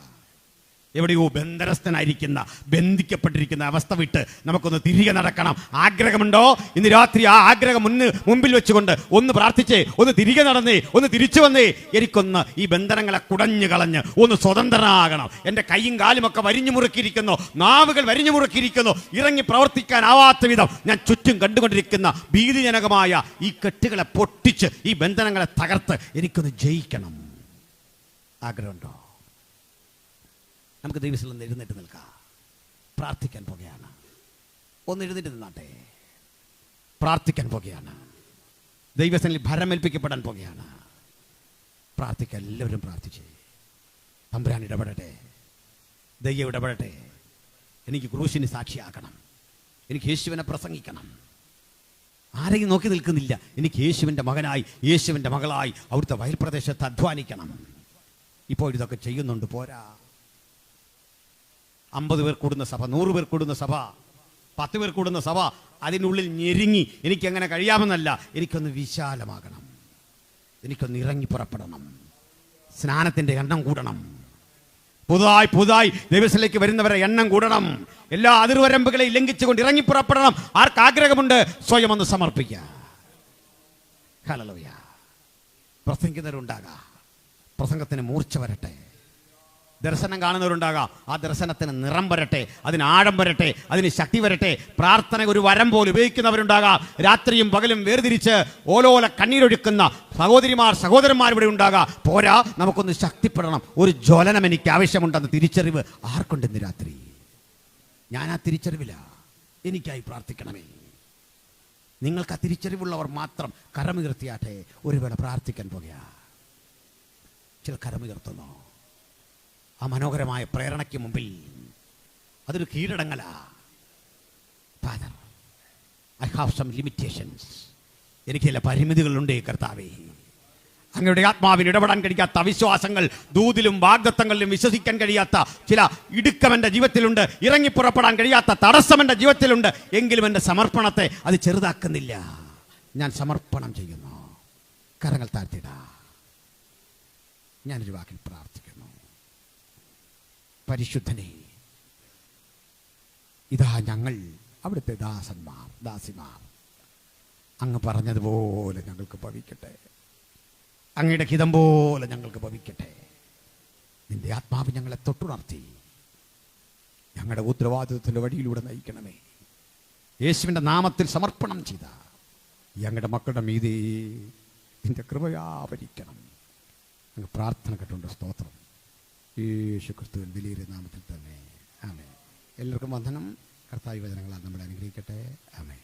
എവിടെയോ ബന്ധനസ്ഥനായിരിക്കുന്ന, ബന്ധിക്കപ്പെട്ടിരിക്കുന്ന അവസ്ഥ വിട്ട് നമുക്കൊന്ന് തിരികെ നടക്കണം. ആഗ്രഹമുണ്ടോ? ഇന്ന് രാത്രി ആ ആഗ്രഹം മുമ്പിൽ വെച്ചുകൊണ്ട് ഒന്ന് പ്രാർത്ഥിച്ചേ, ഒന്ന് തിരികെ നടന്നേ, ഒന്ന് തിരിച്ചു വന്നേ. എനിക്കൊന്ന് ഈ ബന്ധനങ്ങളെ കുടഞ്ഞു കളഞ്ഞ് ഒന്ന് സ്വതന്ത്രനാകണം. എൻ്റെ കൈയും കാലുമൊക്കെ വരിഞ്ഞു മുറുക്കിയിരിക്കുന്നു, നാവുകൾ വരിഞ്ഞു മുറുക്കിയിരിക്കുന്നു. ഇറങ്ങി പ്രവർത്തിക്കാനാവാത്ത വിധം ഞാൻ ചുറ്റും കണ്ടുകൊണ്ടിരിക്കുന്ന ഭീതിജനകമായ ഈ കെട്ടുകളെ പൊട്ടിച്ച് ഈ ബന്ധനങ്ങളെ തകർത്ത് എനിക്കൊന്ന് ജയിക്കണം. ആഗ്രഹമുണ്ടോ? നമുക്ക് ദൈവത്തിൽ നിന്ന് എഴുന്നേറ്റ് നിൽക്കാം. പ്രാർത്ഥിക്കാൻ പോകുകയാണ്. ഒന്ന് എഴുന്നേറ്റ് നിന്നാട്ടെ. പ്രാർത്ഥിക്കാൻ പോകുകയാണ്. ദൈവസന്നിധിയിൽ ഭരമേൽപ്പിക്കപ്പെടാൻ പോകുകയാണ്. പ്രാർത്ഥിക്കാൻ എല്ലാവരും പ്രാർത്ഥിച്ചേ. തമ്പുരാൻ ഇടപെടട്ടെ, ദൈവം ഇടപെടട്ടെ. എനിക്ക് ക്രൂശിന് സാക്ഷിയാക്കണം. എനിക്ക് യേശുവിനെ പ്രസംഗിക്കണം. ആരെയും നോക്കി നിൽക്കുന്നില്ല. എനിക്ക് യേശുവിൻ്റെ മകനായി, യേശുവിൻ്റെ മകളായി അവിടുത്തെ വയൽ പ്രദേശത്ത് അധ്വാനിക്കണം. ഇപ്പോൾ ഇതൊക്കെ ചെയ്യുന്നുണ്ട്, പോരാ. 50 പേർ കൂടുന്ന സഭ, 100 പേർ കൂടുന്ന സഭ, 10 പേർ കൂടുന്ന സഭ, അതിനുള്ളിൽ ഞെരുങ്ങി എനിക്കെങ്ങനെ കഴിയാമെന്നല്ല, എനിക്കൊന്ന് വിശാലമാകണം. എനിക്കൊന്ന് ഇറങ്ങി പുറപ്പെടണം. സ്നാനത്തിൻ്റെ എണ്ണം കൂടണം. പുതുതായി ദൈവത്തിലേക്ക് വരുന്നവരെ എണ്ണം കൂടണം. എല്ലാ അതിർവരമ്പുകളെയും ലംഘിച്ചുകൊണ്ട് ഇറങ്ങി പുറപ്പെടണം. ആർക്ക് ആഗ്രഹമുണ്ട് സ്വയം ഒന്ന് സമർപ്പിക്കുക. ഹല്ലേലൂയ. പ്രസംഗിക്കുന്നവരുണ്ടാകാം, പ്രസംഗത്തിന് മൂർച്ച വരട്ടെ. ദർശനം കാണുന്നവരുണ്ടാകാം, ആ ദർശനത്തിന് നിറം വരട്ടെ, അതിന് ആഴം വരട്ടെ, അതിന് ശക്തി വരട്ടെ. പ്രാർത്ഥന ഒരു വരം പോലെ ഉപയോഗിക്കുന്നവരുണ്ടാകാം. രാത്രിയും പകലും വേർതിരിച്ച് ഓലോല കണ്ണീരൊഴുക്കുന്ന സഹോദരിമാർ സഹോദരന്മാർ ഇവിടെ ഉണ്ടാകാം. പോരാ, നമുക്കൊന്ന് ശക്തിപ്പെടണം. ഒരു ജ്വലനം എനിക്ക് ആവശ്യമുണ്ടെന്ന് തിരിച്ചറിവ് ആർക്കുണ്ടെന്ന് രാത്രി? ഞാൻ ആ തിരിച്ചറിവില്ല. എനിക്കായി പ്രാർത്ഥിക്കണമേ. നിങ്ങൾക്ക് ആ തിരിച്ചറിവുള്ളവർ മാത്രം കരമുയർത്തിയാട്ടെ. ഒരു വേള പ്രാർത്ഥിക്കാൻ പോകുക. ചില കരമുയർത്തുന്നു. ആ മനോഹരമായ പ്രേരണയ്ക്ക് മുമ്പിൽ അതൊരു കീഴടങ്ങല. Father, I have some limitations. എനിക്ക് ചില പരിമിതികളുണ്ട് കർത്താവേ. അങ്ങയുടെ ആത്മാവിന് ഇടപെടാൻ കഴിയാത്ത അവിശ്വാസങ്ങൾ, ദൂതിലും വാഗ്ദത്തങ്ങളിലും വിശ്വസിക്കാൻ കഴിയാത്ത ചില ഇടുക്കം എൻ്റെ ജീവിതത്തിലുണ്ട്. ഇറങ്ങി പുറപ്പെടാൻ കഴിയാത്ത തടസ്സം എൻ്റെ ജീവിതത്തിലുണ്ട്. എങ്കിലും എൻ്റെ സമർപ്പണത്തെ അത് ചെറുതാക്കുന്നില്ല. ഞാൻ സമർപ്പണം ചെയ്യുന്നു. കരങ്ങൾ താഴ്ത്തിടാ. ഞാനൊരു വാക്കിൽ പ്രാർത്ഥിക്കുന്നു. പരിശുദ്ധനെ, ഇതാ ഞങ്ങൾ അവിടുത്തെ ദാസന്മാർ, ദാസിമാർ. അങ്ങ് പറഞ്ഞതുപോലെ ഞങ്ങൾക്ക് ഭവിക്കട്ടെ. അങ്ങയുടെ ഹിതം പോലെ ഞങ്ങൾക്ക് ഭവിക്കട്ടെ. നിന്റെ ആത്മാവ് ഞങ്ങളെ തൊട്ടുണർത്തി ഞങ്ങളുടെ ഉത്തരവാദിത്വത്തിൻ്റെ വഴിയിലൂടെ നയിക്കണമേ. യേശുവിൻ്റെ നാമത്തിൽ സമർപ്പണം ചെയ്ത ഞങ്ങളുടെ മക്കളുടെ മീതെ നിന്റെ കൃപയാവരിക്കണം. അങ്ങ് പ്രാർത്ഥന കേട്ടുകൊണ്ട് സ്തോത്രം. യേശു ക്രിസ്തുവിൻ വലിയ നാമത്തിൽ തന്നെ ആമേൻ. എല്ലാവർക്കും വന്ദനം. കർത്താവ് വചനങ്ങളാൽ നമ്മളെ അനുഗ്രഹിക്കട്ടെ. ആമേൻ.